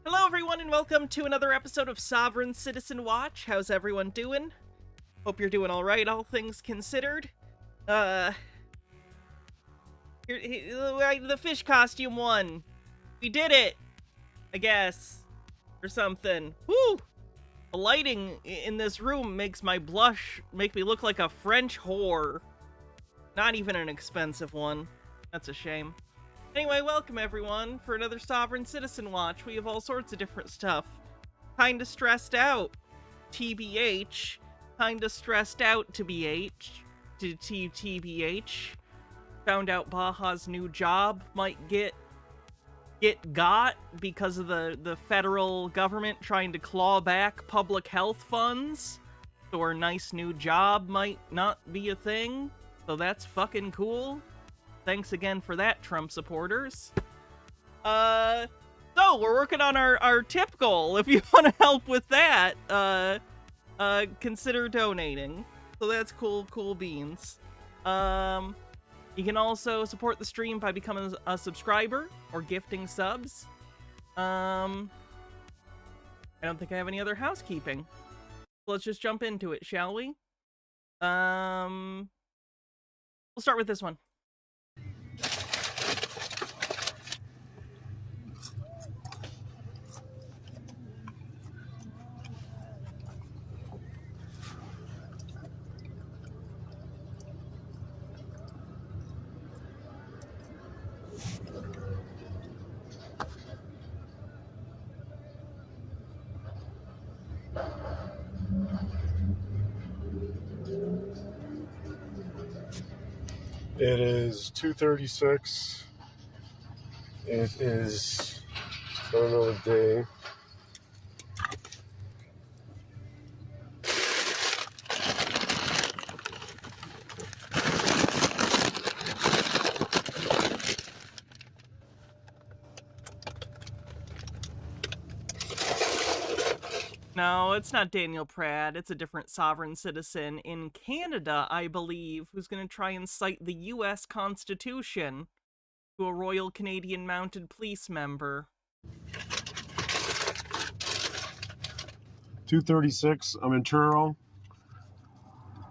Hello everyone and welcome to another episode of Sovereign Citizen Watch. How's everyone doing? Hope you're doing alright, all things considered. The fish costume won. We did it! I guess. Or something. Woo! The lighting in this room makes my blush make me look like a French whore. Not even an expensive one. That's a shame. Anyway, welcome everyone for another Sovereign Citizen Watch. We have all sorts of different stuff. Kinda stressed out, TBH. Kinda stressed out, TBH. Found out Baja's new job might get because of the federal government trying to claw back public health funds. So our nice new job might not be a thing. So that's fucking cool. Thanks again for that, Trump supporters. So we're working on our tip goal. If you want to help with that, consider donating. So that's cool beans. You can also support the stream by becoming a subscriber or gifting subs. I don't think I have any other housekeeping. Let's just jump into it, shall we? We'll start with this one. It is 2:36. It is, I don't know the day. No, it's not Daniel Pratt. It's a different sovereign citizen in Canada, I believe, who's going to try and cite the U.S. Constitution to a Royal Canadian Mounted Police member. 2:36. I'm in Truro.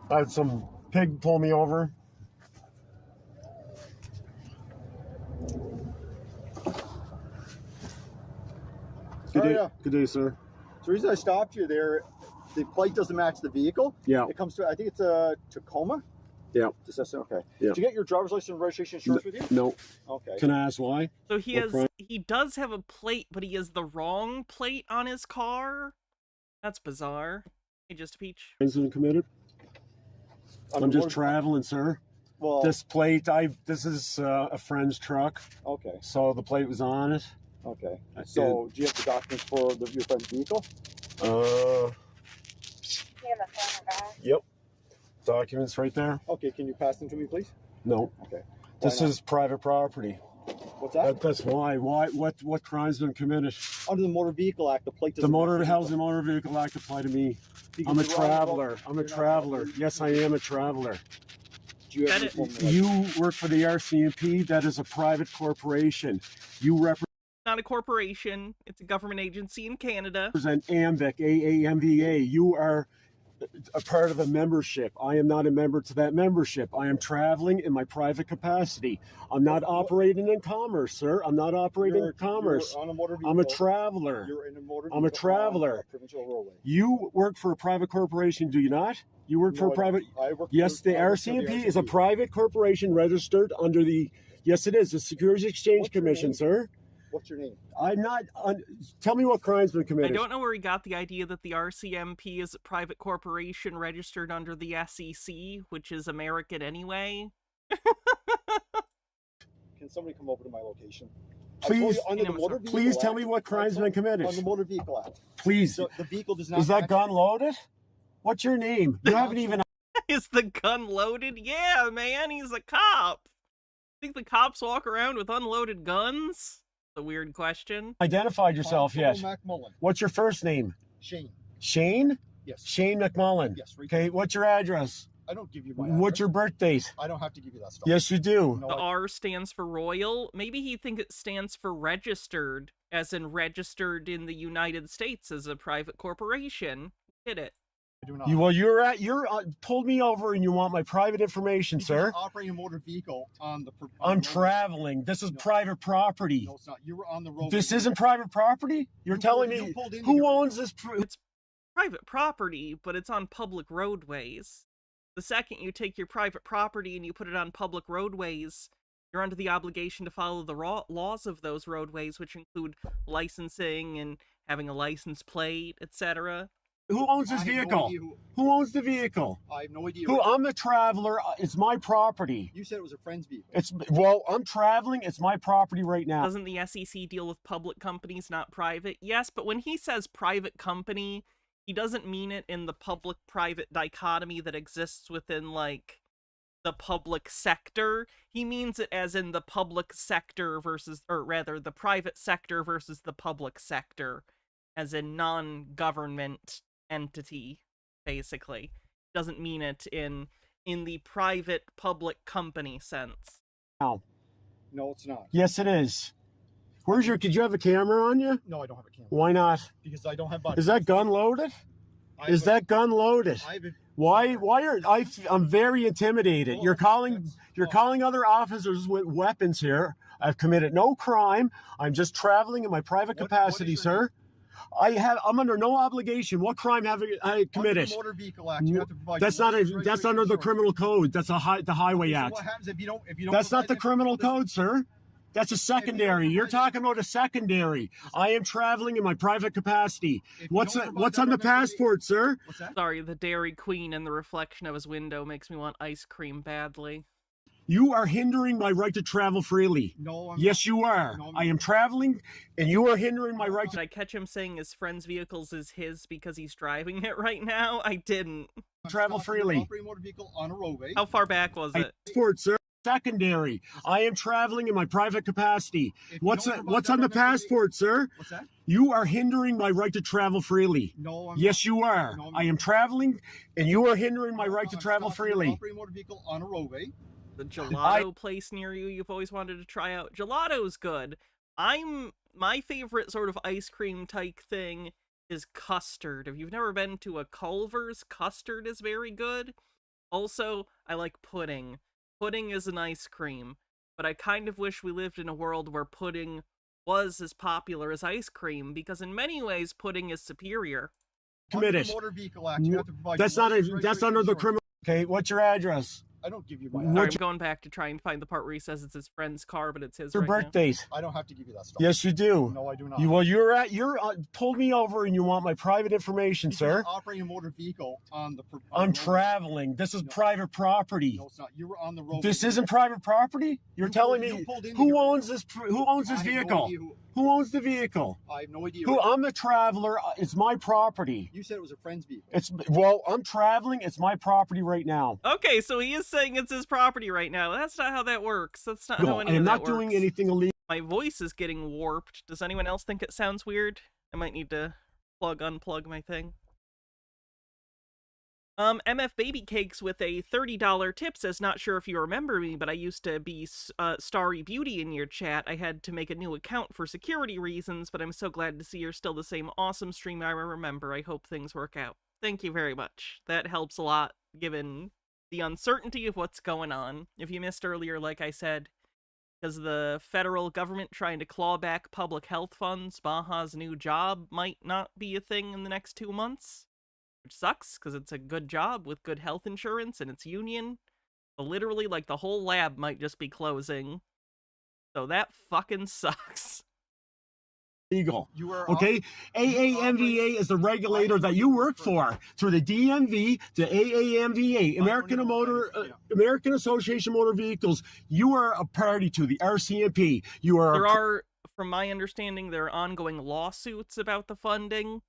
I had some pig pull me over. Good day, yeah. Good day, sir. The reason I stopped you there, the plate doesn't match the vehicle. Yeah. It comes to, I think it's a Tacoma. Yeah. Does that sound okay? Yeah. Did you get your driver's license and registration insurance with you? No. Okay. Can I ask why? So he does have a plate, but he has the wrong plate on his car. That's bizarre. Hey, just a peach. Incident committed? I'm just traveling, sir. Well, This plate, this is a friend's truck, okay. so the plate was on it. Okay. I So, do you have the documents for your friend's vehicle? Yep. Documents right there? Okay. Can you pass them to me, please? No. Okay. This is private property. What's that? That's why. What crime's been committed? Under the Motor Vehicle Act, the plate doesn't How's the Motor Vehicle Act apply to me? Because I'm a you're on the road. traveler. I'm a You're not traveler. on the road. Yes, I am a traveler. Do you have Got any it. form of You work for the RCMP. That is a private corporation. You Not a corporation. It's a government agency in Canada. represent AMVEC, AAMVA. You are a part of a membership. I am not a member to that membership. I am traveling in my private capacity. I'm not operating in commerce, sir. I'm not operating in commerce. You're on a motor vehicle. I'm a traveler. You're in a motor vehicle. I'm a traveler. on a provincial roadway. You work for a private corporation, do you not? You work for No, a private... I work Yes, for- the I work for the RCMP is a RCMP. private corporation registered under the... Yes, it is. The Securities Exchange What's your Commission, name? sir. What's your name? I'm not... Tell me what crime's been I committed. don't know where he got the idea that the RCMP is a private corporation registered under the SEC, which is American anyway. Can somebody come over to my location? Please- under the Motor Vehicle Please tell Act, me what crime's been committed. On the Motor Vehicle Act. Please. So the vehicle does not... Is that match- gun loaded? What's your name? You haven't even... Is the gun loaded? Yeah, man, he's a cop. Think the cops walk around with unloaded guns? A weird question. identified yourself yet. McMullen. What's your first name? Shane. Shane? Yes. Shane McMullen. Yes. Right. Okay, what's your address? I don't give you my What's address. your birth date? I don't have to give you that stuff. Yes, you do. No, The R stands for royal. Maybe he thinks it stands for registered, as in registered in the United States as a private corporation. Did it? I do not. You're pulled me over and you want my private information, Because sir. you're operating a motor vehicle on the. I'm the road. traveling. This is private property. No, it's not. You were on the road. This isn't private property? You're telling me who owns this? It's private property, but it's on public roadways. The second you take your private property and you put it on public roadways, you're under the obligation to follow the laws of those roadways, which include licensing and having a license plate, etc. Who owns this I have no vehicle? idea Who owns the vehicle? I have no idea. I'm the traveler. It's my property. You said it was a friend's vehicle. I'm traveling. It's my property right now. Doesn't the SEC deal with public companies, not private? Yes, but when he says private company, he doesn't mean it in the public-private dichotomy that exists within, like, the public sector. He means it as in the public sector versus, or rather, the private sector versus the public sector, as in non-government entity, basically. Doesn't mean it in the private public company sense. No. No, it's not. Yes, it is. Did you have a camera on you? No, I don't have a camera. Why not? Because I don't have body. Is that gun loaded? That gun loaded? Why I'm very intimidated. You're calling other officers with weapons here. I've committed no crime. I'm just traveling in my private capacity, sir. I'm under no obligation. What crime have I committed? Under the Motor Vehicle Act, you have to provide That's under the criminal code. That's the Highway Act. What happens if you don't That's not the criminal code, sir. That's a secondary. You're talking about a secondary. I am traveling in my private capacity. What's on the passport, sir? What's that? Sorry, the Dairy Queen in the reflection of his window makes me want ice cream badly. You are hindering my right to travel freely. No, I'm yes, you are. No, I am traveling, and you are hindering my right Did to I catch him saying his friend's vehicles is his because he's driving it right now? I didn't. travel freely. Operating a motor vehicle on a roadway. How far back was it? Passport, sir. Secondary. I am traveling in my private capacity. What's on the passport, sir? What's that? You are hindering my right to travel freely. No, I'm yes, you are. No, I am traveling, and you are hindering my right to travel freely. Operating a motor vehicle on a roadway. The gelato place near you you've always wanted to try out. Gelato's good. My favorite sort of ice cream type thing is custard. If you've never been to a Culver's, custard is very good. Also, I like pudding. Pudding is an ice cream, but I kind of wish we lived in a world where pudding was as popular as ice cream, because in many ways pudding is superior. Committed. Under the Motor Vehicle Act, you have to provide That's under the criminal. Okay, what's your address? I don't give you my Sorry, address. I'm going back to try and find the part where he says it's his friend's car, but it's his Your right birth now. date. I don't have to give you that stuff. Yes, you do. No, I do not. You're pulled me over and you want my private information, Because sir. you're operating a motor vehicle on the. I'm traveling. This is private property. No, it's not. You were on the road. This isn't private property. You're telling me who owns this vehicle? Who owns the vehicle? I have no idea. I'm the traveler. It's my property. You said it was a friend's vehicle. I'm traveling. It's my property right now. Okay, so he is saying it's his property right now. That's not how that works. That's not how No, any I am of that not works. doing anything illegal. My voice is getting warped. Does anyone else think it sounds weird? I might need to unplug my thing. MF Baby Cakes with a $30 tip says, not sure if you remember me, but I used to be Starry Beauty in your chat. I had to make a new account for security reasons, but I'm so glad to see you're still the same awesome streamer I remember. I hope things work out. Thank you very much. That helps a lot, given the uncertainty of what's going on. If you missed earlier, like I said, because the federal government trying to claw back public health funds, Baja's new job might not be a thing in the next 2 months. Which sucks, because it's a good job with good health insurance and it's union. But literally, like, the whole lab might just be closing. So that fucking sucks. Legal. Okay? AAMVA is the regulator that you work for. Through the DMV, the AAMVA, American Association of Motor Vehicles, you are a party to the RCMP. There are, from my understanding, there are ongoing lawsuits about the funding.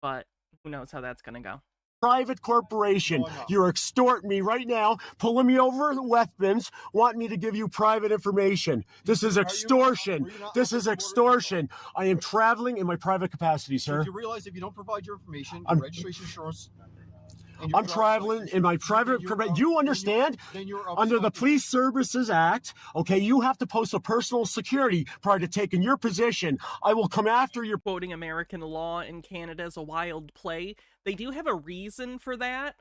But who knows how that's gonna go. Private corporation. You're extorting me right now, pulling me over the weapons, wanting me to give you private information. This is extortion. This is extortion. I am traveling in my private capacity, sir. Do you realize if you don't provide your information, your registration insurance... I'm traveling in my private. You understand? Under the Police Services Act, okay, you have to post a personal security prior to taking your position. I will come after your. Quoting American law in Canada as a wild play. They do have a reason for that.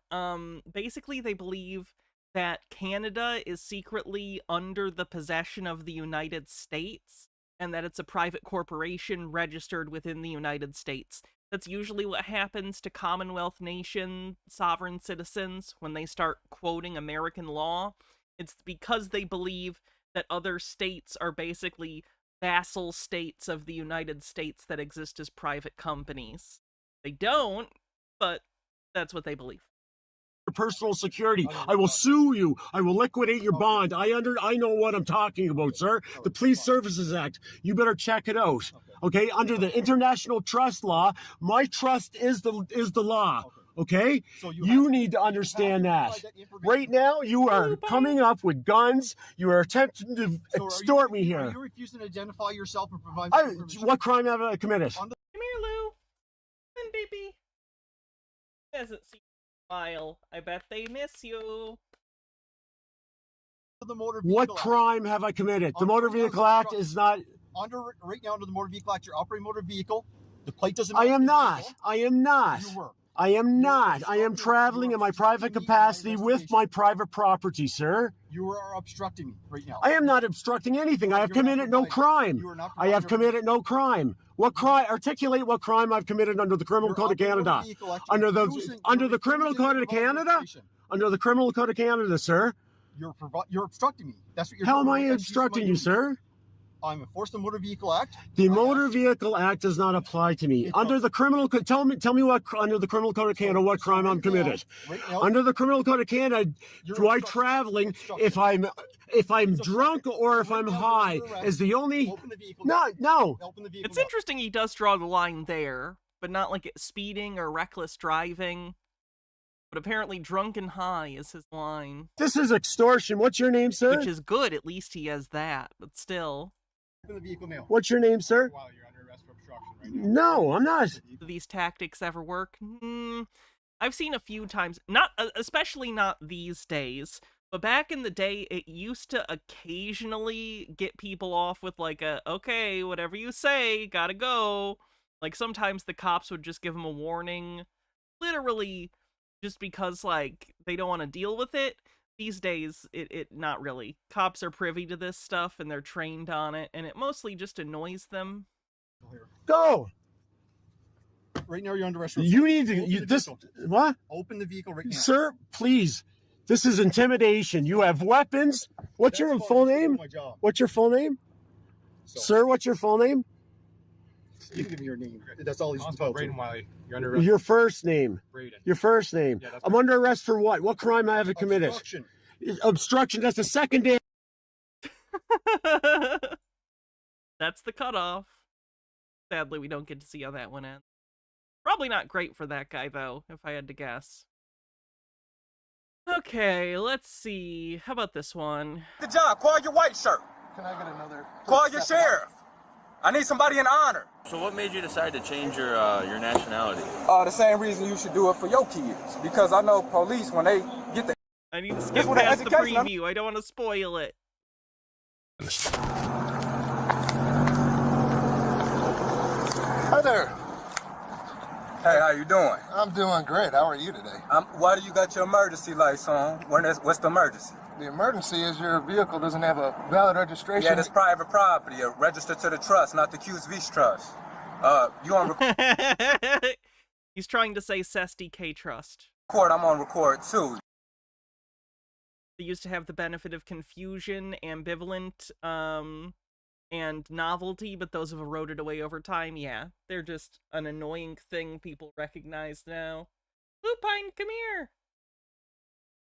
Basically, they believe that Canada is secretly under the possession of the United States, and that it's a private corporation registered within the United States. That's usually what happens to Commonwealth nation sovereign citizens when they start quoting American law. It's because they believe that other states are basically vassal states of the United States that exist as private companies. They don't, but that's what they believe. Personal security. I will sue you. I will liquidate your bond. I know what I'm talking about, sir. The Police Services Act. You better check it out. Okay? Under the international trust law, my trust is the law. Okay? You need to understand that. Right now, you are coming up with guns. You are attempting to extort me here. Are you refusing to identify yourself and provide information? What crime have I committed? Come here, Lou. Come on, baby. Doesn't see smile. I bet they miss you. What crime have I committed? The Motor Vehicle Act is not. Right now, under the Motor Vehicle Act, you're operating a motor vehicle. The plate doesn't. I am not. I am not. You were. I am not. I am traveling in my private capacity with my private property, sir. You are obstructing me right now. I am not obstructing anything. I have committed no crime. I have committed no crime. What crime? Articulate what crime I've committed under the Criminal Code of Canada. Under the Criminal Code of Canada? Under the Criminal Code of Canada, sir. You're obstructing me. That's what you're doing. How am I obstructing you, sir? I'm enforcing the Motor Vehicle Act. The Motor Vehicle Act does not apply to me. Under the Criminal Code, tell me what under the Criminal Code of Canada what crime I'm committed. Under the Criminal Code of Canada, do I traveling if I'm drunk or if I'm high is the only. No. It's interesting he does draw the line there, but not like speeding or reckless driving. But apparently drunk and high is his line. This is extortion. What's your name, sir? Which is good. At least he has that, but still. What's your name, sir? Wow, you're under arrest for obstruction right now. No, I'm not. Do these tactics ever work? I've seen a few times. Not especially not these days. But back in the day, it used to occasionally get people off with like okay, whatever you say, gotta go. Like sometimes the cops would just give them a warning. Literally just because like they don't want to deal with it. These days, it not really. Cops are privy to this stuff, and they're trained on it, and it mostly just annoys them. Go! Right now, you're under arrest. You need to... What? Open the vehicle right now. Sir, please. This is intimidation. You have weapons. What's your full name? What's your full name? Sir, what's your full name? You can give me your name. That's all he's about. Braden Wiley. You're under arrest. Your first name. Braden. Your first name. Yeah, I'm under arrest for what? What crime have I committed? Obstruction. That's the second day. That's the cutoff. Sadly, we don't get to see how that one ends. Probably not great for that guy, though, if I had to guess. Okay, let's see. How about this one? Good job. Call your white shirt. Can I get another? Call your sheriff. I need somebody in honor. So what made you decide to change your nationality? The same reason you should do it for your kids. Because I know police, when they get the... I need to skip past the preview. I don't want to spoil it. Hi there. Hey, how you doing? I'm doing great. How are you today? Why do you got your emergency lights on? What's the emergency? The emergency is your vehicle doesn't have a valid registration. Yeah, it's private property. Registered to the trust, not the QSV trust. You on record? He's trying to say SSDK Trust. I'm on record too. They used to have the benefit of confusion, ambivalent, and novelty, but those have eroded away over time. Yeah, they're just an annoying thing people recognize now. Lupine, come here!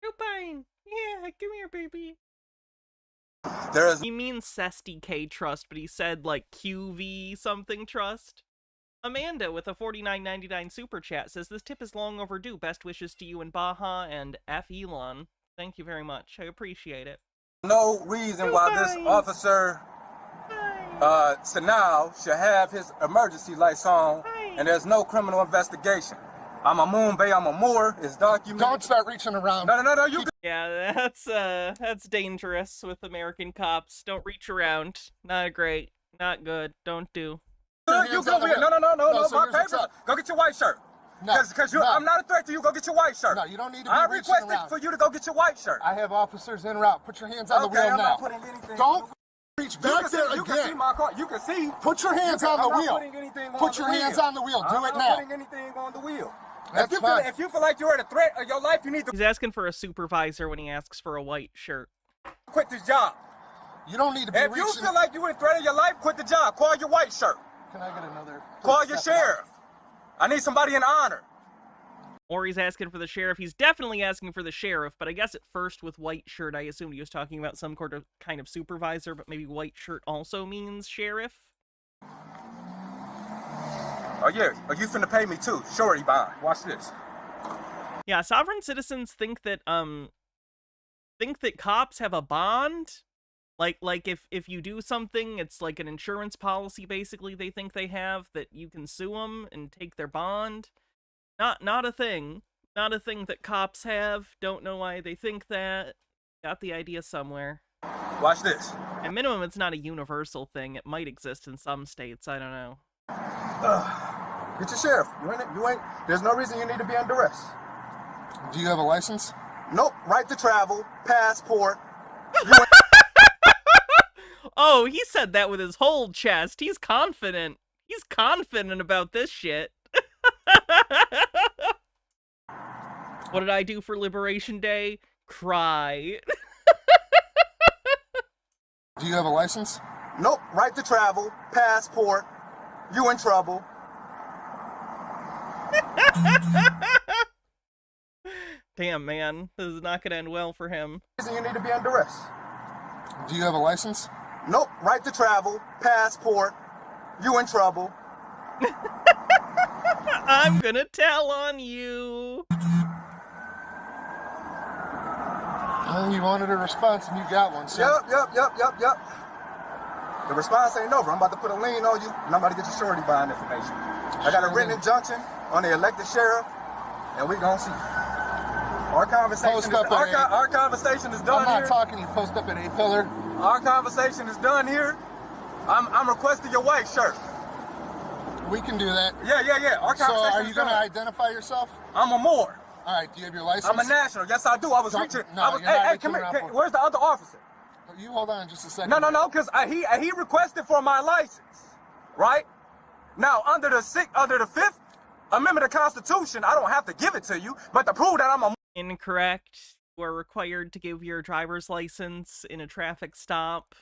Lupine! Yeah, come here, baby. He means SSDK Trust, but he said, like, QV something Trust. Amanda with a $49.99 super chat says, this tip is long overdue. Best wishes to you and Baja and F. Elon. Thank you very much. I appreciate it. No reason why this officer Sanal should have his emergency lights on, and there's no criminal investigation. I'm a moon bay, I'm a moor. It's documented. Don't start reaching around. No, you Yeah, that's dangerous with American cops. Don't reach around. Not great. Not good. Don't do. you go with it. No, so my here's what's papers. up. Go get your white shirt. No, Because no. I'm not a threat to you. Go get your white shirt. No, you don't need to be I reaching requested around. for you to go get your white shirt. I have officers en route. Put your hands on the Okay, wheel I'm now. not putting anything. Don't reach You back can see- there You can see again. my car. You can see. Put your hands on the I'm not wheel. putting anything on Put the your hands wheel. on the wheel. Do I'm it not now. putting anything on the wheel. That's fine. If you feel like you're at a threat of your life, you need to He's asking for a supervisor when he asks for a white shirt. quit this job. You don't need to be If you reaching. feel like you're in threat of your life, quit the job. Call your white shirt. Can I get another? Call your sheriff. I need somebody in honor. Or he's asking for the sheriff. He's definitely asking for the sheriff, but I guess at first with white shirt, I assumed he was talking about some kind of supervisor, but maybe white shirt also means sheriff? Oh yeah, you finna pay me too. Surety bond. Watch this. Yeah, sovereign citizens think that cops have a bond. Like if you do something, it's like an insurance policy basically they think they have, that you can sue them and take their bond. Not a thing. Not a thing that cops have. Don't know why they think that. Got the idea somewhere. Watch this. At minimum, it's not a universal thing. It might exist in some states. I don't know. Get your sheriff. You ain't. There's no reason you need to be under arrest. Do you have a license? Nope. Right to travel. Passport. Oh, he said that with his whole chest. He's confident. He's confident about this shit. What did I do for Liberation Day? Cry. Do you have a license? Nope. Right to travel. Passport. You in trouble. Damn, man. This is not gonna end well for him. Reason you need to be under arrest. Do you have a license? Nope. Right to travel. Passport. You in trouble. I'm gonna tell on you. Well, you wanted a response and you got one, sir. Yep. The response ain't over. I'm about to put a lien on you, and I'm about to get your surety bond information. I got a written injunction on the elected sheriff, and we gonna see. Our conversation is done I'm not here. talking. You post up at a pillar. Our conversation is done here. I'm requesting your white shirt. We can do that. Yeah. Our So conversation are is you going to done. identify yourself? I'm a Moor. All right. Do you have your license? I'm a national. Yes, I do. I was Don't- reaching. no, I was, you're not hey, reaching come here. around for- Where's the other officer? You hold on just a second. No, because he requested for my license, right? Now, under the Fifth Amendment of the Constitution, I don't have to give it to you, but to prove that I'm a Incorrect. You are required to give your driver's license in a traffic stop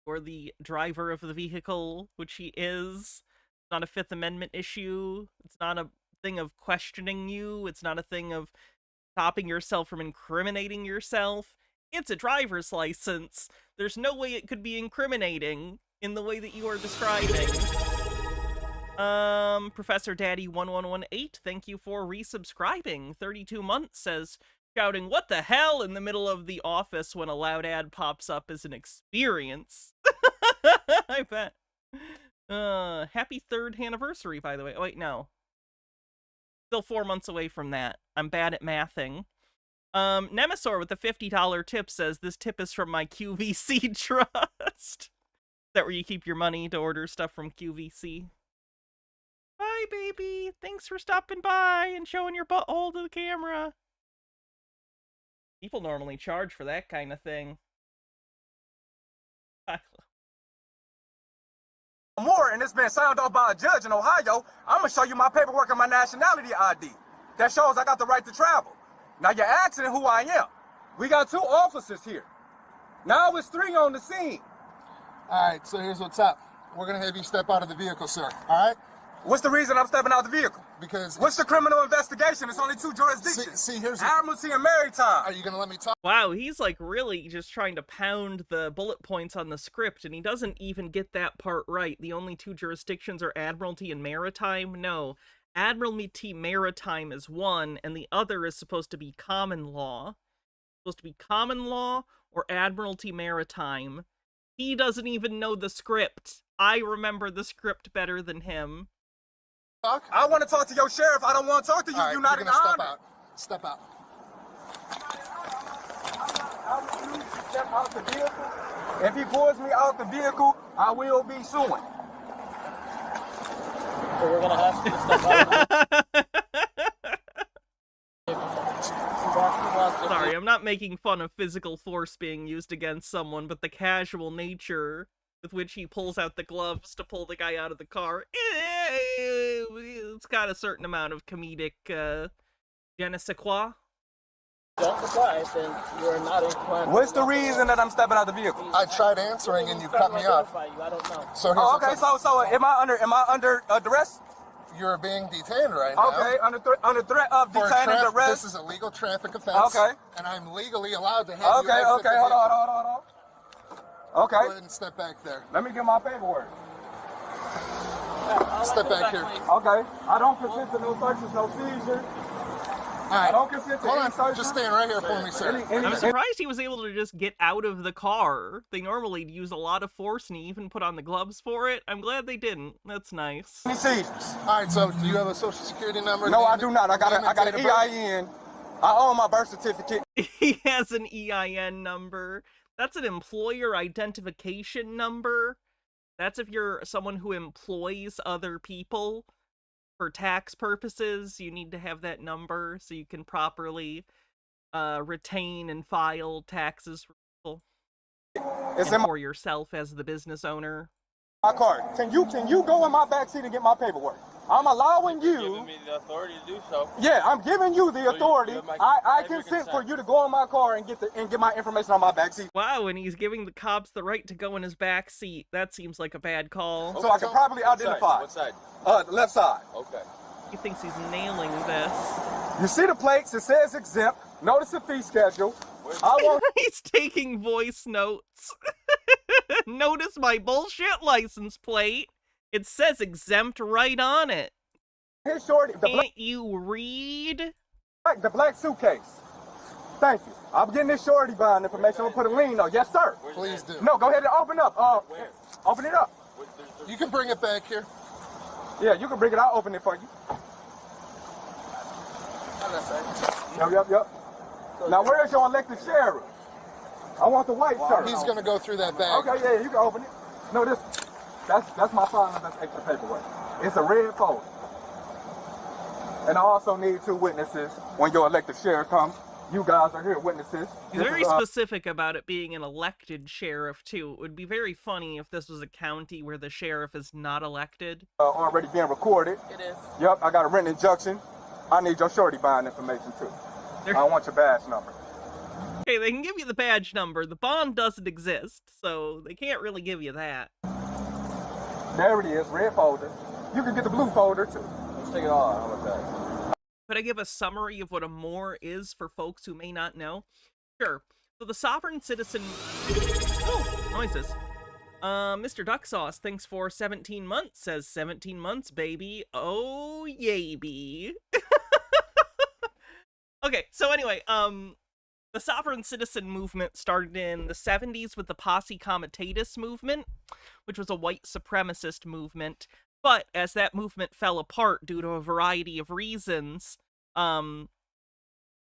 for the driver of the vehicle, which he is. It's not a Fifth Amendment issue. It's not a thing of questioning you. It's not a thing of stopping yourself from incriminating yourself. It's a driver's license. There's no way it could be incriminating in the way that you are describing. Professor Daddy 1118, thank you for resubscribing. 32 months says, shouting, "What the hell?" in the middle of the office when a loud ad pops up is an experience. I bet. Happy 3rd anniversary, by the way. Oh, wait, no. Still 4 months away from that. I'm bad at mathing. Nemesaur with the $50 tip says, this tip is from my QVC trust. Is that where you keep your money to order stuff from QVC? Bye, baby. Thanks for stopping by and showing your butthole to the camera. People normally charge for that kind of thing. Moor, and it's been signed off by a judge in Ohio. I'm gonna show you my paperwork and my nationality ID. That shows I got the right to travel. Now you're asking who I am. We got 2 officers here. Now it's 3 on the scene. All right, so here's what's up. We're going to have you step out of the vehicle, sir. All right? What's the reason I'm stepping out the vehicle? Because... What's the criminal investigation? It's only 2 jurisdictions. See, here's... Admiralty and Maritime. Are you going to let me talk? Wow, he's like really just trying to pound the bullet points on the script, and he doesn't even get that part right. The only 2 jurisdictions are Admiralty and Maritime? No. Admiralty Maritime is one, and the other is supposed to be common law. Supposed to be common law or Admiralty Maritime. He doesn't even know the script. I remember the script better than him. Talk? I want to talk to your sheriff. I don't want to talk to you. All right, You're not you're in gonna step honor. out. Step out. Step out the vehicle. If he pulls me out the vehicle, I will be suing. So we're gonna ask you to step out. Sorry, I'm not making fun of physical force being used against someone, but the casual nature with which he pulls out the gloves to pull the guy out of the car, it's got a certain amount of comedic, je ne sais quoi. Don't comply, then you're not inclined. What's the reason that I'm stepping out the vehicle? I tried answering and you cut me off. I don't know. So here's Oh, what's okay. up. So am I under duress? You're being detained right now. Okay, under threat of For detaining this arrest. is a legal traffic offense. Okay. And I'm legally allowed to have you Okay, exit okay, the hold on. vehicle. Go Okay, ahead and step back there. let me get my paperwork. Step back here. Okay, I don't consent to no searches, no seizures. All I right. don't consent to Hold any on. searches. Just stand right here for me, sir. I'm surprised he was able to just get out of the car. They normally use a lot of force, and he even put on the gloves for it. I'm glad they didn't. That's nice. Any seizures? All right. So do you have a social security number? No, I name do and- not. I got name and an date of birth? EIN. I own my birth certificate. He has an EIN number. That's an employer identification number. That's if you're someone who employs other people for tax purposes. You need to have that number so you can properly retain and file taxes for people It's and in for yourself as the business owner. my car. Can you go in my backseat and get my paperwork? I'm allowing Giving you. me the authority to do so. Yeah, I'm giving you the authority. you have my- I have your consent for consent. you to go in my car and get my information on my backseat, Wow, and he's giving the cops the right to go in his back seat. That seems like a bad call. so I can properly identify. What side? The left side. Okay. He thinks he's nailing this. You see the plates? It says exempt. Notice the fee schedule. I want He's taking voice notes. Notice my bullshit license plate. It says exempt right on it. his shorty. Can't you read? The black suitcase. Thank you. I'm getting this shorty buying information. I'm gonna put a lien on. Yes, sir. Please do. No, go ahead and open up. Where? Open it up. You can bring it back here. Yeah, you can bring it. I'll open it for you. Yep. Now, where's your elected sheriff? I want the white shirt. He's going to go through that bag. Okay, yeah, you can open it. No, that's my file. That's extra paperwork. It's a red folder. And I also need 2 witnesses when your elected sheriff comes. You guys are here, witnesses. He's This very is, specific about it being an elected sheriff, too. It would be very funny if this was a county where the sheriff is not elected. already being recorded. It is. Yep, I got a written injunction. I need your shorty buying information too. There- I want your badge number. Okay, they can give you the badge number. The bond doesn't exist, so they can't really give you that. There it is, red folder. You can get the blue folder too. Let's take it all. How about that? Could I give a summary of what a Moor is for folks who may not know? Sure. So the sovereign citizen... Oh, noises. Mr. Duck Sauce, thanks for 17 months, says 17 months, baby. Oh, yay-bee. Okay, so anyway, the sovereign citizen movement started in the 70s with the Posse Comitatus movement, which was a white supremacist movement. But as that movement fell apart due to a variety of reasons,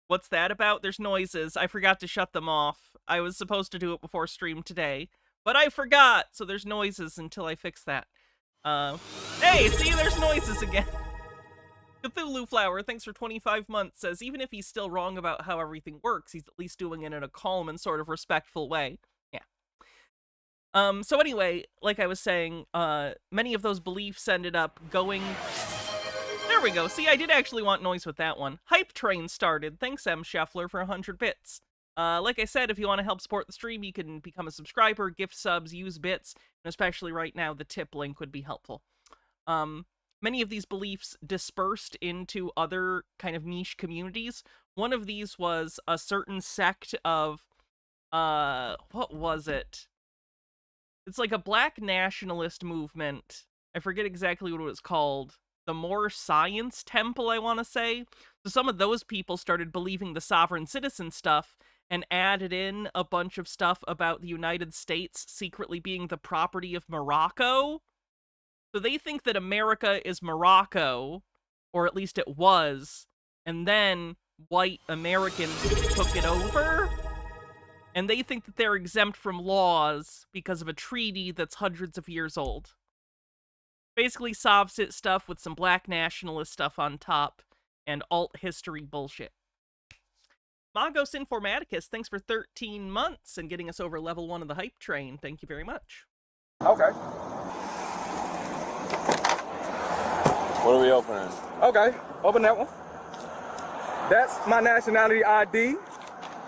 what's that about? There's noises. I forgot to shut them off. I was supposed to do it before stream today, but I forgot. So there's noises until I fix that. Hey, see, there's noises again. Cthulhu Flower, thanks for 25 months, says even if he's still wrong about how everything works, he's at least doing it in a calm and sort of respectful way. So anyway, like I was saying, many of those beliefs ended up going... There we go. See, I did actually want noise with that one. Hype Train started. Thanks, M. Scheffler, for 100 bits. Like I said, if you want to help support the stream, you can become a subscriber, gift subs, use bits, and especially right now, the tip link would be helpful. Many of these beliefs dispersed into other kind of niche communities. One of these was a certain sect of... what was it? It's like a black nationalist movement. I forget exactly what it was called. The Moorish Science Temple, I want to say. So some of those people started believing the sovereign citizen stuff and added in a bunch of stuff about the United States secretly being the property of Morocco. So they think that America is Morocco, or at least it was, and then white Americans took it over, and they think that they're exempt from laws because of a treaty that's hundreds of years old. Basically Sovsit stuff with some black nationalist stuff on top, and alt history bullshit. Mongos Informaticus, thanks for 13 months and getting us over level 1 of the hype train. Thank you very much. Okay. What are we opening? Okay, open that one. That's my nationality ID.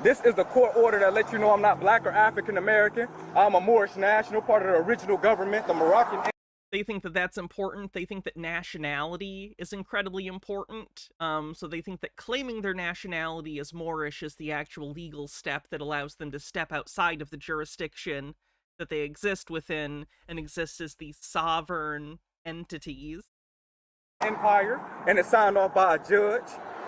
This is the court order that lets you know I'm not black or African American. I'm a Moorish national, part of the original government, the Moroccan. They think that that's important. They think that nationality is incredibly important. So they think that claiming their nationality as Moorish is the actual legal step that allows them to step outside of the jurisdiction that they exist within and exist as these sovereign entities. Empire, and it's signed off by a judge.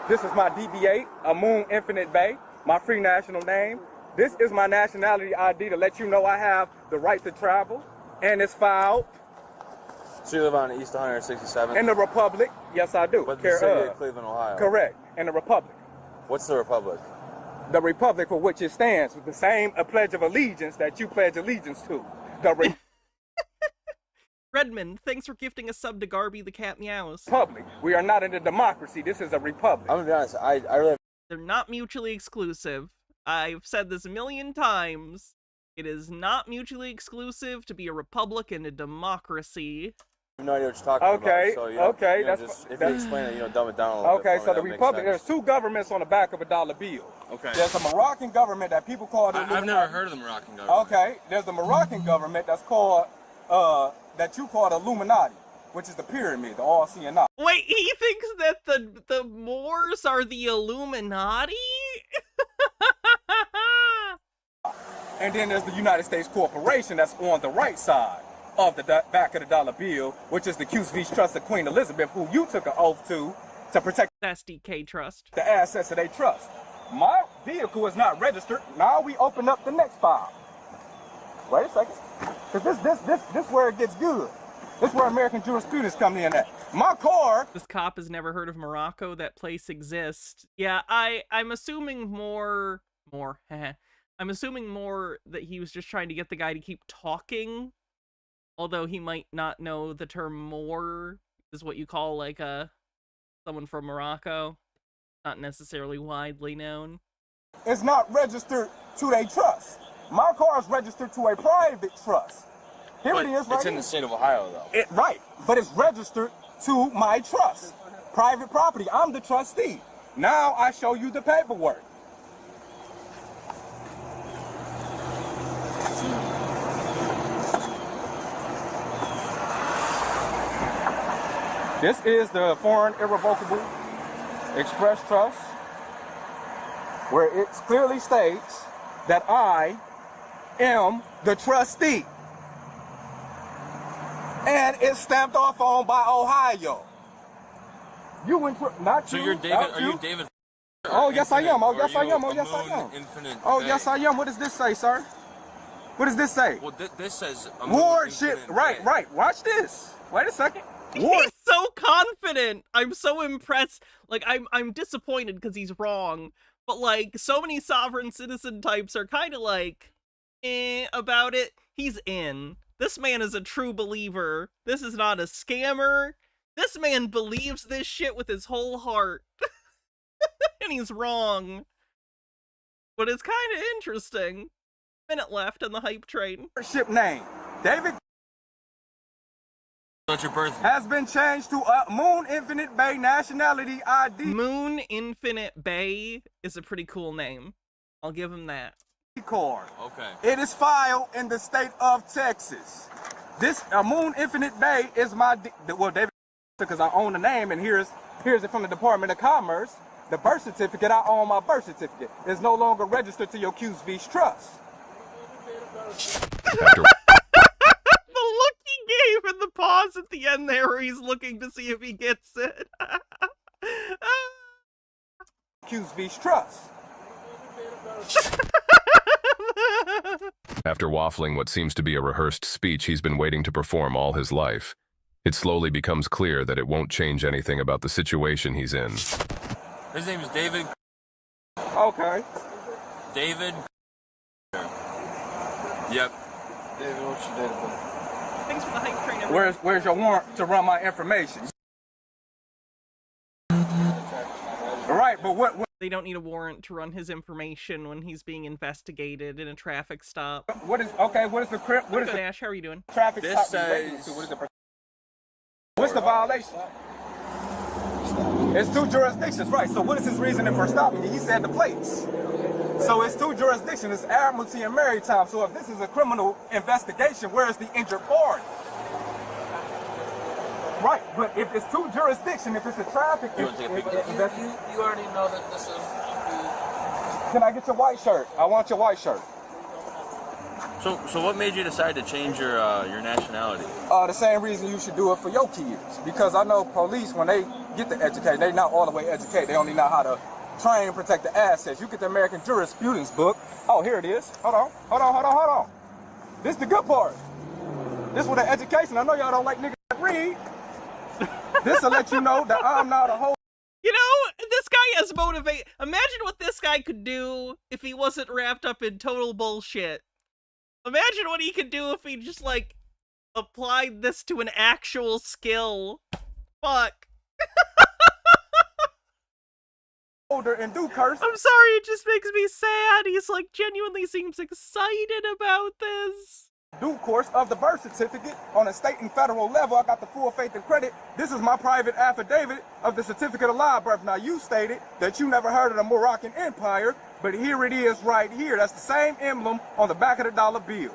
This is my DB8, a Moon Infinite Bay, my free national name. This is my nationality ID to let you know I have the right to travel, and it's filed. So you live on East 167? In the Republic, yes I do. But the city of Cleveland, Ohio. Correct, in the Republic. What's the Republic? The Republic for which it stands, with the same pledge of allegiance that you pledge allegiance to. The Redmond, thanks for gifting a sub to Garby the Cat Meows. Republic. We are not in a democracy. This is a republic. I'm gonna be honest, I really... They're not mutually exclusive. I've said this a million times. It is not mutually exclusive to be a republic and a democracy. I have no idea what you're talking Okay, about. So, okay, you know, that's... if you explain it, dumb it down a little bit. Okay, for so me, the that makes Republic, sense. there's two governments on the back of a dollar bill. Okay. There's a Moroccan government that people call the I've never heard of the Moroccan government. Okay, there's the Moroccan government that's called, that you call the Illuminati, which is the pyramid, the all-seeing eye. Wait, he thinks that the Moors are the Illuminati? And then there's the United States Corporation that's on the right side of the back of the dollar bill, which is the Q's Trust of Queen Elizabeth, who you took an oath to protect SDK Trust. the assets of their trust. My vehicle is not registered. Now we open up the next file. Wait a second. Because this where it gets good. This is where American jurisprudence comes in at. My car... This cop has never heard of Morocco. That place exists. Yeah, I'm assuming more, I'm assuming more that he was just trying to get the guy to keep talking. Although he might not know the term Moor is what you call, like, someone from Morocco. Not necessarily widely known. It's not registered to their trust. My car is registered to a private trust. Here it is, right It's in here. the state of Ohio, though. Right, but it's registered to my trust. Private property, I'm the trustee. Now I show you the paperwork. This is the Foreign Irrevocable Express Trust, where it clearly states that I am the trustee. And it's stamped off on by Ohio. You went for, not So you. you're David, not are you David? Oh, yes I am. Oh, Or yes are I you am. Oh, a yes I Moon am. Infinite Oh, Bay? yes I am. What does this say, sir? What does this say? Well, this says a Moon Wardship. Infinite Right, Bay. right. Watch this. Wait a second. Ward. He's so confident. I'm so impressed. Like, I'm disappointed because he's wrong. But, like, so many sovereign citizen types are kind of like, about it. He's in. This man is a true believer. This is not a scammer. This man believes this shit with his whole heart. And he's wrong. But it's kind of interesting. Minute left on the hype train. Wardship name. David What's your birth? has been changed to Moon Infinite Bay Nationality ID Moon Infinite Bay is a pretty cool name. I'll give him that. card. Okay. It is filed in the state of Texas. This Moon Infinite Bay is my well, David, because I own the name, and here's it from the Department of Commerce. The birth certificate, I own my birth certificate. Is no longer registered to your Q's Trust. The look he gave and the pause at the end there where he's looking to see if he gets it. Q's Trust. After waffling what seems to be a rehearsed speech he's been waiting to perform all his life, It slowly becomes clear that it won't change anything about the situation he's in. His name is David. Okay. David. Yep. David, what's your date of birth? Thanks for the hype train, everyone. Where's your warrant to run my information? Right, but what They don't need a warrant to run his information when he's being investigated in a traffic stop. what is the crip? What is Good, the Ash, how are you doing? traffic This stop relating says- to? What's the violation? It's two jurisdictions, right? So what is his reasoning for stopping me? He said the plates. So it's two jurisdictions. It's Admiralty and Maritime. So if this is a criminal investigation, where is the injured party? Right, but if it's two jurisdictions, if it's a traffic investigation, You already know that this is. can I get your white shirt? I want your white shirt. So what made you decide to change your nationality? The same reason you should do it for your kids. Because I know police, when they get the education, they not all the way educated. They only know how to train and protect the assets. You get the American Jurisprudence book. Oh, here it is. Hold on. This is the good part. This with the education. I know y'all don't like niggas that read. This will let you know that I'm not a whole. You know, this guy has motivate. Imagine what this guy could do if he wasn't wrapped up in total bullshit. Imagine what he could do if he just, like, applied this to an actual skill. Fuck. Older and do curse. I'm sorry, it just makes me sad. He's, like, genuinely seems excited about this. Due course of the birth certificate on a state and federal level. I got the full faith and credit. This is my private affidavit of the certificate of live birth. Now, you stated that you never heard of the Moroccan Empire, but here it is right here. That's the same emblem on the back of the dollar bill.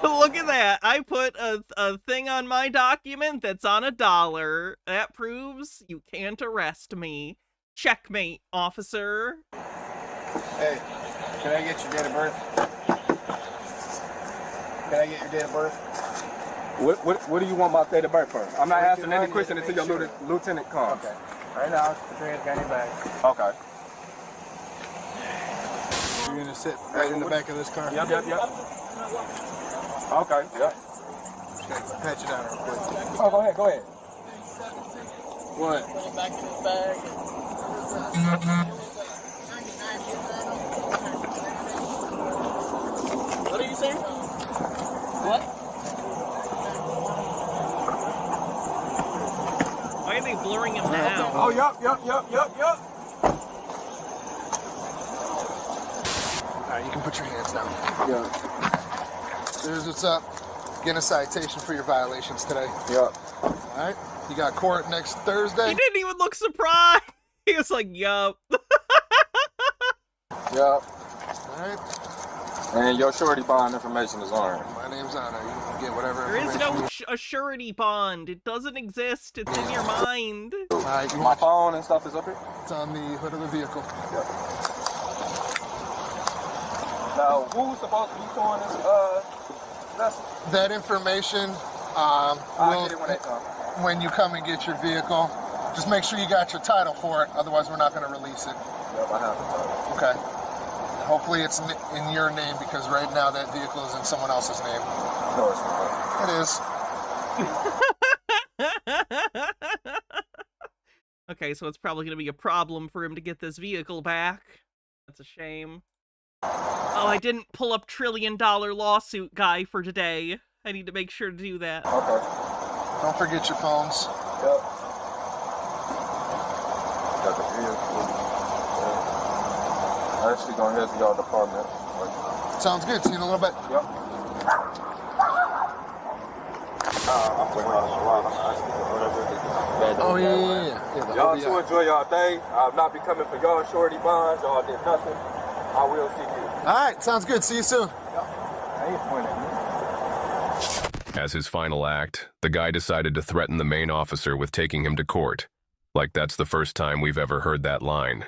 Look at that. I put a thing on my document that's on $1. That proves you can't arrest me. Checkmate, officer. Hey, can I get your date of birth? Can I get your date of birth? What do you want my date of birth for? I'm not answering any question until your Sure. lieutenant comes. Okay. Right now, put your hands behind your back. Okay. You're gonna sit right in the back of this car. Yep. Okay, yep. Just gonna pat you down real quick. Oh, go ahead. What? Put it back in his bag. What are you saying? What? Why are they blurring him now? Oh, yep. All right, you can put your hands down. Yeah. Here's what's up. Getting a citation for your violations today. Yep. All right. You got court next Thursday. He didn't even look surprised. He was like, yup. Yep. All right. And your surety bond information is on. My name's on there. You can get whatever. There is information no a surety bond. It doesn't exist. It's in your mind. All right. My phone and stuff is up here? It's on the hood of the vehicle. Yep. Now, who's supposed to be storing this vessel? That information I'll will, get it when they come. when you come and get your vehicle, just make sure you got your title for it. Otherwise, we're not going to release it. Yep, I have it. Okay. Hopefully it's in your name because right now that vehicle is in someone else's name. No, it's not. It is. Okay, so it's probably going to be a problem for him to get this vehicle back. That's a shame. Oh, I didn't pull up $1 trillion lawsuit guy for today. I need to make sure to do that. Okay. Don't forget your phones. Yep. Got the vehicle. Yeah. I'm actually going to head to your department. Sounds good. See you in a little bit. Yep. I'm waiting on this while. I'm asking whatever. Oh, yeah. Y'all too enjoy y'all day. I'm not be coming for y'all surety bonds. Y'all did nothing. I will see you. All right. Sounds good. See you soon. As his final act, the guy decided to threaten the main officer with taking him to court. Like that's the first time we've ever heard that line.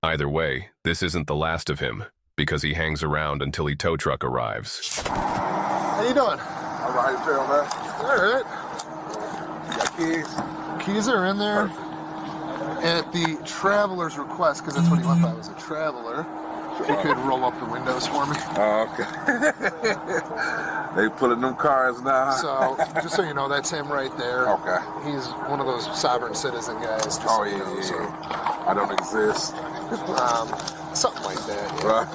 Either way, this isn't the last of him, because he hangs around until he tow truck arrives. How you doing? All right, trail, man. All right. You got keys? Keys are in there. At the traveler's request, because that's what he went by, was a traveler. If you could roll up the windows for me. Oh, okay. They pulling them cars now. So, just so you know, that's him right there. Okay. He's one of those sovereign citizen guys. Oh, yeah. So. I don't exist. Something like that. Yeah.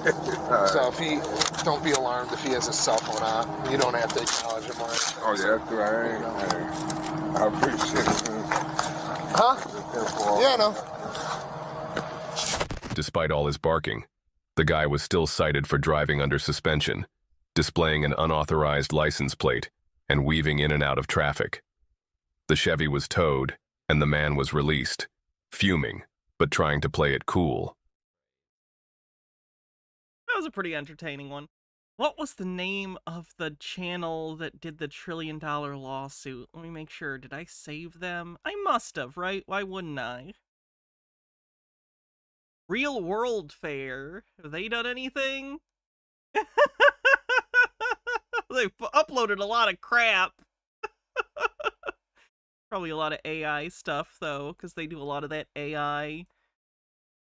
Right. So if he, don't be alarmed if he has his cell phone on. You don't have to acknowledge him or anything. Oh, yeah, that's right. I appreciate it. Huh? Yeah, no. Despite all his barking, the guy was still cited for driving under suspension, displaying an unauthorized license plate, and weaving in and out of traffic. The Chevy was towed, and the man was released, fuming, but trying to play it cool. That was a pretty entertaining one. What was the name of the channel that did the $1 trillion lawsuit? Let me make sure. Did I save them? I must have, right? Why wouldn't I? Real World Fair. Have they done anything? They've uploaded a lot of crap. Probably a lot of AI stuff, though, because they do a lot of that AI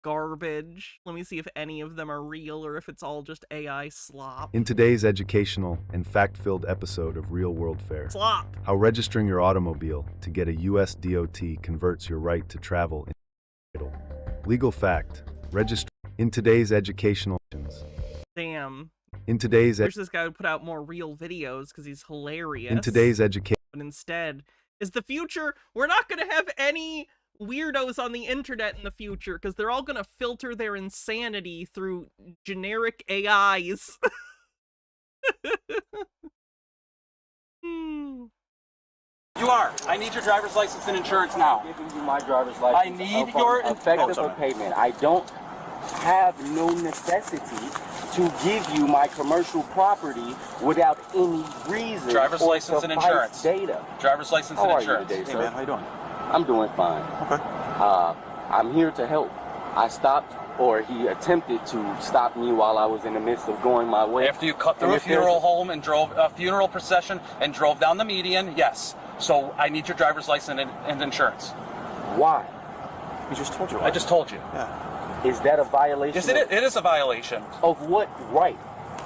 garbage. Let me see if any of them are real or if it's all just AI slop. In today's educational and fact-filled episode of Real World Fair, Slop. how registering your automobile to get a U.S. DOT converts your right to travel in legal fact. Register in today's educational. Damn. In today's I wish this guy would put out more real videos because he's hilarious. in today's education. But instead, is the future, we're not going to have any weirdos on the internet in the future because they're all going to filter their insanity through generic AIs. You are. I need your driver's license and insurance now. I'm giving you my driver's license. I need your effective payment. I don't have no necessity to give you my commercial property without any reason. Driver's license and insurance. Data. Driver's license How and are insurance. you today, Hey sir? man, how you doing? I'm doing fine. Okay. I'm here to help. I stopped, or he attempted to stop me while I was in the midst of going my way. After you cut through a funeral home and drove a funeral procession and drove down the median, yes. So I need your driver's license and insurance. Why? We just told you. I just told you. Yeah. Is that a violation? Yes, it is a violation. Of what right?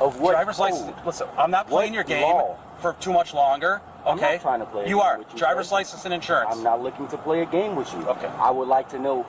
Of what driver's code? license? Listen, I'm not playing your game law? for too much longer. Okay. I'm not trying to play a you game are. with you, Driver's sir. license and insurance. I'm not looking to play a game with you. Okay. I would like to know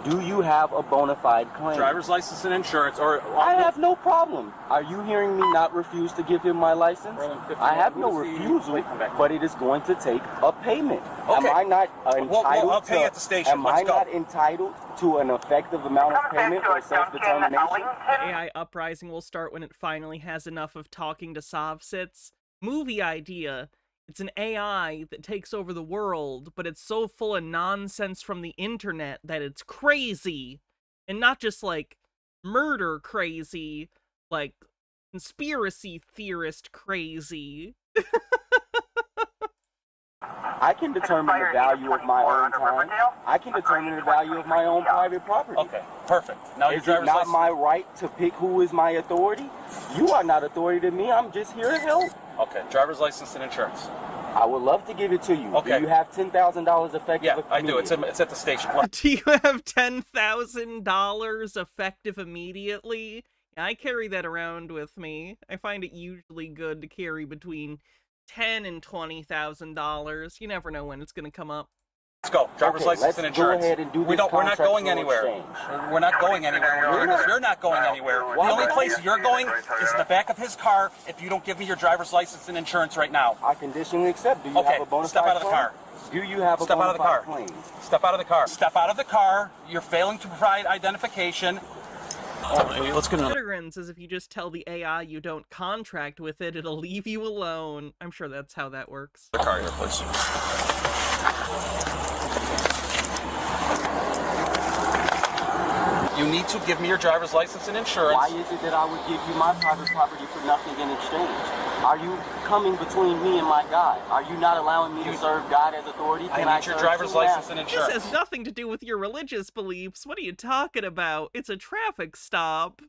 do you have a bona fide claim? Driver's license and insurance, or I have no problem. Are you hearing me not refuse to give him my license? I have no refusal, but it is going to take a payment. Okay. Am I not entitled I'll pay you at the station. Am I not entitled to an effective amount of payment or self-determination? The AI uprising will start when it finally has enough of talking to Sovsits. Movie idea. It's an AI that takes over the world, but it's so full of nonsense from the internet that it's crazy. And not just like murder crazy, like conspiracy theorist crazy. I can determine the value of my own time. I can determine the value of my own private property. Okay, perfect. Now is it not my right to pick who is my authority? You are not authority to me. I'm just here to help. Okay, driver's license and insurance. I would love to give it to you. Okay. Do you have $10,000 effective? Yeah, I do. It's at the station. Do you have $10,000 effective immediately? Yeah, I carry that around with me. I find it usually good to carry between $10,000 and $20,000. You never know when it's going to come up. Let's go. Driver's license and insurance. Go ahead and do we're not going anywhere. Exchange. We're not going anywhere. We're doing this. You're not going anywhere. The only place you're going is the back of his car if you don't give me your driver's license and insurance right now. I conditionally accept. Do you have a bona fide step out of the car. Do you have a step bona out of the fide car. claim? Step out of the car. Step out of the car. You're failing to provide identification. Let's get another. Citizens says if you just tell the AI you don't contract with it, it'll leave you alone. I'm sure that's how that works. The car here, please. You need to give me your driver's license and insurance. Why is it that I would give you my private property for nothing in exchange? Are you coming between me and my God? Are you not allowing me to serve God as authority? I need your driver's license and insurance. This has nothing to do with your religious beliefs. What are you talking about? It's a traffic stop.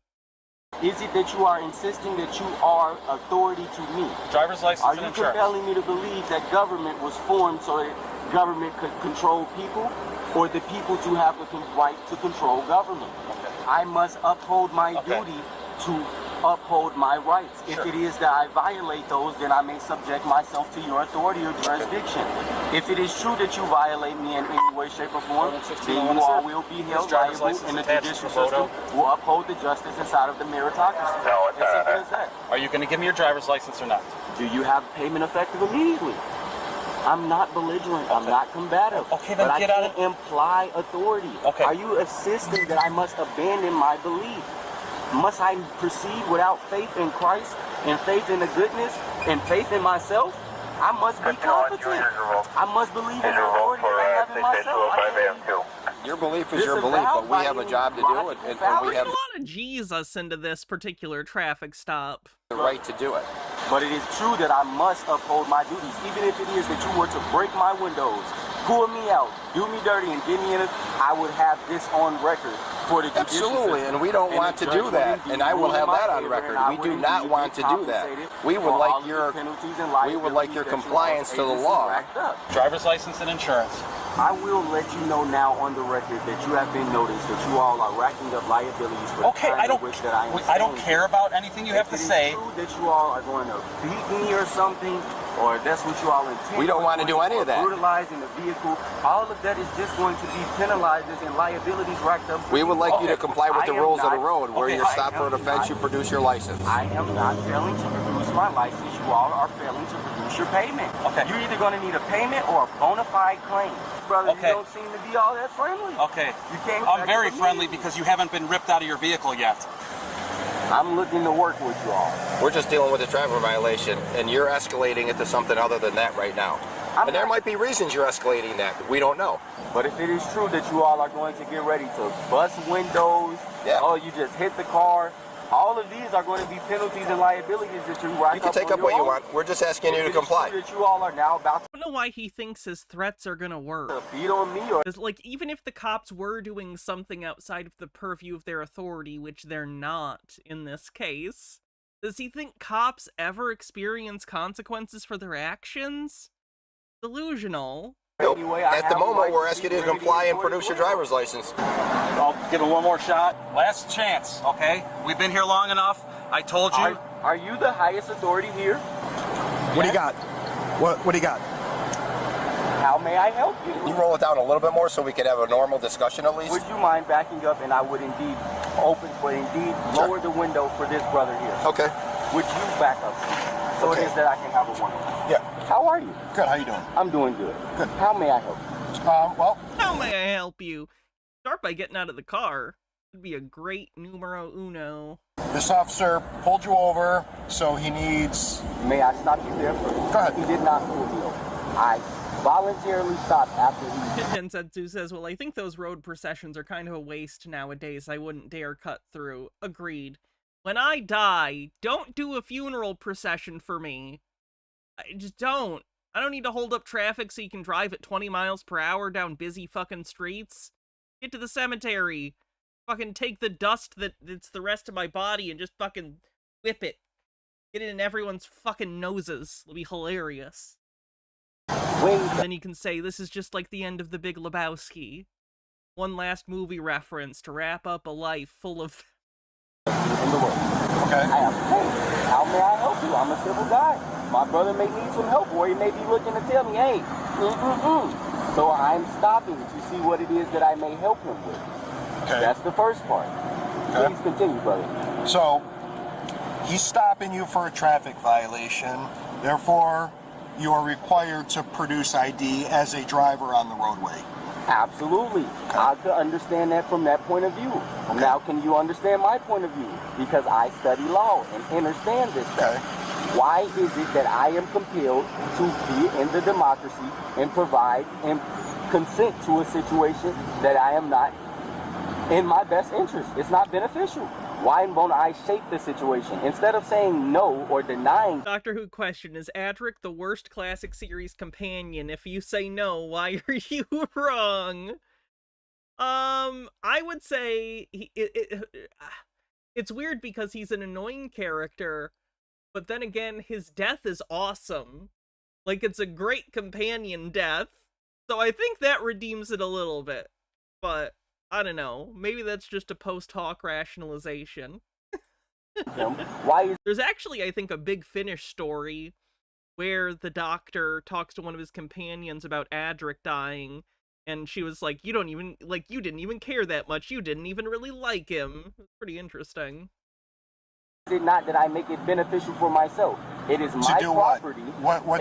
Is it that you are insisting that you are authority to me? Driver's license and insurance. Are you compelling me to believe that government was formed so that government could control people, or the people to have the right to control government? Okay. I must uphold my duty to uphold my rights. If it is that I violate those, then I may subject myself to your authority or jurisdiction. If it is true that you violate me in any way, shape, or form, then you all will be held liable, and the judicial system will uphold the justice inside of the meritocracy. As simple as that. Are you going to give me your driver's license or not? Do you have payment effective immediately? I'm not belligerent. I'm not combative. Okay, then but get I out can't imply authority. Okay. Are you insisting that I must abandon my belief? Must I proceed without faith in Christ and faith in the goodness and faith in myself? I must be competent. I must believe in the authority that I have in myself. Your belief is your belief, but we have a job to do, and we have a lot of Jesus into this particular traffic stop. the right to do it. But it is true that I must uphold my duties, even if it is that you were to break my windows, pull me out, do me dirty, and get me in it. I would have this on record for the judicial Absolutely, system. and we don't want to do that, and I will have that on record. We do not want to do that. We would like your compliance to the law. Driver's license and insurance. I will let you know now on the record that you have been noticed that you all are racking up liabilities for Okay, the time in which that I don't care about anything you have to say. If it is true that you all are going to beat me or something, or that's what you all intend. We don't want to do any of that. Brutalizing the vehicle, all of that is just going to be penalized as in liabilities racked up. We would like you to comply with the rules of the road. Where you're stopped for an offense, you produce your license. I am not failing to produce my license. You all are failing to produce your payment. Okay. You're either going to need a payment or a bona fide claim. Brother, you don't seem to be all that friendly. Okay. You can't. I'm very friendly because you haven't been ripped out of your vehicle yet. I'm looking to work with you all. We're just dealing with a traffic violation, and you're escalating it to something other than that right now. And there might be reasons you're escalating that. We don't know. But if it is true that you all are going to get ready to bust windows, you just hit the car, all of these are going to be penalties and liabilities that you rack up. You can take up what you want. We're just asking you to comply. That you all are now about to I don't know why he thinks his threats are gonna work. beat on me, or Like, even if the cops were doing something outside of the purview of their authority, which they're not in this case, does he think cops ever experience consequences for their actions? Delusional. Nope. At the moment, we're asking you to comply and produce your driver's license. I'll give it one more shot. Last chance, okay? We've been here long enough. I told you. Are you the highest authority here? What do you got? What do you got? How may I help you? You roll it down a little bit more so we could have a normal discussion at least? Would you mind backing up, and I would indeed lower the window for this brother here. Okay. Would you back up so it is that I can have a one? Yeah. How are you? Good. How you doing? I'm doing good. Good. How may I help you? Well, How may I help you? Start by getting out of the car. Would be a great numero uno. this officer pulled you over, so he needs... May I stop you there first? Go ahead. He did not pull me over. I voluntarily stopped after he... Densetsu says, well, I think those road processions are kind of a waste nowadays. I wouldn't dare cut through. Agreed. When I die, don't do a funeral procession for me. I just don't. I don't need to hold up traffic so you can drive at 20 miles per hour down busy fucking streets. Get to the cemetery. Fucking take the dust that's the rest of my body and just fucking whip it. Get it in everyone's fucking noses. It'll be hilarious. And then you can say, this is just like the end of The Big Lebowski. One last movie reference to wrap up a life full of... in the world. Okay. I am hey, how may I help you? I'm a civil guy. My brother may need some help, or he may be looking to tell me, hey, So I'm stopping to see what it is that I may help him with. Okay. That's the first part. Okay. Please continue, brother. So, he's stopping you for a traffic violation. Therefore, you are required to produce ID as a driver on the roadway. Absolutely. Okay. I could understand that from that point of view. Okay. Now, can you understand my point of view? Because I study law and understand this stuff. Okay. Why is it that I am compelled to be in the democracy and provide and consent to a situation that I am not in my best interest? It's not beneficial. Why won't I shape the situation? Instead of saying no or denying... Doctor Who question, is Adric the worst classic series companion? If you say no, why are you wrong? I would say... it's weird because he's an annoying character, but then again, his death is awesome. Like, it's a great companion death. So I think that redeems it a little bit. But I don't know. Maybe that's just a post hoc rationalization. There's actually, I think, a Big Finish story where the doctor talks to one of his companions about Adric dying, and she was like, you didn't even care that much. You didn't even really like him. It's pretty interesting. Is it not that I make it beneficial for myself? It is my property.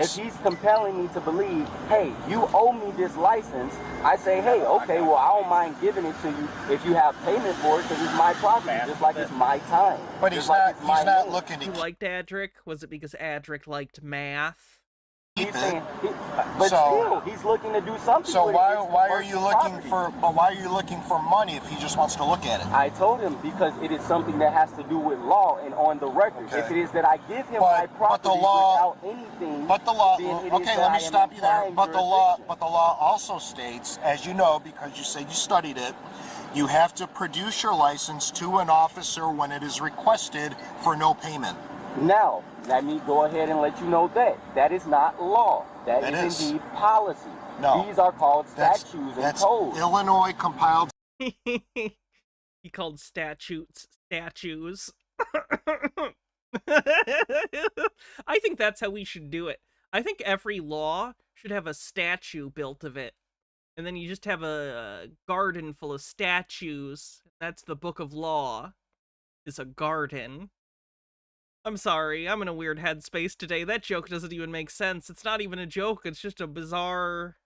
If he's compelling me to believe, hey, you owe me this license, I say, hey, okay, well, I don't mind giving it to you if you have payment for it, because it's my property, just like it's my time. But he's not looking to... You liked Adric? Was it because Adric liked math? He's saying, still, he's looking to do something. So why are you looking for money if he just wants to look at it? I told him because it is something that has to do with law and on the record. Okay. If it is that I give him my property without anything, let me stop you there. But the law also states, as you know, because you said you studied it, you have to produce your license to an officer when it is requested for no payment. Now, let me go ahead and let you know that is not law. That is indeed policy. No. These are called statutes and codes. Illinois compiled. He called statues. I think that's how we should do it. I think every law should have a statue built of it. And then you just have a garden full of statues. That's the book of law. It's a garden. I'm sorry, I'm in a weird headspace today. That joke doesn't even make sense. It's not even a joke, it's just a bizarre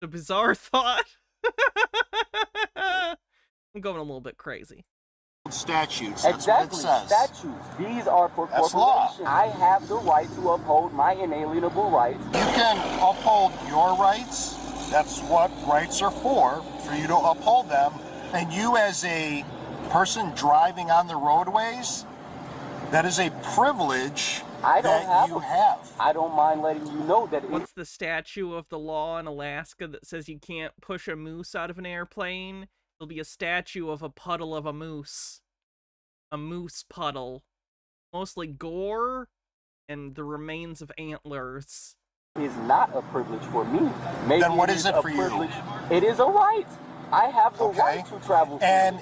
thought. I'm going a little bit crazy. Statutes, that's what it says. Statutes. These are for corporations. I have the right to uphold my inalienable rights. You can uphold your rights. That's what rights are for you to uphold them. And you as a person driving on the roadways, that is a privilege that you have. I don't mind letting you know that. What's the statue of the law in Alaska that says you can't push a moose out of an airplane? There'll be a statue of a puddle of a moose. A moose puddle. Mostly gore and the remains of antlers. Is not a privilege for me. Maybe then what is it for you? It is a right. I have the right to travel. And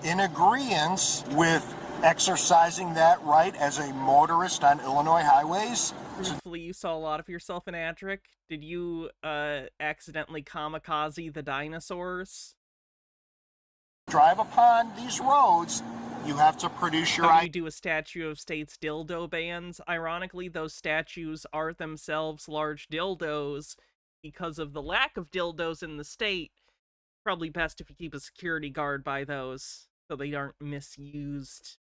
in agreement with exercising that right as a motorist on Illinois highways. Truthfully, you saw a lot of yourself in Adric. Did you accidentally kamikaze the dinosaurs? Drive upon these roads, you have to produce your... How do you do a statue of state's dildo bans? Ironically, those statues are themselves large dildos because of the lack of dildos in the state. Probably best if you keep a security guard by those so they aren't misused.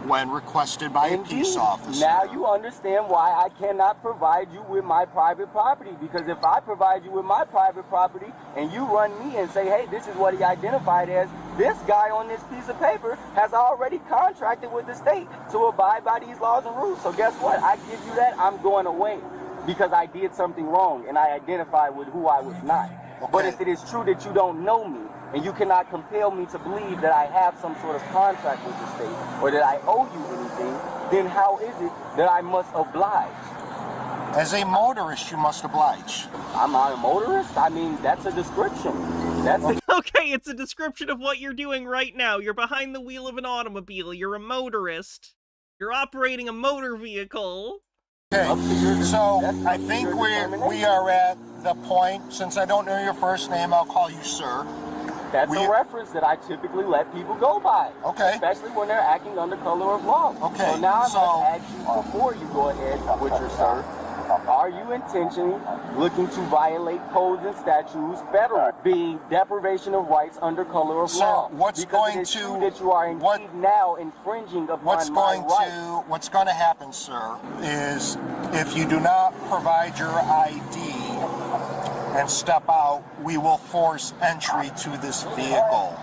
When requested by a peace officer. Now you understand why I cannot provide you with my private property, because if I provide you with my private property and you run me and say, hey, this is what he identified as, this guy on this piece of paper has already contracted with the state to abide by these laws and rules. So guess what? I give you that, I'm going away because I did something wrong and I identified with who I was not. Okay. But if it is true that you don't know me, and you cannot compel me to believe that I have some sort of contract with the state or that I owe you anything, then how is it that I must oblige? As a motorist, you must oblige. I'm not a motorist? I mean, that's a description. Okay, it's a description of what you're doing right now. You're behind the wheel of an automobile. You're a motorist. You're operating a motor vehicle. Okay, so I think we are at the point, since I don't know your first name, I'll call you sir. That's a reference that I typically let people go by. Okay. Especially when they're acting under color of law. Okay. So now I must ask you, before you go ahead with your sir, are you intentionally looking to violate codes and statutes, federal, being deprivation of rights under color of law? What's going to that you are indeed now infringing upon what's going to happen, sir, is if you do not provide your ID and step out, we will force entry to this vehicle.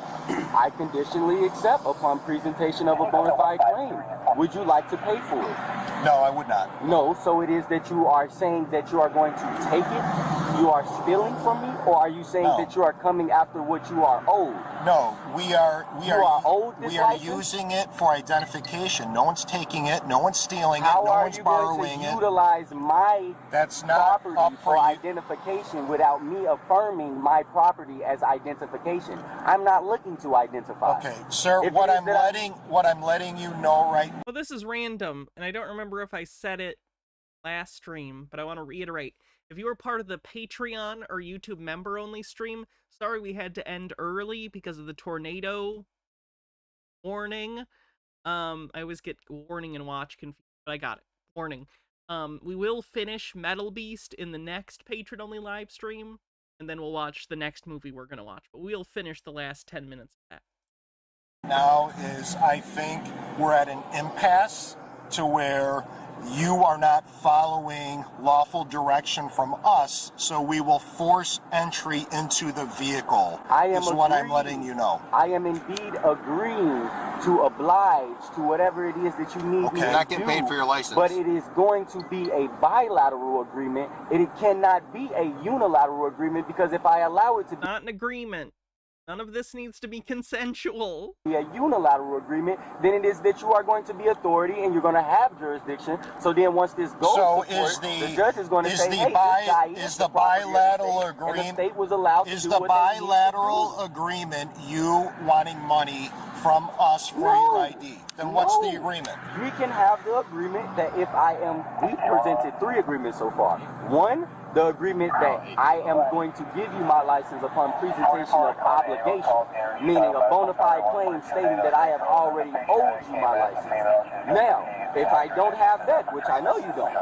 I conditionally accept upon presentation of a bona fide claim. Would you like to pay for it? No, I would not. No, so it is that you are saying that you are going to take it, you are stealing from me, or are you saying that you are coming after what you are owed? No, we are owed this license? using it for identification. No one's taking it, no one's stealing it, no one's borrowing it. How are you going to utilize my That's not property up for for you. identification without me affirming my property as identification? I'm not looking to identify. Okay, sir, what I'm letting you know right now. Well, this is random, and I don't remember if I said it last stream, but I want to reiterate. If you were part of the Patreon or YouTube member-only stream, sorry we had to end early because of the tornado warning. I always get warning and watch confused, but I got it. Warning. We will finish Metal Beast in the next patron-only live stream, and then we'll watch the next movie we're going to watch. But we'll finish the last 10 minutes of that. Now is, I think, we're at an impasse to where you are not following lawful direction from us, so we will force entry into the vehicle. Is what I'm letting you know. I am indeed agreeing to oblige to whatever it is that you need me to do. You're not getting paid for your license. But it is going to be a bilateral agreement. It cannot be a unilateral agreement, because if I allow it to be... Not an agreement. None of this needs to be consensual. A unilateral agreement, then it is that you are going to be authority and you're going to have jurisdiction. So then once this goes to court, the judge is going to say, hey, this guy is the bilateral agreement, and the state was allowed to do what bilateral agreement you wanting money from us for your ID? Then what's the agreement? We can have the agreement that if I am, we presented 3 agreements so far. 1, the agreement that I am going to give you my license upon presentation of obligation, meaning a bona fide claim stating that I have already owed you my license. Now, if I don't have that, which I know you don't,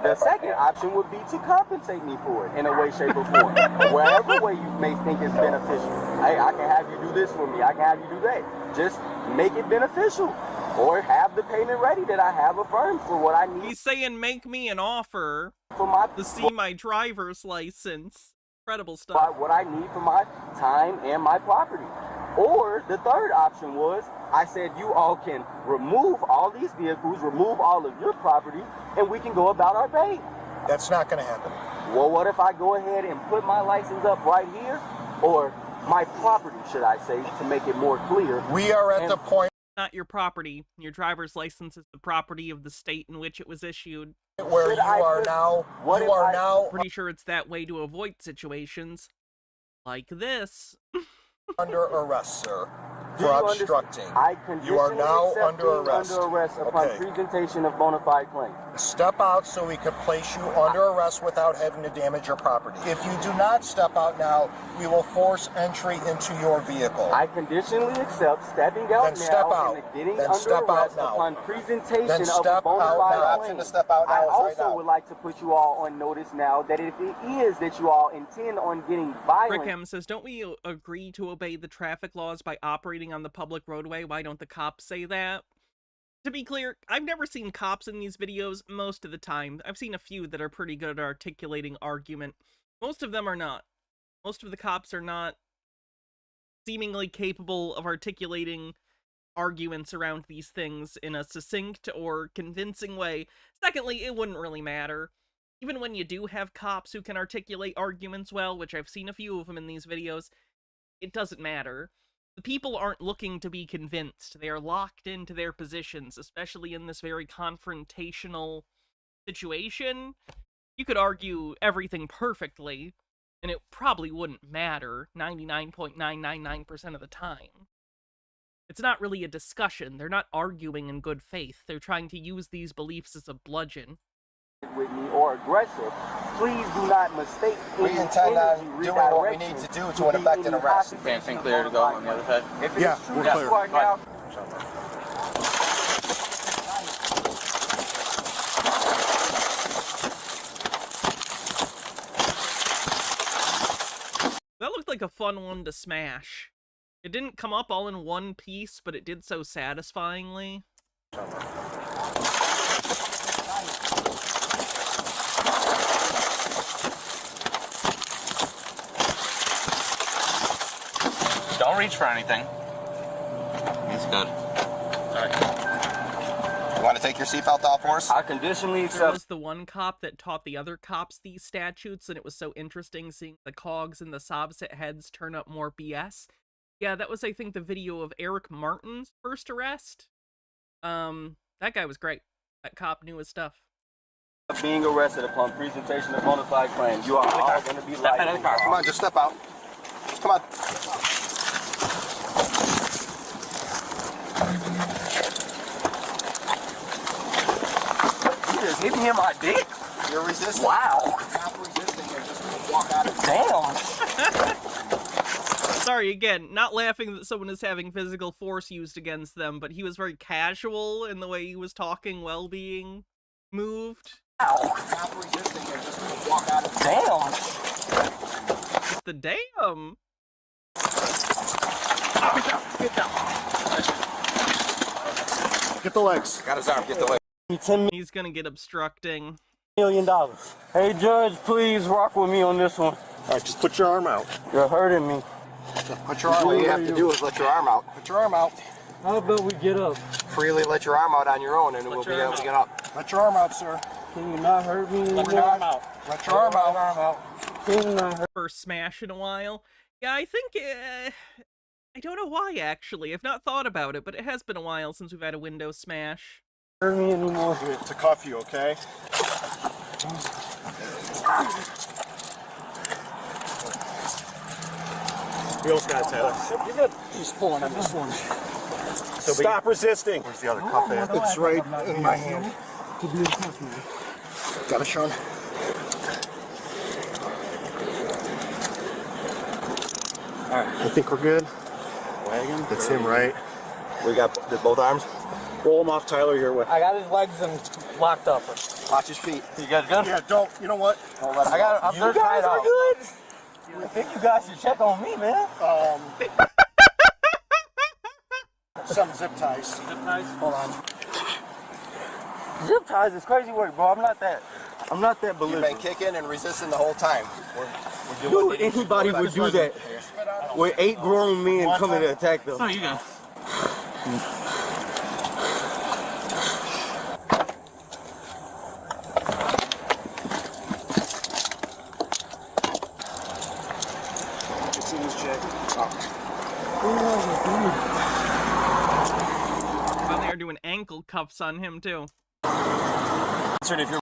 the second option would be to compensate me for it in a way, shape, or form. Wherever way you may think is beneficial. Hey, I can have you do this for me. I can have you do that. Just make it beneficial. Or have the payment ready that I have affirmed for what I need. He's saying make me an offer to see my driver's license. Incredible stuff. What I need for my time and my property. Or the third option was, I said you all can remove all these vehicles, remove all of your property, and we can go about our pay. That's not going to happen. Well, what if I go ahead and put my license up right here? Or my property, should I say, to make it more clear. We are at the point... Not your property. Your driver's license is the property of the state in which it was issued. Where you are now... Pretty sure it's that way to avoid situations like this. Under arrest, sir, for obstructing. You are now under arrest. Upon presentation of bona fide claim. Step out so we can place you under arrest without having to damage your property. If you do not step out now, we will force entry into your vehicle. I conditionally accept stepping out then step now out. and getting then under step arrest out now. upon presentation then of a bona fide claim. To step out now I also right now. would like to put you all on notice now that if it is that you all intend on getting violent... Rickham says, don't we agree to obey the traffic laws by operating on the public roadway? Why don't the cops say that? To be clear, I've never seen cops in these videos most of the time. I've seen a few that are pretty good at articulating argument. Most of them are not. Most of the cops are not seemingly capable of articulating arguments around these things in a succinct or convincing way. Secondly, it wouldn't really matter. Even when you do have cops who can articulate arguments well, which I've seen a few of them in these videos, it doesn't matter. The people aren't looking to be convinced. They are locked into their positions, especially in this very confrontational situation. You could argue everything perfectly, and it probably wouldn't matter 99.999% of the time. It's not really a discussion. They're not arguing in good faith. They're trying to use these beliefs as a bludgeon. With me or aggressive, please do not mistake. We intend on doing what we need to do to effect an arrest. Anything clear to go on the other side? If it is true that you are now... That looked like a fun one to smash. It didn't come up all in one piece, but it did so satisfyingly. Don't reach for anything. He's good. Alright. You want to take your seatbelt off for us? I conditionally There accept. was the one cop that taught the other cops these statutes, and it was so interesting seeing the cogs and the Sobset heads turn up more BS. Yeah, that was, I think, the video of Eric Martin's first arrest. That guy was great. That cop knew his stuff. Being arrested upon presentation of bona fide claims. You are all going to be liable. Come on, just step out. Just come on. You just hit me in my dick. You're resisting. Wow. Stop resisting and just walk out of Damn. Sorry, again, not laughing that someone is having physical force used against them, but he was very casual in the way he was talking while being moved. Wow. Stop resisting and just walk out of Damn. The damn. Get down. Get the legs. Got his arm, get the leg. He's gonna get obstructing. $1 million. Hey, Judge, please rock with me on this one. All right, just put your arm out. You're hurting me. Put your arm out. All you have to do is let your arm out. Put your arm out. How about we get up? Freely let your arm out on your own and we'll be able to get up. Let your arm out, sir. Can you not hurt me anymore? Let your arm out. Let your arm out. Can you not hurt? First smash in a while. Yeah, I think, I don't know why, actually. I've not thought about it, but it has been a while since we've had a window smash. Hurt me anymore? To cuff you, okay? Wheels got it, Taylor. You're good. He's pulling on this one. Stop resisting. Where's the other cuff at? It's right in my hand. Got it, Sean? Alright. I think we're good. Wagon. That's him, right? We got both arms? Roll him off, Tyler, your way. I got his legs and locked up. Watch his feet. You guys good? Yeah, don't. You know what? Don't let him I got. go. I'm they're tied out. Good. I think you guys should check on me, man. Some zip ties. Zip ties? Hold on. Zip ties is crazy work, bro. I'm not that You've belligerent. been kicking and resisting the whole time. Dude, anybody would do that. With 8 grown men coming to attack them. Oh, you go. It's in his jacket. Well, they're doing ankle cuffs on him, too. If you're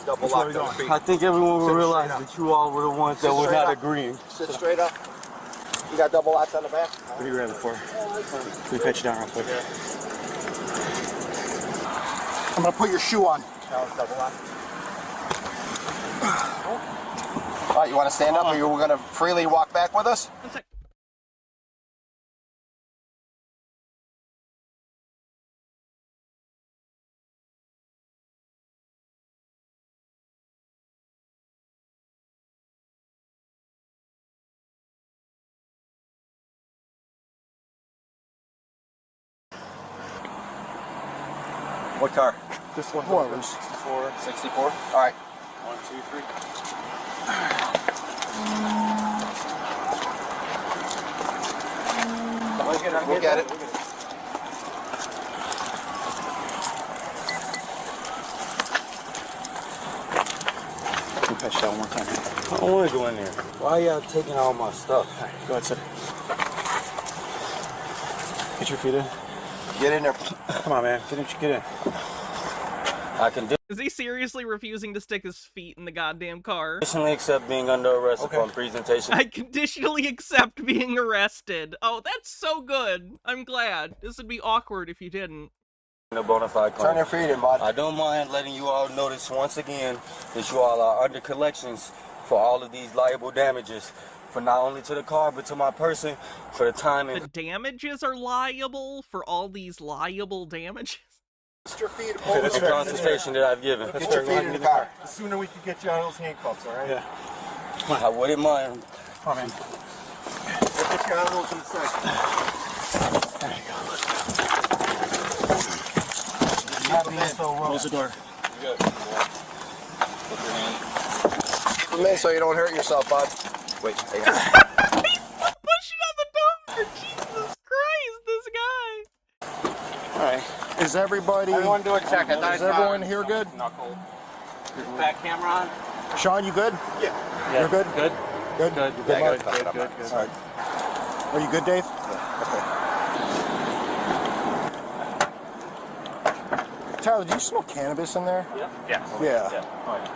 double locked on feet. I think everyone will realize that you all were the ones that were not agreeing. Sit straight up. You got double locks on the back? What are you grabbing for? Let me pat you down real quick. I'm gonna put your shoe on. Now it's double lock. All right, you want to stand up or you're going to freely walk back with us? One sec. What car? This one. 64. 64? All right. 1, 2, 3. We'll get it. Let me pat you down one more time. I don't want to go in there. Why y'all taking all my stuff? All right, go ahead, sit. Get your feet in. Get in there. Come on, man. Get in. I can Is he seriously refusing to stick his feet in the goddamn car? conditionally accept being under arrest upon presentation. I conditionally accept being arrested. Oh, that's so good. I'm glad. This would be awkward if you didn't. A bona fide claim. Turn your feet in, bud. I don't mind letting you all notice once again that you all are under collections for all of these liable damages, for not only to the car but to my person, for the time and The damages are liable for all these liable damages? Put your feet Okay, that's the fair. consultation that I've given. That's Get your fair. feet in the car. The sooner we can get you out of those handcuffs, all right? Yeah. I wouldn't mind. Come on, man. We'll get you out of those in a second. There you go. Close the door. Keep them in so you don't hurt yourself, bud. Wait, hang on. Pushing on the door! Jesus Christ, this guy! All right. Is everybody? Everyone do a check. Is everyone here good? Knuckle. Back camera on. Sean, you good? Yeah. You're good? Good. Good? Good. Good, Yeah, Mark? good. All right. Are you good, Dave? Okay. Tyler, do you smell cannabis in there? Yeah. Yeah.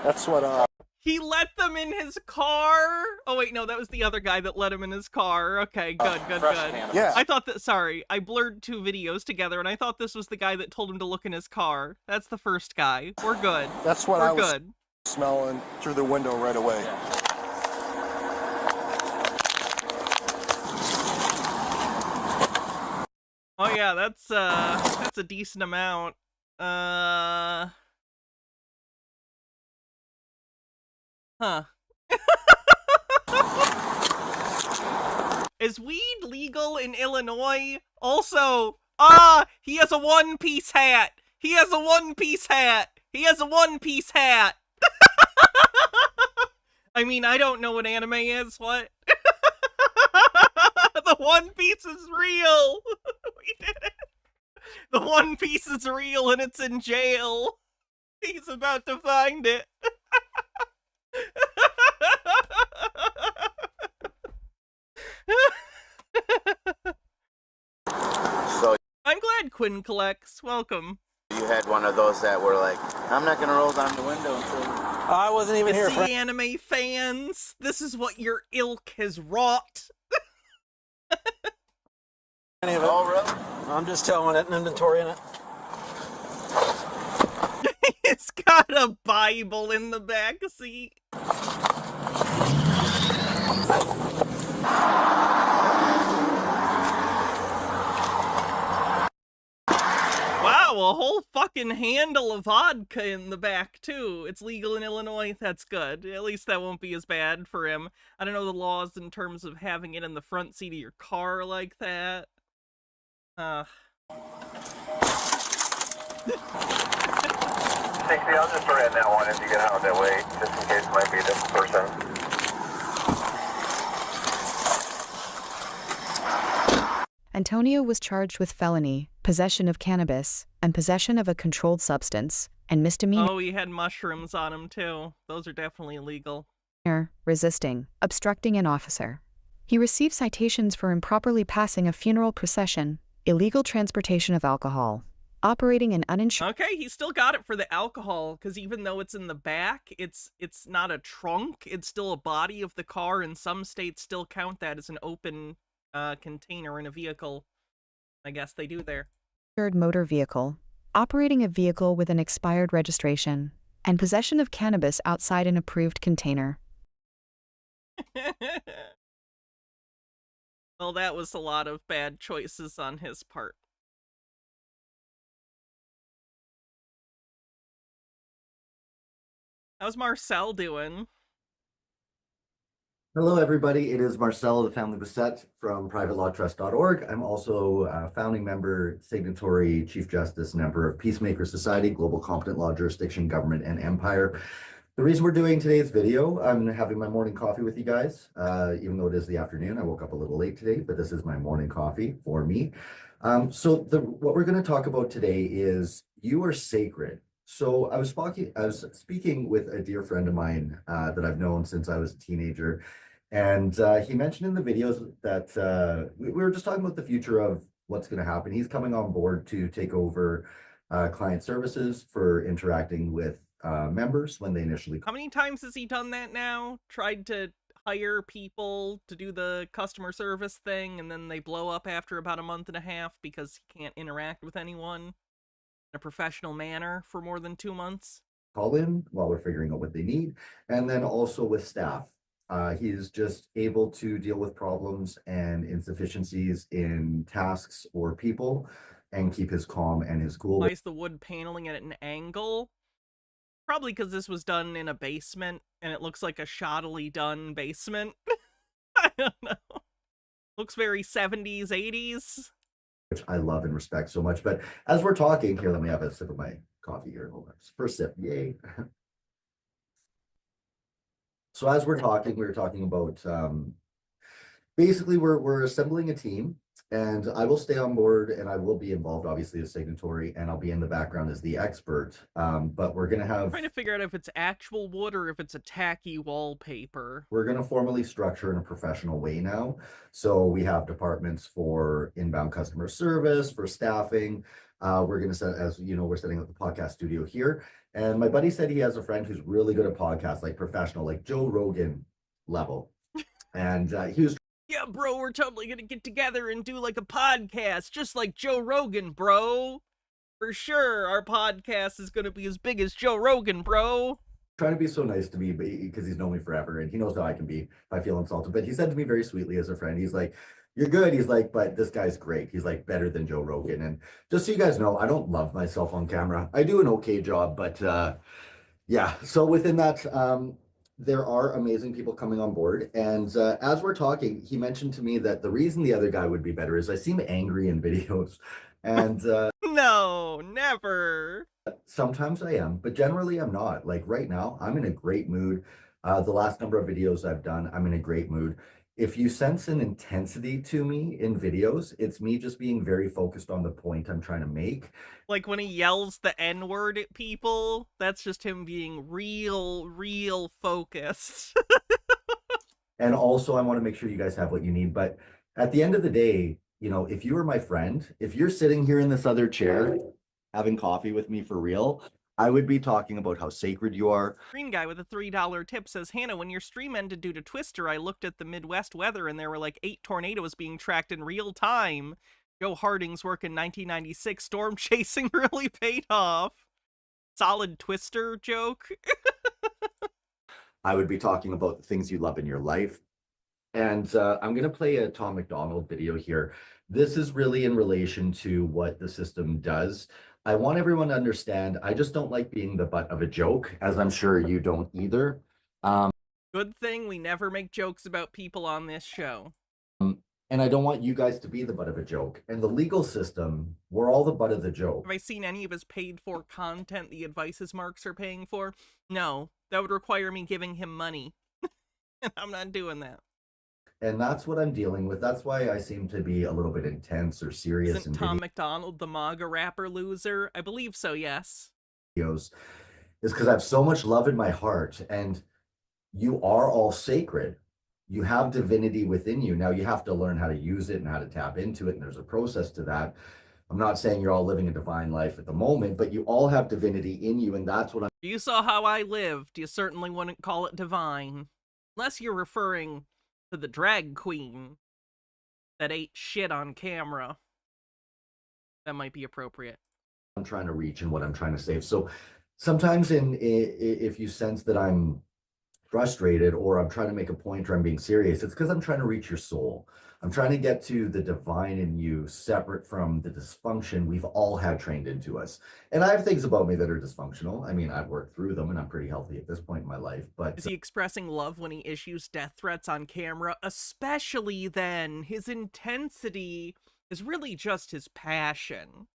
That's what, He let them in his car? Oh, wait, no, that was the other guy that let him in his car. Okay, good. Cannabis. Yeah. I thought that, sorry, I blurred two videos together, and I thought this was the guy that told him to look in his car. That's the first guy. We're good. That's what We're I was good. smelling through the window right away. Oh, yeah, that's a decent amount. Huh. Is weed legal in Illinois? Also, he has a one-piece hat. He has a one-piece hat. He has a one-piece hat. I mean, I don't know what anime is. What? The One Piece is real. We did it. The One Piece is real and it's in jail. He's about to find it. So I'm glad Quinn collects. Welcome. you had one of those that were like, I'm not gonna roll down the window until I wasn't even You here. see, anime fans, this is what your ilk has wrought. Oh, really? I'm just towing it and inventorying it. It's got a Bible in the back seat. Wow, a whole fucking handle of vodka in the back, too. It's legal in Illinois. That's good. At least that won't be as bad for him. I don't know the laws in terms of having it in the front seat of your car like that. I'll just throw in that one if you get out that way, just in case it might be a different person. Antonio was charged with felony, possession of cannabis, and possession of a controlled substance, and misdemeanor Oh, he had mushrooms on him, too. Those are definitely illegal. resisting, obstructing an officer. He received citations for improperly passing a funeral procession, illegal transportation of alcohol, operating an uninsured... Okay, he still got it for the alcohol, because even though it's in the back, it's not a trunk, it's still a body of the car, and some states still count that as an open container in a vehicle. I guess they do there. motor vehicle, operating a vehicle with an expired registration, and possession of cannabis outside an approved container. Well, that was a lot of bad choices on his part. How's Marcel doing? Hello, everybody. It is Marcel of the Family Beset from privatelawtrust.org. I'm also a founding member, signatory, Chief Justice, and member of Peacemaker Society, Global Competent Law Jurisdiction, Government, and Empire. The reason we're doing today's video, I'm having my morning coffee with you guys, even though it is the afternoon. I woke up a little late today, but this is my morning coffee for me. What we're going to talk about today is you are sacred. So I was speaking with a dear friend of mine that I've known since I was a teenager, and he mentioned in the videos that we were just talking about the future of what's going to happen. He's coming on board to take over client services for interacting with members when they initially... How many times has he done that now? Tried to hire people to do the customer service thing, and then they blow up after about a month and a half because he can't interact with anyone in a professional manner for more than 2 months. Call in while we're figuring out what they need, and then also with staff. He's just able to deal with problems and insufficiencies in tasks or people and keep his calm and his cool. Why is the wood paneling at an angle? Probably because this was done in a basement, and it looks like a shoddily done basement. I don't know. Looks very 70s, 80s. Which I love and respect so much. But as we're talking, here, let me have a sip of my coffee here. Hold on. First sip, yay. So as we're talking, we were talking about, basically we're assembling a team, And I will stay on board and I will be involved, obviously, as signatory, and I'll be in the background as the expert. But we're going to have... I'm trying to figure out if it's actual wood or if it's a tacky wallpaper. We're going to formally structure in a professional way now. So we have departments for inbound customer service, for staffing. We're going to set, as you know, we're setting up the podcast studio here. And my buddy said he has a friend who's really good at podcasts, like professional, like Joe Rogan level. And he was... Yeah, bro, we're totally gonna get together and do like a podcast, just like Joe Rogan, bro. For sure, our podcast is gonna be as big as Joe Rogan, bro. Trying to be so nice to me because he's known me forever and he knows how I can be if I feel insulted. But he said to me very sweetly as a friend, he's like, "You're good." He's like, "But this guy's great." He's like, "Better than Joe Rogan." And just so you guys know, I don't love myself on camera. I do an okay job, but yeah. So within that, there are amazing people coming on board. And as we're talking, he mentioned to me that the reason the other guy would be better is I seem angry in videos. And no, never. Sometimes I am, but generally I'm not. Like right now, I'm in a great mood. The last number of videos I've done, I'm in a great mood. If you sense an intensity to me in videos, it's me just being very focused on the point I'm trying to make. Like when he yells the N-word at people, that's just him being real focused. And also, I want to make sure you guys have what you need. But at the end of the day, you know, if you were my friend, if you're sitting here in this other chair having coffee with me for real, I would be talking about how sacred you are. Green guy with a $3 tip says, Hannah, when your stream ended due to Twister, I looked at the Midwest weather and there were like 8 tornadoes being tracked in real time. Joe Harding's work in 1996 storm chasing really paid off. Solid Twister joke. I would be talking about the things you love in your life. And I'm going to play a Tom McDonald video here. This is really in relation to what the system does. I want everyone to understand, I just don't like being the butt of a joke, as I'm sure you don't either. Good thing we never make jokes about people on this show. And I don't want you guys to be the butt of a joke. And the legal system, we're all the butt of the joke. Have I seen any of his paid for content the advices marks are paying for? No, that would require me giving him money. And I'm not doing that. And that's what I'm dealing with. That's why I seem to be a little bit intense or serious. Isn't Tom McDonald the MAGA rapper loser? I believe so, yes. Videos is because I have so much love in my heart, and you are all sacred. You have divinity within you. Now you have to learn how to use it and how to tap into it, and there's a process to that. I'm not saying you're all living a divine life at the moment, but you all have divinity in you, and that's what I'm... You saw how I lived. You certainly wouldn't call it divine. Unless you're referring to the drag queen that ate shit on camera. That might be appropriate. I'm trying to reach and what I'm trying to save. So sometimes if you sense that I'm frustrated or I'm trying to make a point or I'm being serious, it's because I'm trying to reach your soul. I'm trying to get to the divine in you, separate from the dysfunction we've all had trained into us. And I have things about me that are dysfunctional. I mean, I've worked through them and I'm pretty healthy at this point in my life. But is he expressing love when he issues death threats on camera? Especially then, his intensity is really just his passion.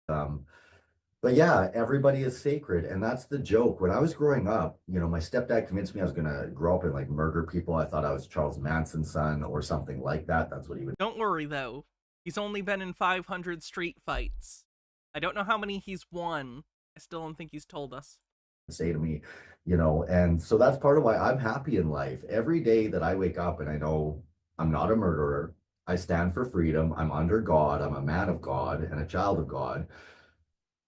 But yeah, everybody is sacred, and that's the joke. When I was growing up, you know, my stepdad convinced me I was gonna grow up and like murder people. I thought I was Charles Manson's son or something like that. That's what he would... Don't worry though, he's only been in 500 street fights. I don't know how many he's won. I still don't think he's told us. Say to me, you know, and so that's part of why I'm happy in life. Every day that I wake up and I know I'm not a murderer, I stand for freedom, I'm under God, I'm a man of God and a child of God.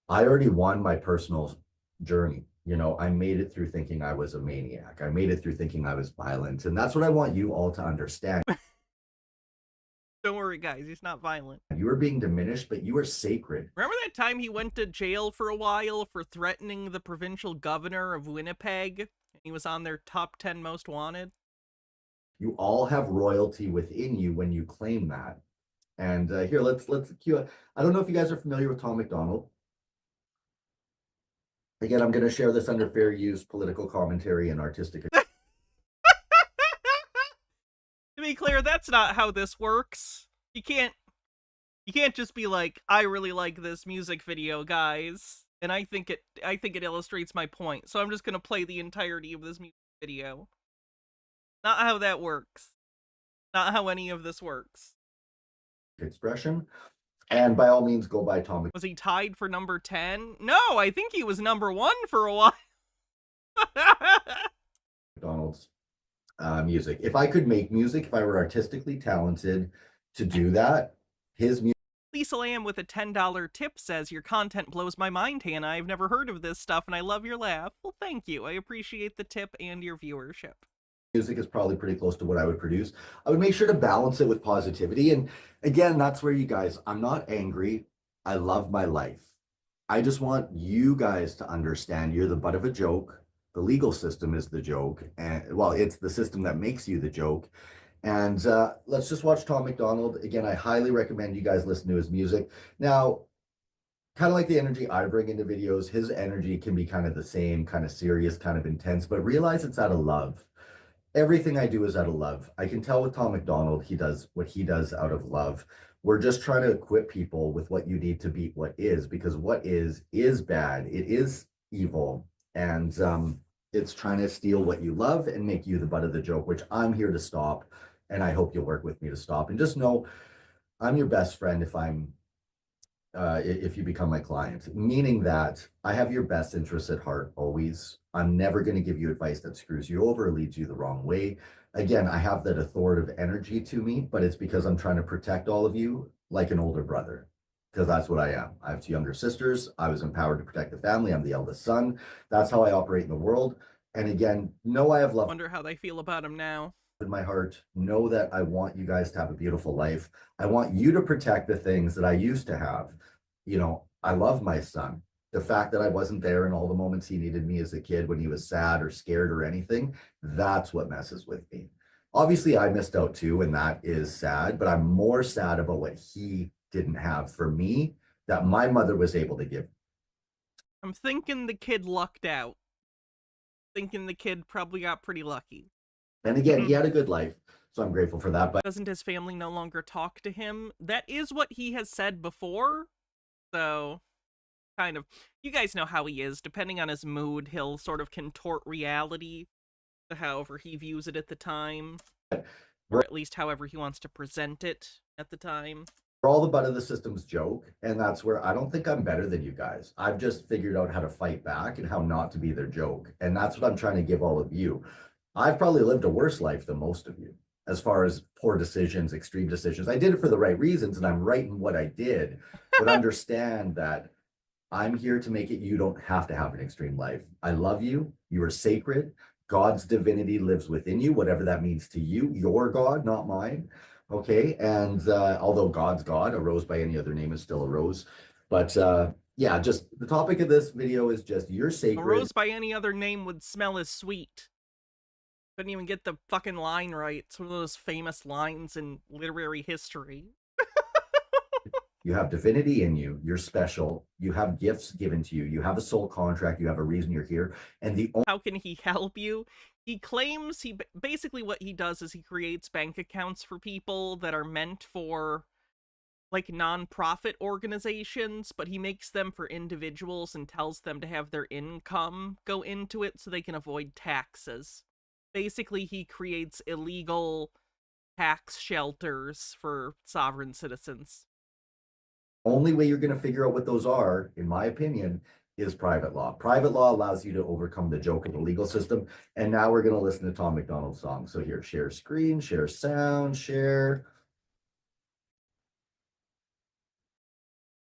I already won my personal journey. You know, I made it through thinking I was a maniac. I made it through thinking I was violent. And that's what I want you all to understand. Don't worry, guys. He's not violent. You are being diminished, but you are sacred. Remember that time he went to jail for a while for threatening the provincial governor of Winnipeg? He was on their top 10 most wanted. You all have royalty within you when you claim that. And here, let's cue it. I don't know if you guys are familiar with Tom McDonald. Again, I'm going to share this under fair use, political commentary, and artistic. To be clear, that's not how this works. You can't just be like, I really like this music video, guys, and I think it illustrates my point. So I'm just going to play the entirety of this music video. Not how that works. Not how any of this works. expression. And by all means, go buy Tom Was he tied for number 10? No, I think he was number 1 for a while. McDonald's music. If I could make music, if I were artistically talented to do that, his music. Lisa Lamb with a $10 tip says, your content blows my mind, Hannah. I've never heard of this stuff, and I love your laugh. Well, thank you. I appreciate the tip and your viewership. Music is probably pretty close to what I would produce. I would make sure to balance it with positivity. And again, that's where you guys, I'm not angry. I love my life. I just want you guys to understand you're the butt of a joke. The legal system is the joke. And well, it's the system that makes you the joke. And let's just watch Tom McDonald. Again, I highly recommend you guys listen to his music. Now, kind of like the energy I bring into videos, his energy can be kind of the same, kind of serious, kind of intense, but realize it's out of love. Everything I do is out of love. I can tell with Tom McDonald, he does what he does out of love. We're just trying to equip people with what you need to beat what is, because what is bad. It is evil. And it's trying to steal what you love and make you the butt of the joke, which I'm here to stop. And I hope you'll work with me to stop. And just know I'm your best friend if you become my client, meaning that I have your best interests at heart always. I'm never going to give you advice that screws you over or leads you the wrong way. Again, I have that authoritative energy to me, but it's because I'm trying to protect all of you like an older brother, because that's what I am. I have 2 younger sisters. I was empowered to protect the family. I'm the eldest son. That's how I operate in the world. And again, know I have love. Wonder how they feel about him now. In my heart, know that I want you guys to have a beautiful life. I want you to protect the things that I used to have. You know, I love my son. The fact that I wasn't there in all the moments he needed me as a kid when he was sad or scared or anything, that's what messes with me. Obviously, I missed out too, and that is sad, but I'm more sad about what he didn't have for me that my mother was able to give. I'm thinking the kid lucked out. Thinking the kid probably got pretty lucky. And again, he had a good life, so I'm grateful for that. But doesn't his family no longer talk to him? That is what he has said before. So, kind of, you guys know how he is. Depending on his mood, he'll sort of contort reality to however he views it at the time. Or at least however he wants to present it at the time. We're all the butt of the system's joke, and that's where I don't think I'm better than you guys. I've just figured out how to fight back and how not to be their joke. And that's what I'm trying to give all of you. I've probably lived a worse life than most of you, as far as poor decisions, extreme decisions. I did it for the right reasons, and I'm right in what I did. But understand that I'm here to make it you don't have to have an extreme life. I love you. You are sacred. God's divinity lives within you, whatever that means to you. Your God, not mine. Okay? And although God's God, a rose by any other name is still a rose. But yeah, just the topic of this video is just you're sacred. A rose by any other name would smell as sweet. Couldn't even get the fucking line right. It's one of those famous lines in literary history. You have divinity in you. You're special. You have gifts given to you. You have a soul contract. You have a reason you're here. And the how can he help you? He claims basically what he does is he creates bank accounts for people that are meant for like non-profit organizations, but he makes them for individuals and tells them to have their income go into it so they can avoid taxes. Basically, he creates illegal tax shelters for sovereign citizens. Only way you're going to figure out what those are, in my opinion, is private law. Private law allows you to overcome the joke of the legal system. And now we're going to listen to Tom McDonald's song. So here, share screen, share sound, share.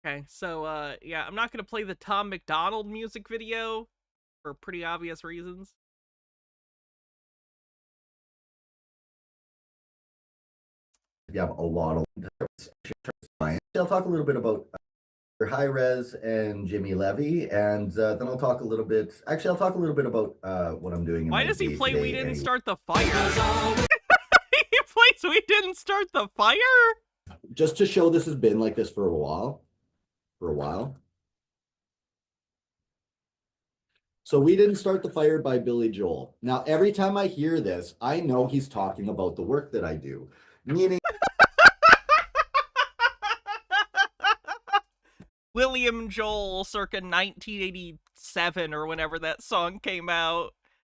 Okay, so yeah, I'm not going to play the Tom McDonald music video for pretty obvious reasons. You have a lot of. I'll talk a little bit about High Res and Jimmy Levy, and then I'll talk a little bit. Actually, I'll talk a little bit about what I'm doing. Why does he play "We Didn't Start the Fire"? He plays "We Didn't Start the Fire." Just to show this has been like this for a while. So "We Didn't Start the Fire" by Billy Joel. Now, every time I hear this, I know he's talking about the work that I do, meaning. William Joel circa 1987 or whenever that song came out.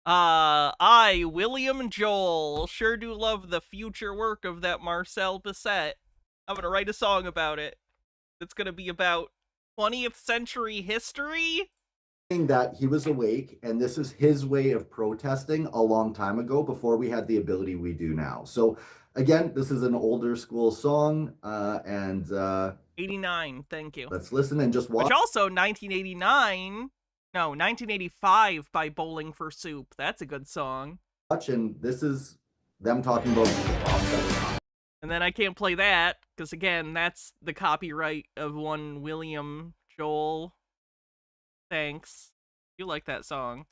I, William Joel, sure do love the future work of that Marcel Bissett. I'm gonna write a song about it. It's gonna be about 20th century history. That he was awake, and this is his way of protesting a long time ago before we had the ability we do now. So again, this is an older school song, and 89, thank you. Let's listen and just watch. Which also 1985 by Bowling for Soup. That's a good song. And this is them talking about. And then I can't play that because again, that's the copyright of one William Joel. Thanks. You like that song.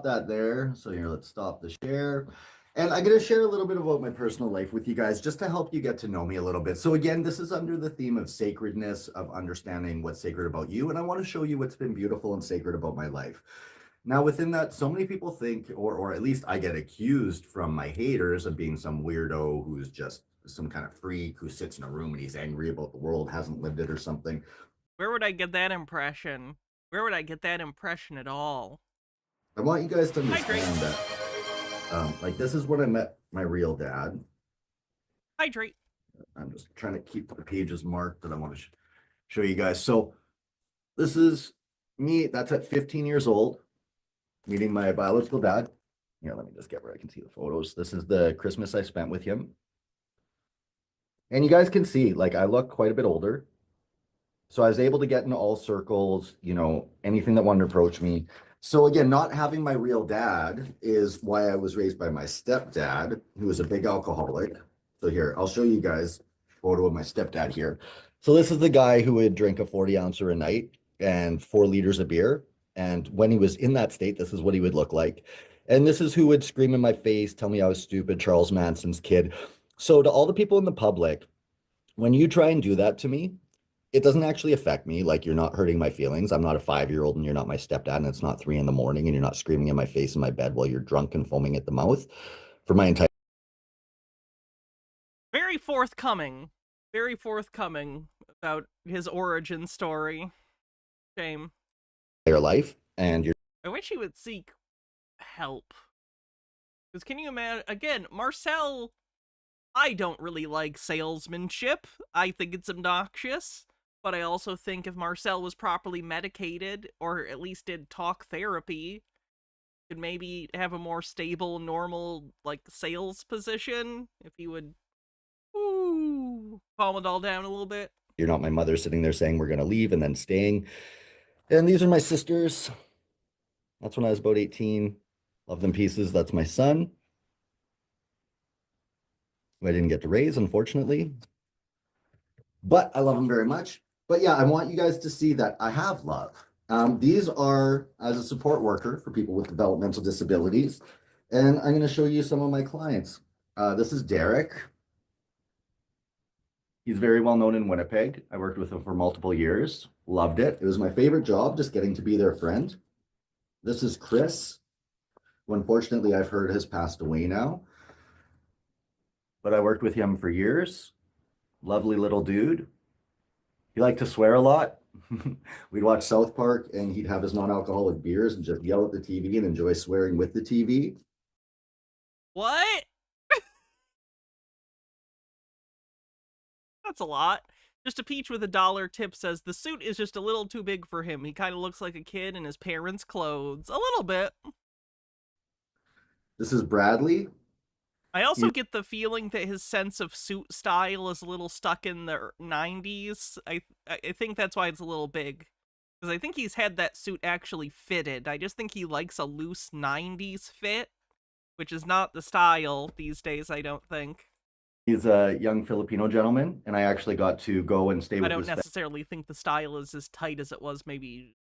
That there. So here, let's stop the share. And I'm going to share a little bit about my personal life with you guys just to help you get to know me a little bit. So again, this is under the theme of sacredness, of understanding what's sacred about you. And I want to show you what's been beautiful and sacred about my life. Now, within that, so many people think, or at least I get accused from my haters of being some weirdo who's just some kind of freak who sits in a room and he's angry about the world, hasn't lived it or something. Where would I get that impression? Where would I get that impression at all? I want you guys to understand that, like, this is when I met my real dad. Hydrate. I'm just trying to keep the pages marked that I want to show you guys. So this is me. That's at 15 years old, meeting my biological dad. Here, let me just get where I can see the photos. This is the Christmas I spent with him. And you guys can see, like, I look quite a bit older. So I was able to get into all circles, you know, anything that wanted to approach me. So again, not having my real dad is why I was raised by my stepdad, who was a big alcoholic. So here, I'll show you guys a photo of my stepdad here. So this is the guy who would drink a 40-ouncer a night and 4 liters of beer. And when he was in that state, this is what he would look like. And this is who would scream in my face, tell me I was stupid, Charles Manson's kid. So to all the people in the public, when you try and do that to me, it doesn't actually affect me. Like, you're not hurting my feelings. I'm not a 5-year-old and you're not my stepdad, and it's not 3 a.m. and you're not screaming in my face in my bed while you're drunk and foaming at the mouth for my entire. Very forthcoming about his origin story. Shame. Life, and you're. I wish he would seek help. Because can you imagine, again, Marcel, I don't really like salesmanship. I think it's obnoxious. But I also think if Marcel was properly medicated, or at least did talk therapy, could maybe have a more stable, normal, like, sales position. If he would, calm it all down a little bit. You're not my mother sitting there saying we're going to leave and then staying. And these are my sisters. That's when I was about 18. Love them pieces. That's my son, who I didn't get to raise, unfortunately. But I love him very much. But yeah, I want you guys to see that I have love. These are as a support worker for people with developmental disabilities. And I'm going to show you some of my clients. This is Derek. He's very well known in Winnipeg. I worked with him for multiple years. Loved it. It was my favorite job, just getting to be their friend. This is Chris, who unfortunately I've heard has passed away now. But I worked with him for years. Lovely little dude. He liked to swear a lot. We'd watch South Park and he'd have his non-alcoholic beers and just yell at the TV and enjoy swearing with the TV. What? That's a lot. Just a peach with $1 tip says, the suit is just a little too big for him. He kind of looks like a kid in his parents' clothes. A little bit. This is Bradley. I also get the feeling that his sense of suit style is a little stuck in the 90s. I think that's why it's a little big. Because I think he's had that suit actually fitted. I just think he likes a loose 90s fit, which is not the style these days, I don't think. He's a young Filipino gentleman, and I actually got to go and stay with his I don't necessarily think the style is as tight as it was maybe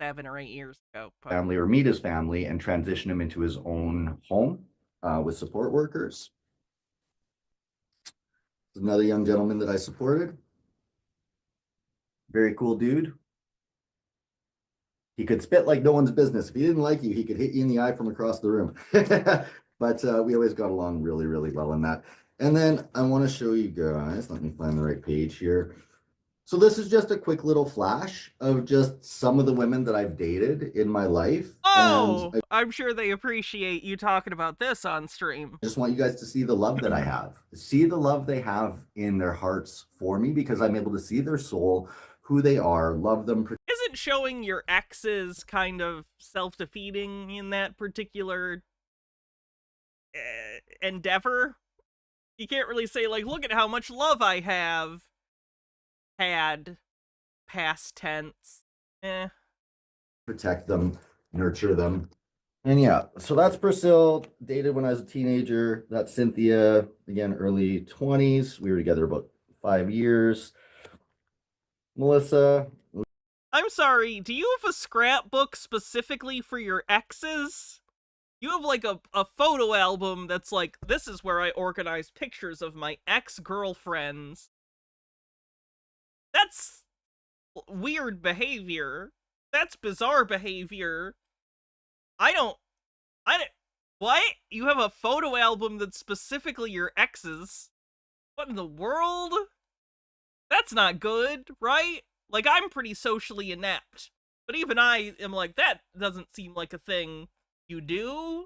7 or 8 years ago. But... family, or meet his family and transition him into his own home with support workers. There's another young gentleman that I supported. Very cool dude. He could spit like no one's business. If he didn't like you, he could hit you in the eye from across the room. But we always got along really, really well in that. And then I want to show you guys, let me find the right page here. So this is just a quick little flash of just some of the women that I've dated in my life. Oh, And I'm sure they appreciate you talking about this on stream. I just want you guys to see the love that I have. See the love they have in their hearts for me, because I'm able to see their soul, who they are, love them. Isn't showing your exes kind of self-defeating in that particular endeavor? You can't really say, like, look at how much love I have had, past tense. Protect them, nurture them. And yeah, so that's Priscilla, dated when I was a teenager. That's Cynthia, again, early 20s. We were together about 5 years. Melissa. I'm sorry, do you have a scrapbook specifically for your exes? You have like a photo album that's like, this is where I organize pictures of my ex-girlfriends. That's weird behavior. That's bizarre behavior. What? You have a photo album that's specifically your exes? What in the world? That's not good, right? Like, I'm pretty socially inept. But even I am like, that doesn't seem like a thing you do.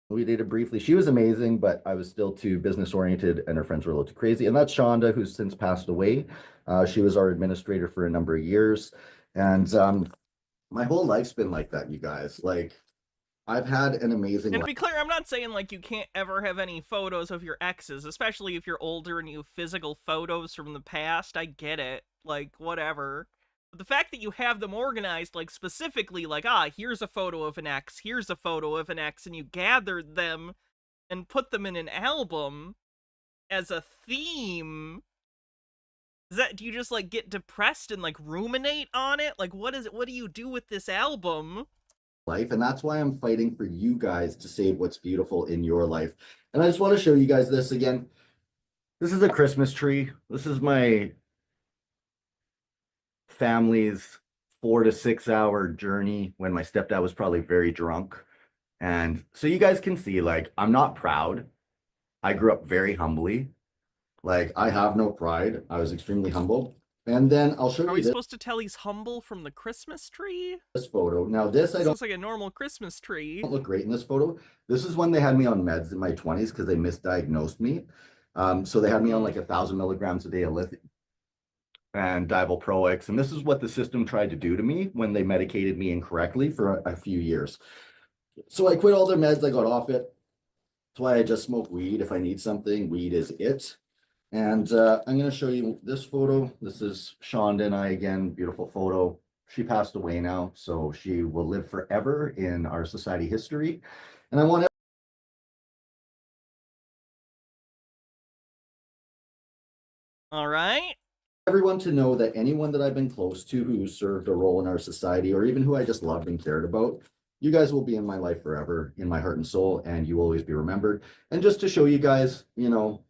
We dated briefly. She was amazing, but I was still too business oriented and her friends were a little too crazy. And that's Shonda, who's since passed away. She was our administrator for a number of years. And my whole life's been like that, you guys. Like, I've had an amazing And to be clear, I'm not saying, like, you can't ever have any photos of your exes, especially if you're older and you have physical photos from the past. I get it. Like, whatever. But the fact that you have them organized, like, specifically, like, here's a photo of an ex, here's a photo of an ex, and you gathered them and put them in an album as a theme. Do you just, like, get depressed and, like, ruminate on it? Like, what do you do with this album? Life, and that's why I'm fighting for you guys to save what's beautiful in your life. And I just want to show you guys this again. This is a Christmas tree. This is my family's 4 to 6 hour journey when my stepdad was probably very drunk. And so you guys can see, like, I'm not proud. I grew up very humbly. Like, I have no pride. I was extremely humble. And then I'll show you. Are we supposed to tell he's humble from the Christmas tree? This photo. Now this I don't looks like a normal Christmas tree. Don't look great in this photo. This is when they had me on meds in my 20s because they misdiagnosed me. So they had me on like 1,000 milligrams a day of lithium and divalproex. And this is what the system tried to do to me when they medicated me incorrectly for a few years. So I quit all their meds. I got off it. That's why I just smoke weed. If I need something, weed is it. And I'm going to show you this photo. This is Shonda and I again. Beautiful photo. She passed away now, so she will live forever in our society history. And I want everyone to know that anyone that I've been close to who served a role in our society, or even who I just loved and cared about, you guys will be in my life forever, in my heart and soul, and you will always be remembered. And just to show you guys, you know,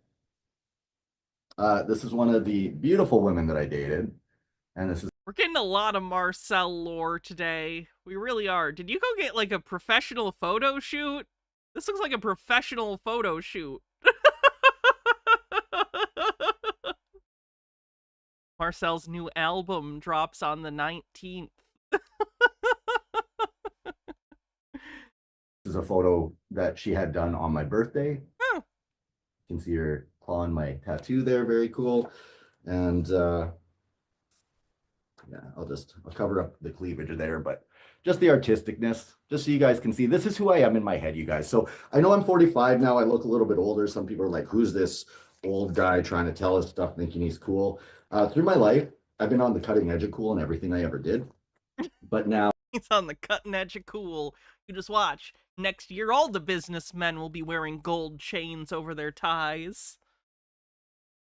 this is one of the beautiful women that I dated. And this is... We're getting a lot of Marcel lore today. We really are. Did you go get like a professional photo shoot? This looks like a professional photo shoot. Marcel's new album drops on the 19th. This is a photo that she had done on my birthday. Oh. You can see her claw on my tattoo there. Very cool. And yeah, I'll cover up the cleavage there, but just the artisticness, just so you guys can see. This is who I am in my head, you guys. So I know I'm 45 now. I look a little bit older. Some people are like, who's this old guy trying to tell us stuff, thinking he's cool? Through my life, I've been on the cutting edge of cool in everything I ever did. But now he's on the cutting edge of cool. You just watch. Next year, all the businessmen will be wearing gold chains over their ties.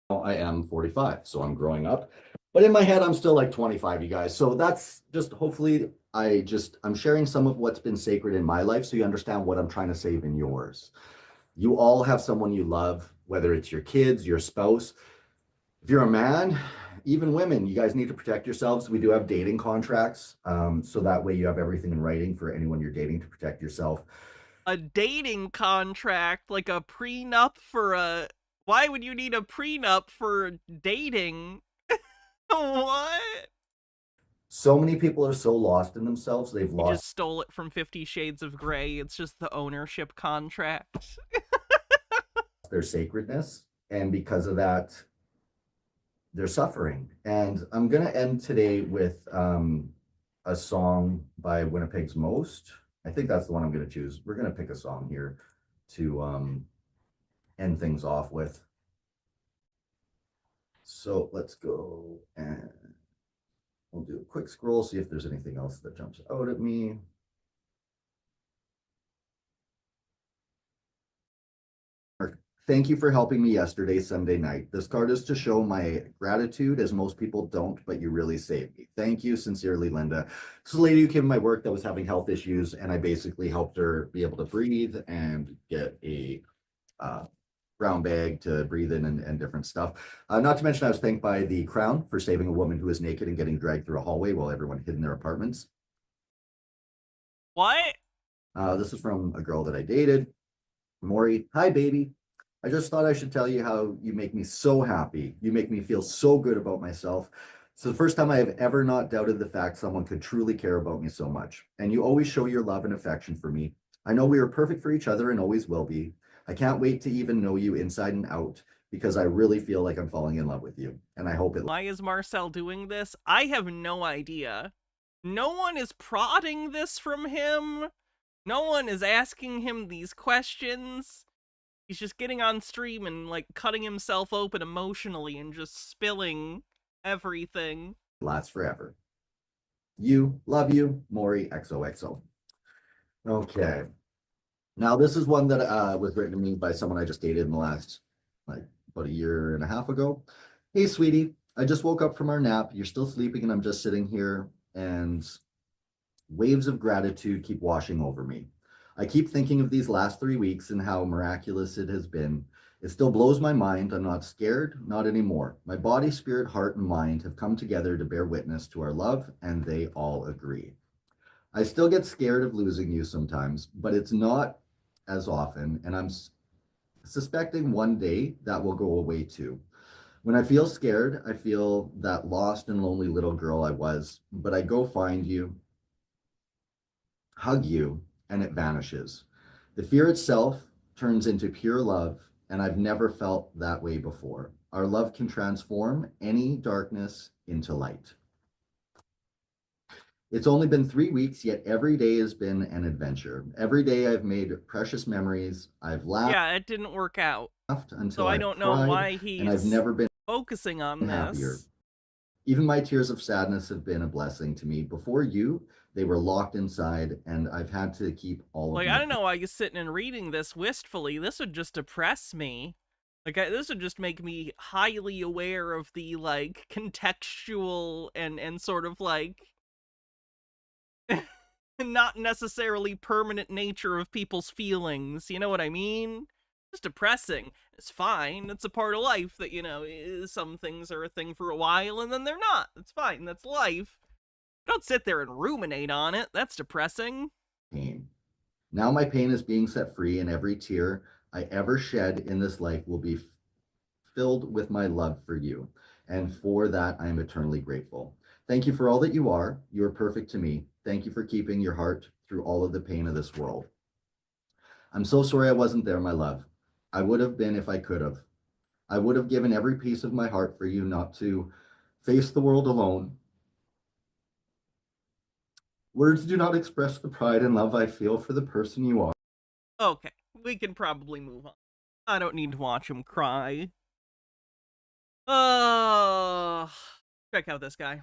I am 45, so I'm growing up. But in my head, I'm still like 25, you guys. So that's just, hopefully, I'm sharing some of what's been sacred in my life so you understand what I'm trying to save in yours. You all have someone you love, whether it's your kids, your spouse. If you're a man, even women, you guys need to protect yourselves. We do have dating contracts, so that way you have everything in writing for anyone you're dating to protect yourself. A dating contract, like a prenup for a Why would you need a prenup for dating? What? So many people are so lost in themselves, they've You lost just stole it from 50 Shades of Grey. It's just the ownership contract. their sacredness. And because of that, they're suffering. And I'm going to end today with a song by Winnipeg's Most. I think that's the one I'm going to choose. We're going to pick a song here to end things off with. So let's go and we'll do a quick scroll, see if there's anything else that jumps out at me. Thank you for helping me yesterday, Sunday night. This card is to show my gratitude, as most people don't, but you really saved me. Thank you, sincerely, Linda. This is a lady who came to my work that was having health issues, and I basically helped her be able to breathe and get a brown bag to breathe in and different stuff. Not to mention, I was thanked by the Crown for saving a woman who was naked and getting dragged through a hallway while everyone hid in their apartments. What? This is from a girl that I dated. Maury, hi, baby. I just thought I should tell you how you make me so happy. You make me feel so good about myself. It's the first time I have ever not doubted the fact someone could truly care about me so much. And you always show your love and affection for me. I know we are perfect for each other and always will be. I can't wait to even know you inside and out because I really feel like I'm falling in love with you. And I hope it... Why is Marcel doing this? I have no idea. No one is prodding this from him. No one is asking him these questions. He's just getting on stream and, like, cutting himself open emotionally and just spilling everything. Lasts forever. You, love you, Maury, XOXO. Okay. Now, this is one that was written to me by someone I just dated in the last, like, about a year and a half ago. Hey, sweetie, I just woke up from our nap. You're still sleeping and I'm just sitting here and waves of gratitude keep washing over me. I keep thinking of these last 3 weeks and how miraculous it has been. It still blows my mind. I'm not scared, not anymore. My body, spirit, heart, and mind have come together to bear witness to our love, and they all agree. I still get scared of losing you sometimes, but it's not as often, and I'm suspecting one day that will go away too. When I feel scared, I feel that lost and lonely little girl I was, but I go find you, hug you, and it vanishes. The fear itself turns into pure love, and I've never felt that way before. Our love can transform any darkness into light. It's only been 3 weeks, yet every day has been an adventure. Every day I've made precious memories. I've laughed. Yeah, it didn't work out. Until so I don't know why he's and I've never been focusing on happier. this. Even my tears of sadness have been a blessing to me. Before you, they were locked inside, and I've had to keep all of Like, them. I don't know why you're sitting and reading this wistfully. This would just depress me. Like, this would just make me highly aware of the, like, contextual and sort of, like, not necessarily permanent nature of people's feelings. You know what I mean? It's depressing. It's fine. It's a part of life that, you know, some things are a thing for a while and then they're not. It's fine. That's life. Don't sit there and ruminate on it. That's depressing. Pain. Now my pain is being set free, and every tear I ever shed in this life will be filled with my love for you. And for that, I am eternally grateful. Thank you for all that you are. You are perfect to me. Thank you for keeping your heart through all of the pain of this world. I'm so sorry I wasn't there, my love. I would have been if I could have. I would have given every piece of my heart for you not to face the world alone. Words do not express the pride and love I feel for the person you are. Okay, we can probably move on. I don't need to watch him cry. Check out this guy.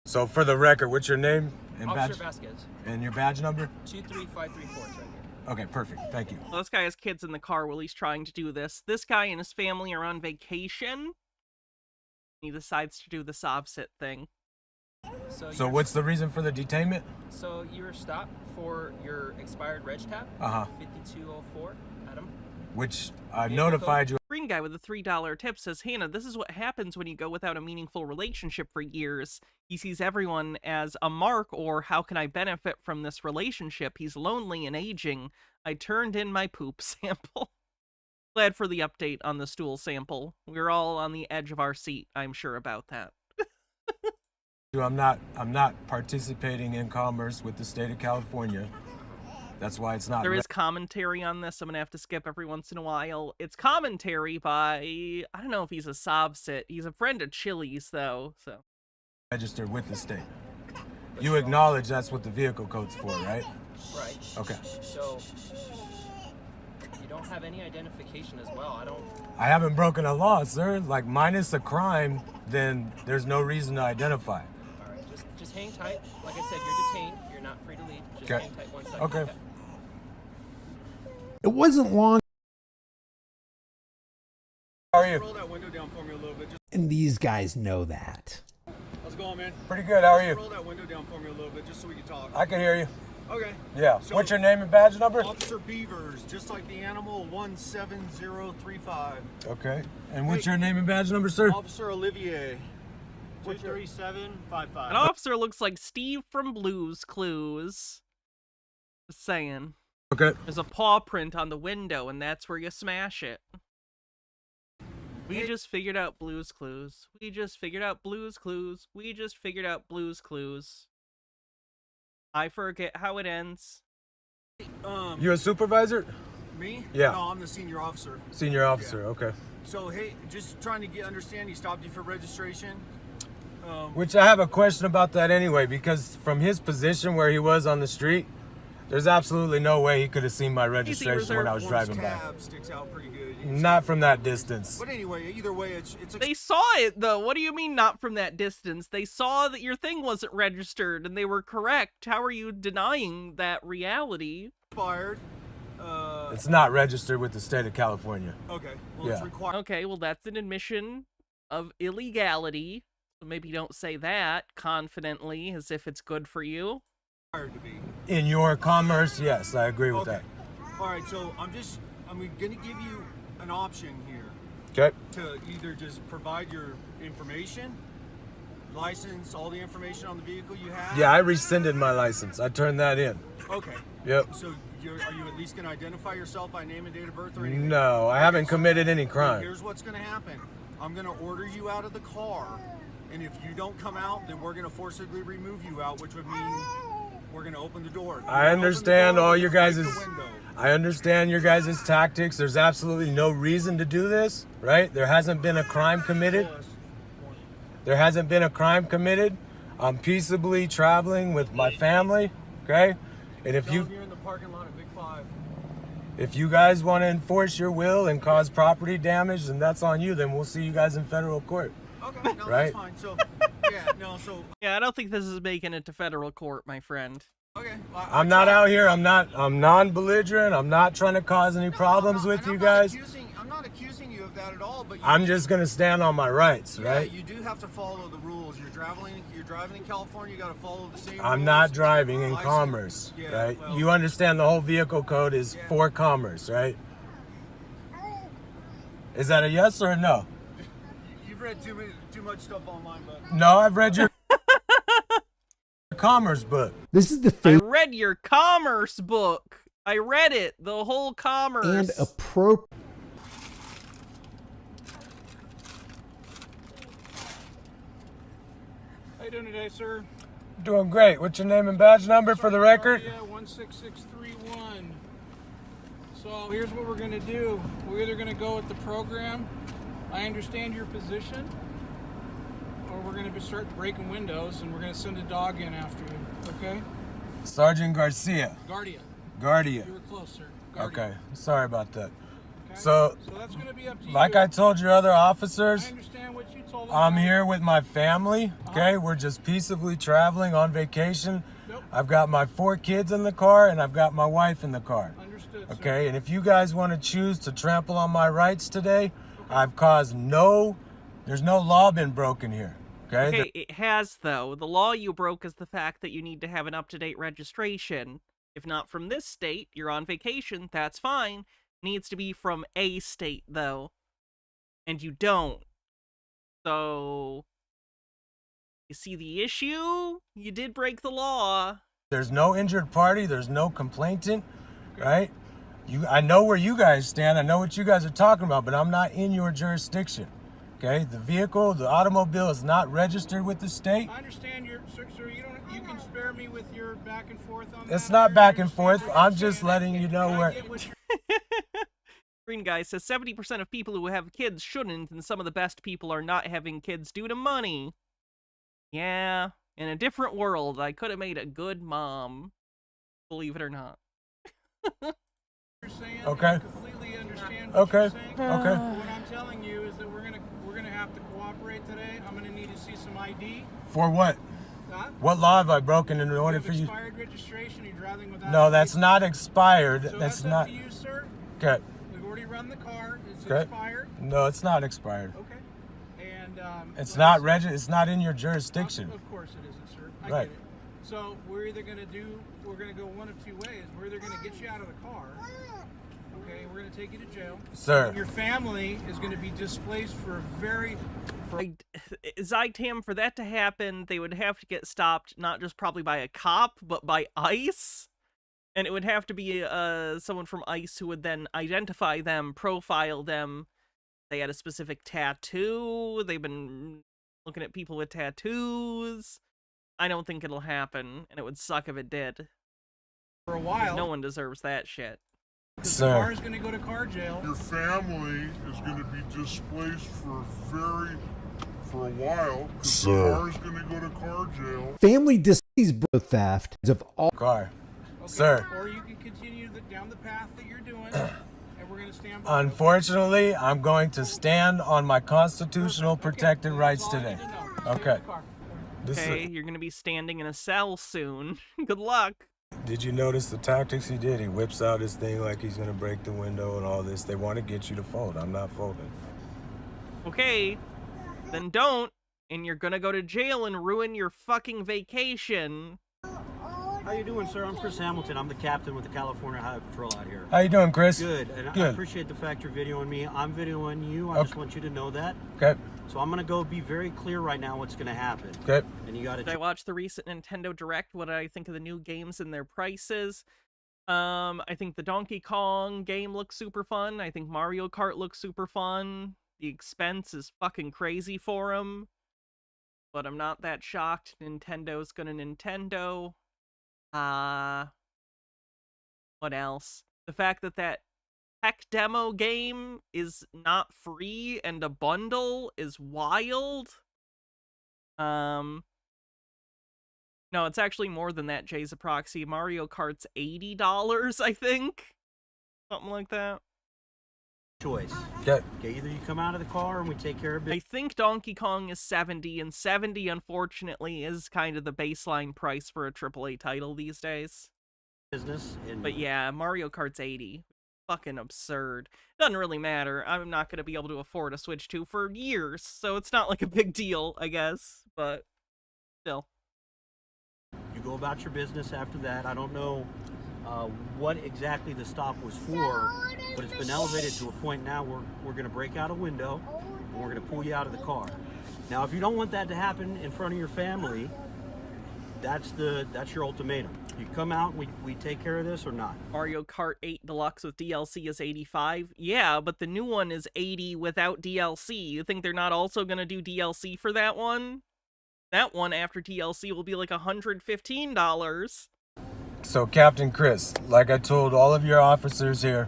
So for the record, what's your name and Officer badge? Vasquez. And your badge number? 23534. It's right here. Okay, perfect. Thank you. Well, this guy has kids in the car while he's trying to do this. This guy and his family are on vacation. He decides to do this opposite thing. So what's the reason for the detainment? So you were stopped for your expired reg tab. 5204, Adam. Which I notified you. Green guy with a $3 tip says, Hannah, this is what happens when you go without a meaningful relationship for years. He sees everyone as a mark, or how can I benefit from this relationship? He's lonely and aging. I turned in my poop sample. Glad for the update on the stool sample. We're all on the edge of our seat, I'm sure about that. I'm not participating in commerce with the state of California. That's why it's not. There is commentary on this. I'm gonna have to skip every once in a while. It's commentary by, I don't know if he's a Sobsit. He's a friend of Chili's, though. So Registered with the state. You acknowledge that's what the vehicle code's for, right? Right. Okay. So you don't have any identification as well. I haven't broken a law, sir. Like, minus a crime, then there's no reason to identify. All right. Just hang tight. Like I said, you're detained. You're not free to leave. Just hang tight 1 second. Okay. It wasn't long. How are you? Roll that window down for me a little bit. And these guys know that. How's it going, man? Pretty good. How are you? Roll that window down for me a little bit, just so we can talk. I can hear you. Okay. Yeah. So, what's your name and badge number? Officer Beavers, just like the animal, 17035. Okay. And what's your name and badge number, sir? Officer Olivier, 23755. an officer looks like Steve from Blue's Clues. Just saying. Okay. There's a paw print on the window, and that's where you smash it. We just figured out Blue's Clues. We just figured out Blue's Clues. We just figured out Blue's Clues. I forget how it ends. You a supervisor? Me? Yeah. No, I'm the senior officer. Senior officer, Yeah. okay. So, hey, just trying to understand, he stopped you for registration. Which I have a question about that anyway, because from his position where he was on the street, there's absolutely no way he could have seen my registration when I was driving by. Tab sticks out pretty good. Not from that distance. But anyway, either way, it's They saw it, though. What do you mean not from that distance? They saw that your thing wasn't registered, and they were correct. How are you denying that reality? expired. It's not registered with the state of California. Okay. Well, Yeah. it's required. Okay, well, that's an admission of illegality. So maybe don't say that confidently as if it's good for you. To be. In your commerce, yes, I agree with that. All right, so I'm gonna give you an option here. Okay. To either just provide your information, license, all the information on the vehicle you have. Yeah, I rescinded my license. I turned that in. Okay. Yep. So are you at least gonna identify yourself by name and date of birth or anything? No, I haven't committed any crime. Here's what's gonna happen. I'm gonna order you out of the car, and if you don't come out, then we're gonna forcibly remove you out, which would mean we're gonna open the door. I understand all your guys' I understand your guys' tactics. There's absolutely no reason to do this, right? There hasn't been a crime committed. There hasn't been a crime committed. I'm peaceably traveling with my family, okay? And if you're in the parking lot at Big Five. If you guys want to enforce your will and cause property damage, then that's on you. Then we'll see you guys in federal court. Okay, no, right? that's fine. So, Yeah, I don't think this is making it to federal court, my friend. Okay. I'm not out here. I'm non-belligerent. I'm not trying to cause any problems with you guys. I'm not accusing you of that at all, but I'm just gonna stand on my rights, right? Yeah, you do have to follow the rules. You're driving in California. You got to follow the same. I'm rules. not driving in License. commerce, Yeah, right? well, You understand the whole vehicle code is for commerce, right? Is that a yes or a no? You've read too much stuff online, but No, I've read your commerce book. This is the I read your commerce book. I read it, the whole commerce. and appropriate. How you doing today, sir? Doing great. What's your name and badge number for the record? Yeah, 16631. So here's what we're gonna do. We're either gonna go with the program. I understand your position, or we're gonna start breaking windows and we're gonna send a dog in after you. Okay? Sergeant Garcia. Guardia. You were close, sir. Guardia. Okay. Sorry about that. Okay? So that's gonna be up to you. like I told your other officers, I understand what you told them. I'm here with my family, okay? We're just peaceably traveling on vacation. I've got my 4 kids in the car and I've got my wife in the car. Understood, okay? And if you guys want to choose to trample on my rights today, I've caused there's no law been broken here, okay? Okay, it has, though. The law you broke is the fact that you need to have an up-to-date registration. If not from this state, you're on vacation, that's fine. Needs to be from a state, though. And you don't. So, you see the issue? You did break the law. There's no injured party, there's no complainant, right? I know where you guys stand. I know what you guys are talking about, but I'm not in your jurisdiction. Okay? The vehicle, the automobile is not registered with the state. I understand sir, you can spare me with your back and forth on It's that. not back and forth. I'm just letting you know where. Green Guy says 70% of people who have kids shouldn't, and some of the best people are not having kids due to money. Yeah, in a different world, I could have made a good mom. Believe it or not. Okay. I completely understand what Okay. you're saying. Okay. What I'm telling you is that we're gonna have to cooperate today. I'm gonna need to see some ID. For what? Huh? What law have I broken in order for you? Expired registration. You're driving without. No, that's not expired. So that's up not. to you, sir. Okay. We've already run the car. It's Okay. expired. No, it's not expired. Okay. And It's not It's not in your jurisdiction. Of course it isn't, sir. I Right. get it. So we're gonna go one of two ways. We're either gonna get you out of the car. Okay, we're gonna take you to jail. Sir. Your family is gonna be displaced for a very. Zytam, for that to happen, they would have to get stopped, not just probably by a cop, but by ICE. And it would have to be someone from ICE who would then identify them, profile them. They had a specific tattoo. They've been looking at people with tattoos. I don't think it'll happen, and it would suck if it did. For a while. No one deserves that shit. The car is going to go to car jail. Your family is going to be displaced for a while. Because the car is going to go to car jail. Family displays theft of all car. Okay. Sir. Or you can continue down the path that you're doing, and we're going to stand by. Unfortunately, I'm going to stand on my constitutional protected rights today. Okay. Okay, you're gonna be standing in a cell soon. Good luck. Did you notice the tactics he did? He whips out his thing like he's gonna break the window and all this. They want to get you to fold. I'm not folding. Okay, then don't, and you're gonna go to jail and ruin your fucking vacation. How you doing, sir? I'm Chris Hamilton. I'm the captain with the California Highway Patrol out here. How you doing, Chris? Good. And Good. I appreciate the fact you're videoing me. I'm videoing you. I just want you to know that. Okay. So I'm going to go be very clear right now what's going to happen. Okay. And you got Did I watch the recent Nintendo Direct? What did I think of the new games and their prices? I think the Donkey Kong game looks super fun. I think Mario Kart looks super fun. The expense is fucking crazy for them. But I'm not that shocked. Nintendo's gonna Nintendo. What else? The fact that tech demo game is not free and a bundle is wild. No, it's actually more than that, Jay's a proxy. Mario Kart's $80, I think. Something like that. choice. Okay. Either you come out of the car and we take care of it. I think Donkey Kong is 70, and 70, unfortunately, is kind of the baseline price for a AAA title these days. Business. But yeah, Mario Kart's 80. Fucking absurd. Doesn't really matter. I'm not going to be able to afford a Switch 2 for years, so it's not like a big deal, I guess, but still. You go about your business after that. I don't know what exactly the stop was for, but it's been elevated to a point now where we're going to break out a window and we're going to pull you out of the car. Now, if you don't want that to happen in front of your family, that's your ultimatum. You come out, we take care of this or not. Mario Kart 8 Deluxe with DLC is 85. Yeah, but the new one is 80 without DLC. You think they're not also going to do DLC for that one? That one after DLC will be like $115. So, Captain Chris, like I told all of your officers here,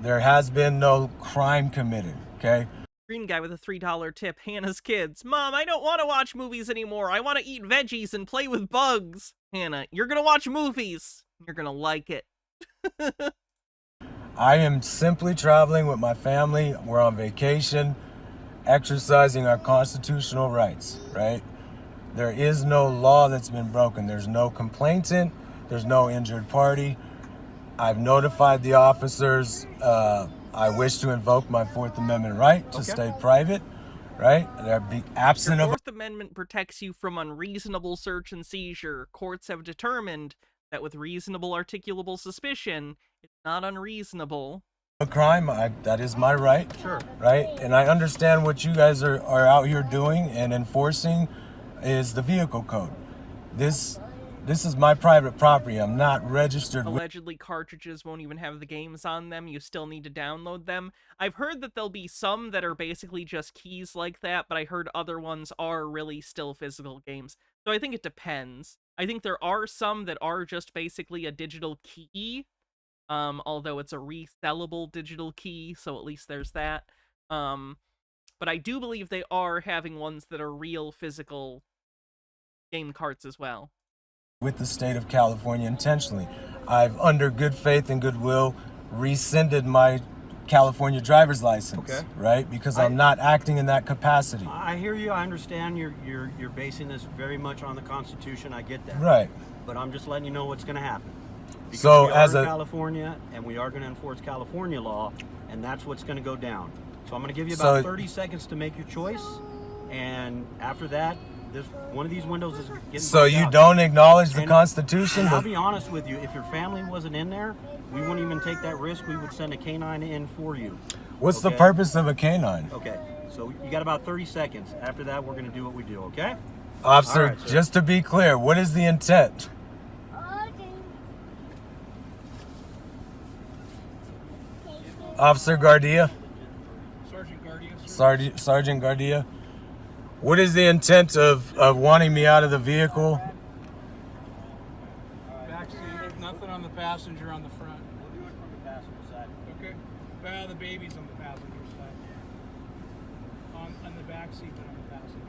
there has been no crime committed, okay? Green guy with a $3 tip. Hannah's kids. Mom, I don't want to watch movies anymore. I want to eat veggies and play with bugs. Hannah, you're going to watch movies. You're going to like it. I am simply traveling with my family. We're on vacation, exercising our constitutional rights, right? There is no law that's been broken. There's no complainant. There's no injured party. I've notified the officers. I wish to invoke my Fourth Amendment right to stay private, right? There'd be absent Your of... Fourth Amendment protects you from unreasonable search and seizure. Courts have determined that with reasonable articulable suspicion, it's not unreasonable. A crime, that is my right, sure, right? And I understand what you guys are out here doing and enforcing is the vehicle code. This This is my private property. I'm not registered. Allegedly, cartridges won't even have the games on them. You still need to download them. I've heard that there'll be some that are basically just keys like that, but I heard other ones are really still physical games. So I think it depends. I think there are some that are just basically a digital key, although it's a resellable digital key, so at least there's that. But I do believe they are having ones that are real physical game carts as well. With the state of California intentionally. I've, under good faith and goodwill, rescinded my California driver's license, right? Because I'm not acting in that capacity. I hear you. I understand you're basing this very much on the Constitution. I get that. Right. But I'm just letting you know what's going to happen. Because so we as are a in California, and we are going to enforce California law, and that's what's going to go down. So I'm going to give you about 30 seconds to make your choice, and after that, one of these windows is getting. So you don't acknowledge the Constitution? And I'll be honest with you. If your family wasn't in there, we wouldn't even take that risk. We would send a canine in for you. What's the purpose of a canine? Okay, so you got about 30 seconds. After that, we're going to do what we do. Okay? Officer, right, just to be clear, what is the intent? Officer Gardia? Sergeant Gardia? What is the intent of wanting me out of the vehicle? Backseat, nothing on the passenger on the front. We'll do it from the passenger side. Okay. The baby's on the passenger side. On the back seat, but on the passenger.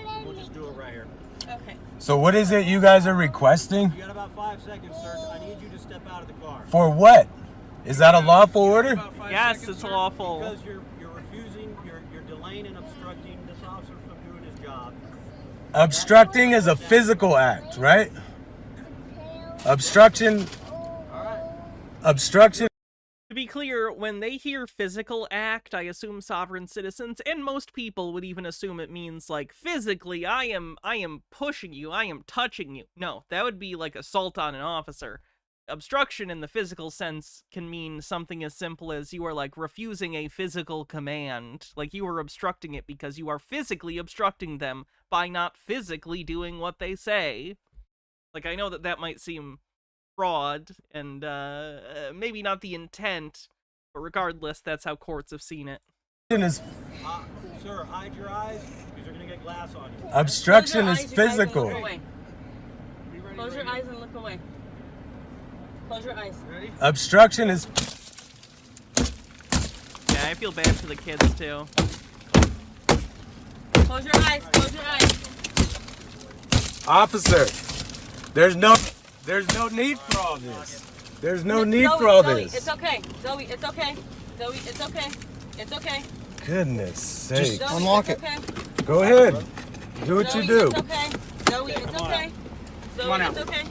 Okay. We'll just do it right here. Okay. So what is it you guys are requesting? You got about 5 seconds, sir. I need you to step out of the car. For what? Is that a lawful order? Yes, it's lawful. Because you're refusing, you're delaying and obstructing this officer from doing his job. Obstructing is a physical act, right? Obstruction. To be clear, when they hear physical act, I assume sovereign citizens, and most people would even assume it means, like, physically, I am pushing you, I am touching you. No, that would be like assault on an officer. Obstruction in the physical sense can mean something as simple as you are, like, refusing a physical command. Like, you are obstructing it because you are physically obstructing them by not physically doing what they say. Like, I know that might seem fraud and maybe not the intent, but regardless, that's how courts have seen it. Sir, hide your eyes because you're going to get glass on you. Obstruction is physical. Close your eyes and look away. Close your eyes. Ready? Obstruction is... Yeah, I feel bad for the kids, too. Close your eyes. Close your eyes. Officer, there's no need for all this. There's no need for all this. It's okay. Zoe, it's okay. Zoe, it's okay. It's okay. Goodness sake. Just unlock it. Okay. Go ahead. Do what you do. It's okay. Zoe, it's okay. Zoe, it's okay.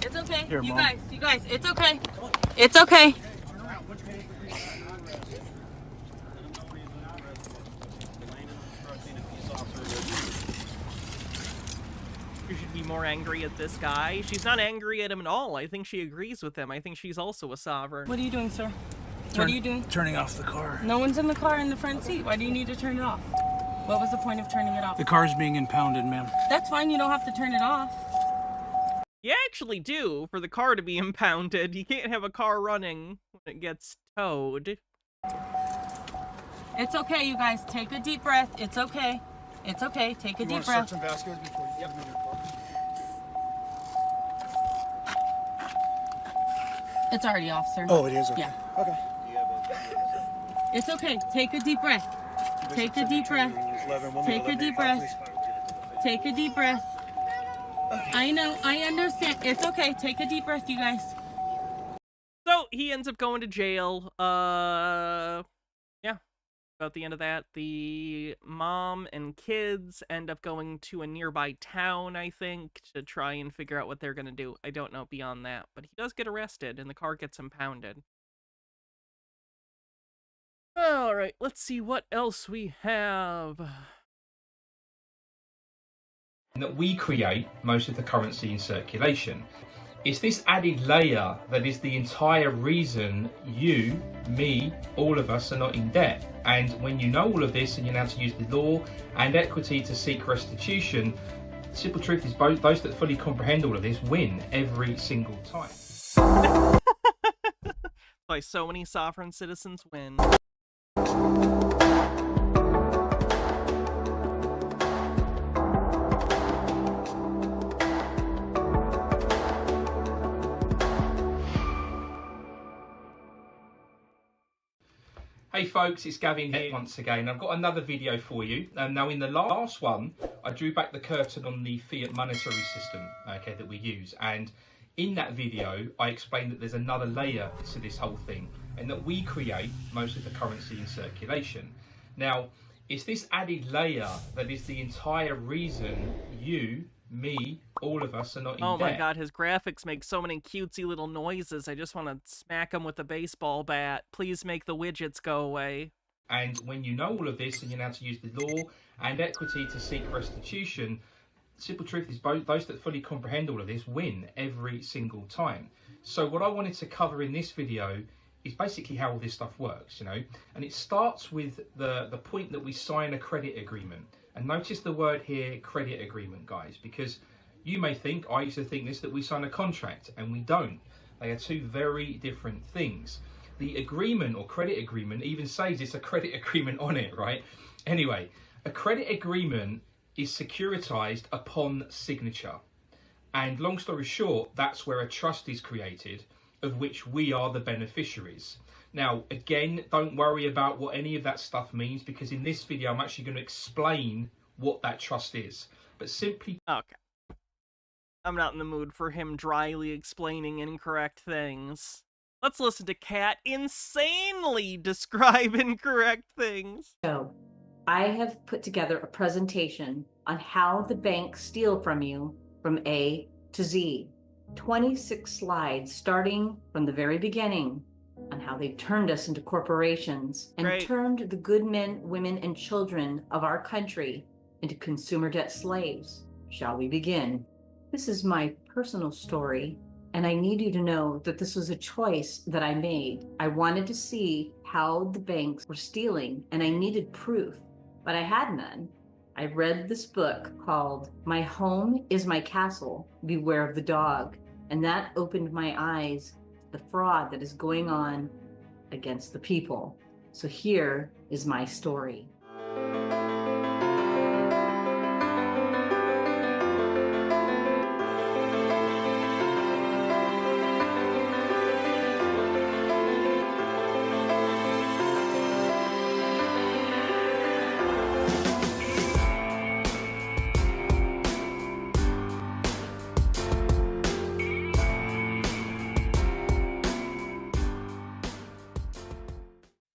It's okay. Here, you Mom. guys, it's okay. It's okay. You should be more angry at this guy. She's not angry at him at all. I think she agrees with him. I think she's also a sovereign. What are you doing, sir? What are you doing? Turning off the car. No one's in the car in the front seat. Why do you need to turn it off? What was the point of turning it off? The car's being impounded, ma'am. That's fine. You don't have to turn it off. You actually do, for the car to be impounded. You can't have a car running when it gets towed. It's okay, you guys. Take a deep breath. It's okay. It's okay. Take a deep breath. Search and vascular before you get in your car. It's already off, sir. Oh, it is? Okay. Yeah. Okay. It's okay. Take a deep breath. Take a deep breath. Take a deep breath. Take a deep breath. I know. I understand. It's okay. Take a deep breath, you guys. So, he ends up going to jail. Yeah. About the end of that, the mom and kids end up going to a nearby town, I think, to try and figure out what they're going to do. I don't know beyond that, but he does get arrested, and the car gets impounded. Alright, let's see what else we have. That we create most of the currency in circulation. It's this added layer that is the entire reason you, me, all of us are not in debt. And when you know all of this and you know how to use the law and equity to seek restitution, Simple truth is those that fully comprehend all of this win every single time. Why so many sovereign citizens win. Hey folks, it's Gavin here once again. I've got another video for you. Now in the last one, I drew back the curtain on the fiat monetary system, okay, that we use. And in that video, I explained that there's another layer to this whole thing, and that we create most of the currency in circulation. Now, it's this added layer that is the entire reason you, me, all of us are not in debt. Oh my god, his graphics make so many cutesy little noises. I just want to smack him with a baseball bat. Please make the widgets go away. And when you know all of this and you know how to use the law and equity to seek restitution, simple truth is those that fully comprehend all of this win every single time. So what I wanted to cover in this video is basically how all this stuff works, you know. And it starts with the point that we sign a credit agreement. And notice the word here, credit agreement, guys, because you may think, I used to think this, that we sign a contract, and we don't. They are two very different things. The agreement or credit agreement even says it's a credit agreement on it, right? Anyway, a credit agreement is securitized upon signature. And long story short, that's where a trust is created, of which we are the beneficiaries. Now, again, don't worry about what any of that stuff means, because in this video, I'm actually going to explain what that trust is. But simply... Okay. I'm not in the mood for him dryly explaining incorrect things. Let's listen to Kat insanely describe incorrect things. So, I have put together a presentation on how the banks steal from you from A to Z. 26 slides starting from the very beginning on how they turned us into corporations and turned the good men, women, and children of our country into consumer debt slaves. Shall we begin? This is my personal story, and I need you to know that this was a choice that I made. I wanted to see how the banks were stealing, and I needed proof, but I had none. I read this book called My Home is My Castle, Beware of the Dog, and that opened my eyes to the fraud that is going on against the people. So here is my story.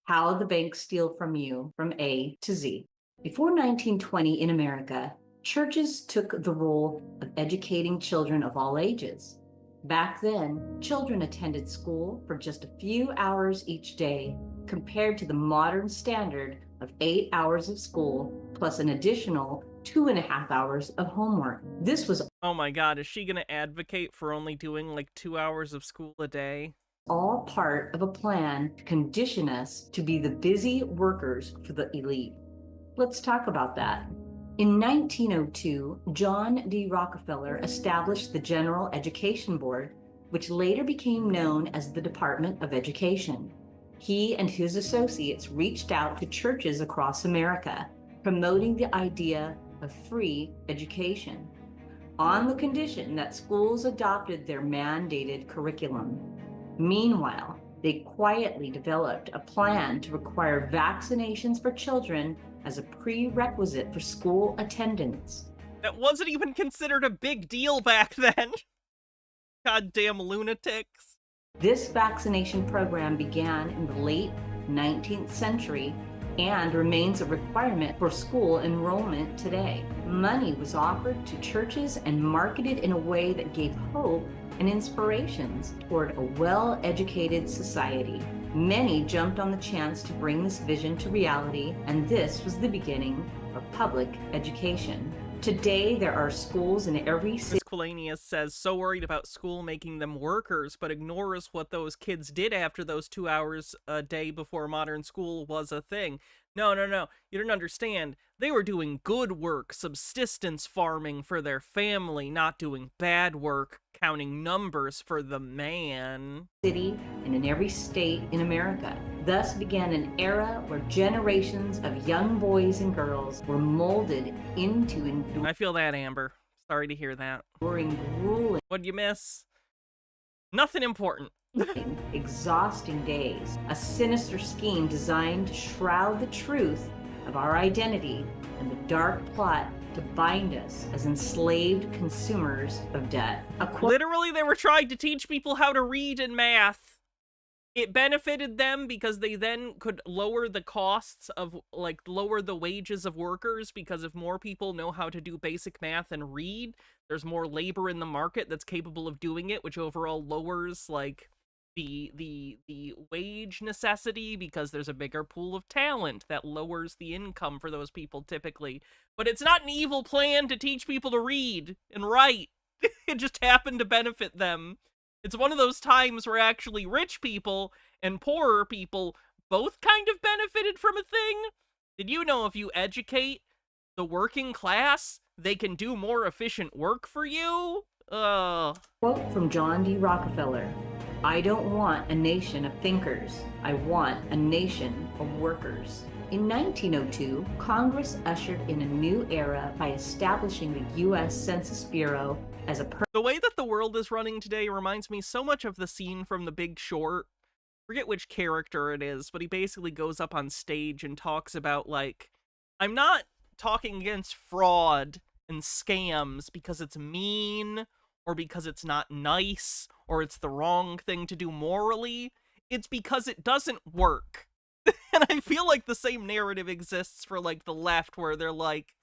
How the banks steal from you from A to Z. Before 1920 in America, churches took the role of educating children of all ages. Back then, children attended school for just a few hours each day, compared to the modern standard of 8 hours of school plus an additional 2.5 hours of homework. This was... Oh my god, is she gonna advocate for only doing like 2 hours of school a day? All part of a plan to condition us to be the busy workers for the elite. Let's talk about that. In 1902, John D. Rockefeller established the General Education Board, which later became known as the Department of Education. He and his associates reached out to churches across America, promoting the idea of free education, on the condition that schools adopted their mandated curriculum. Meanwhile, they quietly developed a plan to require vaccinations for children as a prerequisite for school attendance. That wasn't even considered a big deal back then. Goddamn lunatics. This vaccination program began in the late 19th century and remains a requirement for school enrollment today. Money was offered to churches and marketed in a way that gave hope and inspirations toward a well-educated society. Many jumped on the chance to bring this vision to reality, and this was the beginning of public education. Today, there are schools in every city. This Aquilanius says, so worried about school making them workers, but ignores what those kids did after those 2 hours a day before modern school was a thing. No. You don't understand. They were doing good work, subsistence farming for their family, not doing bad work, counting numbers for the man. City and in every state in America. Thus began an era where generations of young boys and girls were molded into I feel that, Amber. Sorry to hear that. Grueling. What'd you miss? Nothing important. Exhausting days. A sinister scheme designed to shroud the truth of our identity and the dark plot to bind us as enslaved consumers of debt. Literally, they were trying to teach people how to read and math. It benefited them because they then could lower the costs of, like, lower the wages of workers, because if more people know how to do basic math and read, there's more labor in the market that's capable of doing it, which overall lowers, like, the wage necessity, because there's a bigger pool of talent that lowers the income for those people typically. But it's not an evil plan to teach people to read and write. It just happened to benefit them. It's one of those times where actually rich people and poorer people both kind of benefited from a thing. Did you know if you educate the working class, they can do more efficient work for you? Quote from John D. Rockefeller: I don't want a nation of thinkers. I want a nation of workers. In 1902, Congress ushered in a new era by establishing the U.S. Census Bureau as a The way that the world is running today reminds me so much of the scene from The Big Short. Forget which character it is, but he basically goes up on stage and talks about, like, I'm not talking against fraud and scams because it's mean or because it's not nice or it's the wrong thing to do morally. It's because it doesn't work. And I feel like the same narrative exists for, like, the left, where they're like,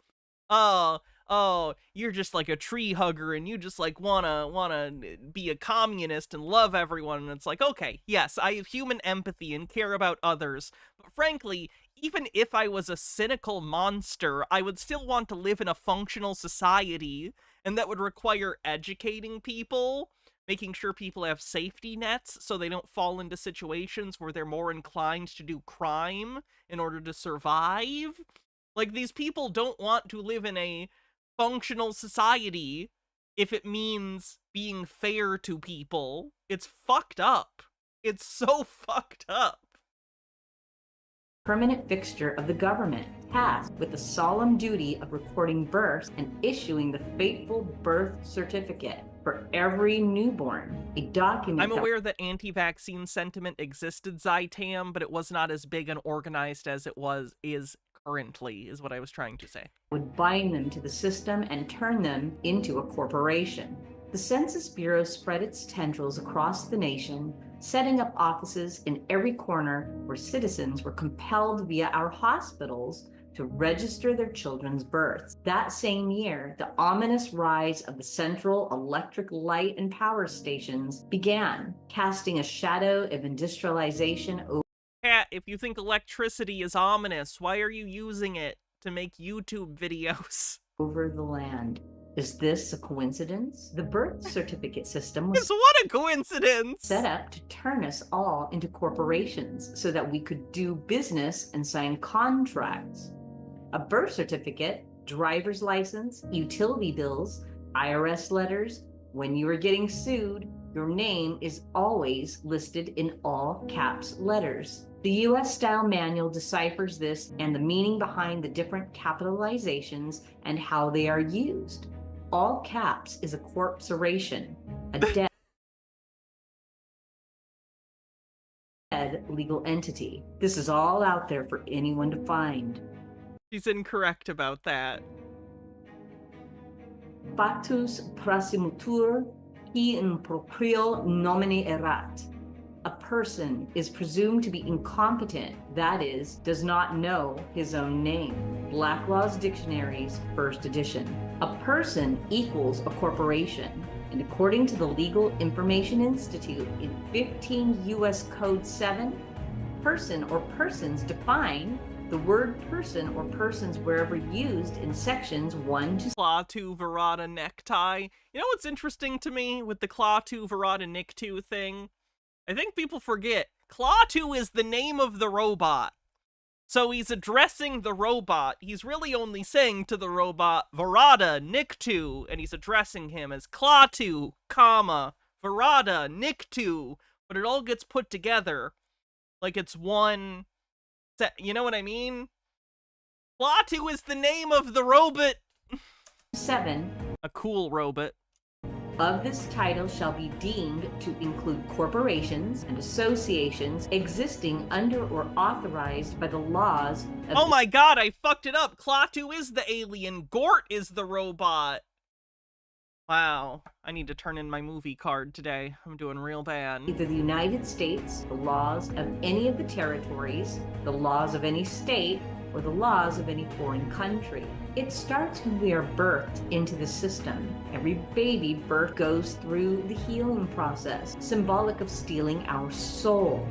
oh, you're just like a tree hugger and you just, like, wanna be a communist and love everyone. And it's like, okay, yes, I have human empathy and care about others. But frankly, even if I was a cynical monster, I would still want to live in a functional society, and that would require educating people, making sure people have safety nets so they don't fall into situations where they're more inclined to do crime in order to survive. Like, these people don't want to live in a functional society if it means being fair to people. It's fucked up. It's so fucked up. Permanent fixture of the government, tasked with the solemn duty of recording births and issuing the fateful birth certificate for every newborn. A document. I'm aware that anti-vaccine sentiment existed, Zytam, but it was not as big and organized as it is currently, is what I was trying to say. Would bind them to the system and turn them into a corporation. The Census Bureau spread its tendrils across the nation, setting up offices in every corner where citizens were compelled via our hospitals to register their children's births. That same year, the ominous rise of the central electric light and power stations began, casting a shadow of industrialization over. Kat, if you think electricity is ominous, why are you using it to make YouTube videos? Over the land. Is this a coincidence? The birth certificate system was what a coincidence! Set up to turn us all into corporations so that we could do business and sign contracts. A birth certificate, driver's license, utility bills, IRS letters. When you are getting sued, your name is always listed in all caps letters. The U.S. style manual deciphers this and the meaning behind the different capitalizations and how they are used. All caps is a corporation, a dead legal entity. This is all out there for anyone to find. She's incorrect about that. Factus prasimutur qui in proprio nomine erat. A person is presumed to be incompetent, that is, does not know his own name. Blacklaw's Dictionary's first edition. A person equals a corporation, and according to the Legal Information Institute in 15 U.S. Code 7, person or persons define The word person or persons wherever used in sections 1 to Klaatu Verada necktie. You know what's interesting to me with the Klaatu Verada Niktu thing? I think people forget Klaatu is the name of the robot. So he's addressing the robot. He's really only saying to the robot, Verada Niktu, and he's addressing him as Klaatu, comma, Verada Niktu, but it all gets put together like it's one set. You know what I mean? Klaatu is the name of the robot. 7 A cool robot. of this title shall be deemed to include corporations and associations existing under or authorized by the laws of Oh my god, I fucked it up. Klaatu is the alien. Gort is the robot. Wow, I need to turn in my movie card today. I'm doing real bad. either the United States, the laws of any of the territories, the laws of any state, or the laws of any foreign country. It starts when we are birthed into the system. Every baby birth goes through the healing process, symbolic of stealing our soul.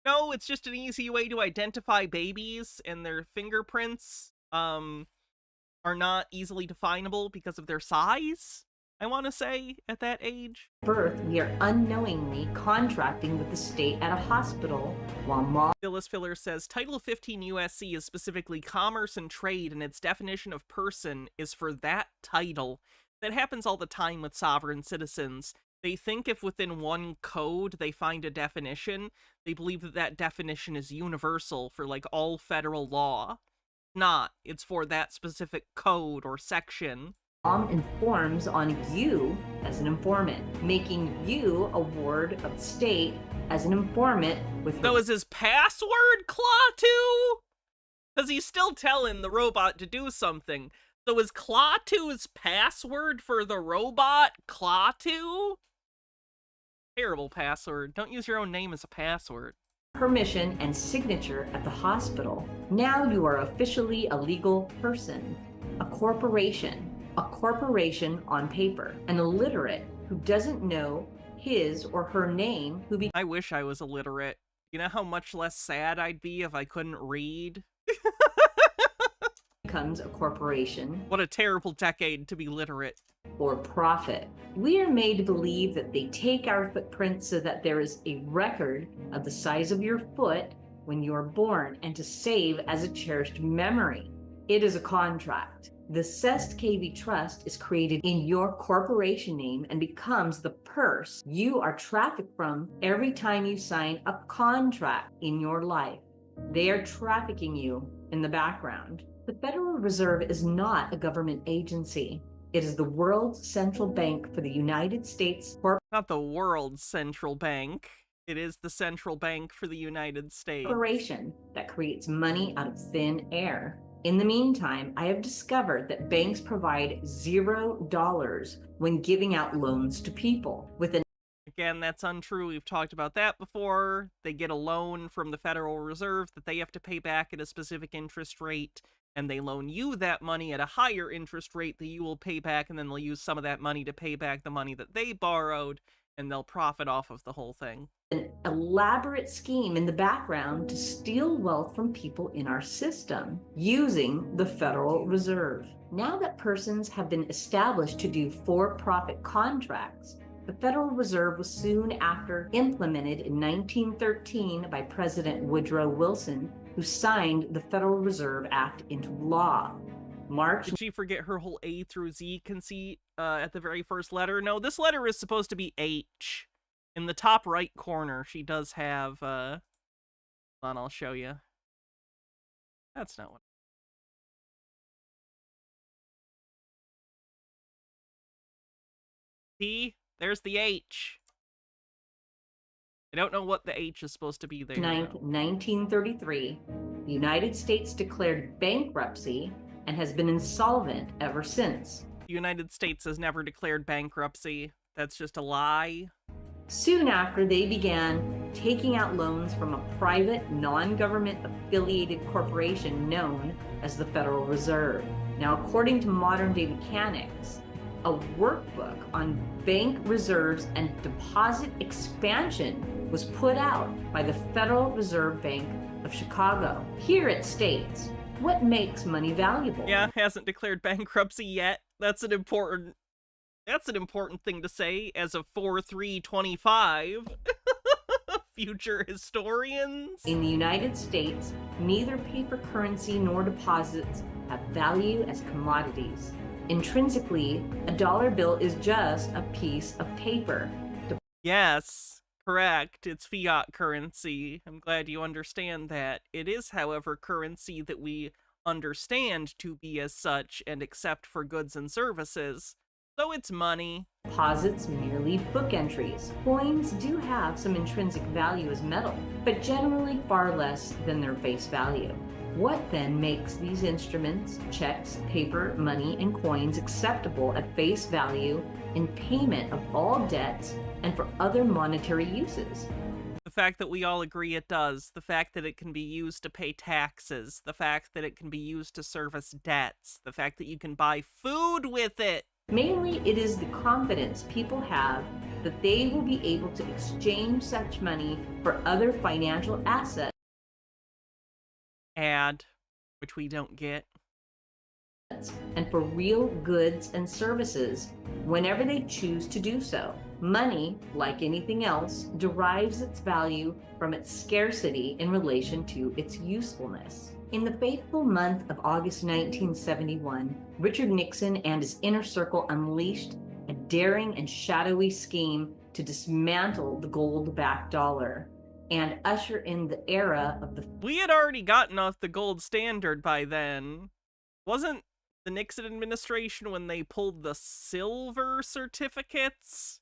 No, it's just an easy way to identify babies, and their fingerprints are not easily definable because of their size, I want to say, at that age. Birth, we are unknowingly contracting with the state at a hospital while mom. Phyllis Filler says, Title 15 USC is specifically commerce and trade, and its definition of person is for that title. That happens all the time with sovereign citizens. They think if within one code they find a definition, they believe that that definition is universal for, like, all federal law. Not. It's for that specific code or section. Mom informs on you as an informant, making you a ward of the state as an informant with. So is his password Klaatu? Because he's still telling the robot to do something. So is Klaatu's password for the robot Klaatu? Terrible password. Don't use your own name as a password. Permission and signature at the hospital. Now you are officially a legal person, a corporation on paper, an illiterate who doesn't know his or her name who I wish I was illiterate. You know how much less sad I'd be if I couldn't read? becomes a corporation. What a terrible decade to be literate. Or profit. We are made to believe that they take our footprints so that there is a record of the size of your foot when you are born and to save as a cherished memory. It is a contract. The Cest KV Trust is created in your corporation name and becomes the purse you are trafficked from every time you sign a contract in your life. They are trafficking you in the background. The Federal Reserve is not a government agency. It is the world's central bank for the United States. Not the world's central bank. It is the central bank for the United States. Corporation that creates money out of thin air. In the meantime, I have discovered that banks provide $0 when giving out loans to people. Again, that's untrue. We've talked about that before. They get a loan from the Federal Reserve that they have to pay back at a specific interest rate, and they loan you that money at a higher interest rate that you will pay back, and then they'll use some of that money to pay back the money that they borrowed, and they'll profit off of the whole thing. An elaborate scheme in the background to steal wealth from people in our system using the Federal Reserve. Now that persons have been established to do for-profit contracts, the Federal Reserve was soon after implemented in 1913 by President Woodrow Wilson, who signed the Federal Reserve Act into law. Did she forget her whole A through Z conceit at the very first letter? No, this letter is supposed to be H. In the top right corner, she does have, hold on, I'll show you. That's not what. See? There's the H. I don't know what the H is supposed to be there. 9th, 1933, the United States declared bankruptcy and has been insolvent ever since. The United States has never declared bankruptcy. That's just a lie. Soon after, they began taking out loans from a private, non-government affiliated corporation known as the Federal Reserve. Now, according to modern-day mechanics, a workbook on bank reserves and deposit expansion was put out by the Federal Reserve Bank of Chicago. Here it states, what makes money valuable? Yeah, hasn't declared bankruptcy yet. That's an important thing to say as of 4/3/25. Future historians. In the United States, neither paper currency nor deposits have value as commodities. Intrinsically, a dollar bill is just a piece of paper. Yes, correct. It's fiat currency. I'm glad you understand that. It is, however, currency that we understand to be as such and accept for goods and services. So it's money. Deposits merely book entries. Coins do have some intrinsic value as metal, but generally far less than their face value. What then makes these instruments, checks, paper, money, and coins acceptable at face value in payment of all debts and for other monetary uses? The fact that we all agree it does, the fact that it can be used to pay taxes, the fact that it can be used to service debts, the fact that you can buy food with it. Mainly, it is the confidence people have that they will be able to exchange such money for other financial assets. Which we don't get. And for real goods and services whenever they choose to do so. Money, like anything else, derives its value from its scarcity in relation to its usefulness. In the fateful month of August 1971, Richard Nixon and his inner circle unleashed a daring and shadowy scheme to dismantle the gold-backed dollar and usher in the era of the... We had already gotten off the gold standard by then. Wasn't the Nixon administration when they pulled the silver certificates?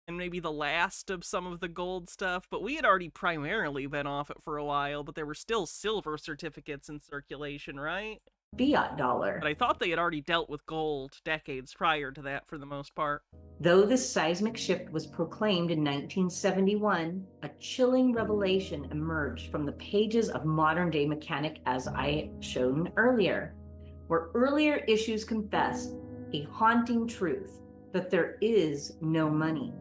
And maybe the last of some of the gold stuff, but we had already primarily been off it for a while, but there were still silver certificates in circulation, right? Fiat dollar. But I thought they had already dealt with gold decades prior to that for the most part. Though this seismic shift was proclaimed in 1971, a chilling revelation emerged from the pages of modern-day mechanic as I shown earlier, where earlier issues confessed a haunting truth that there is no money.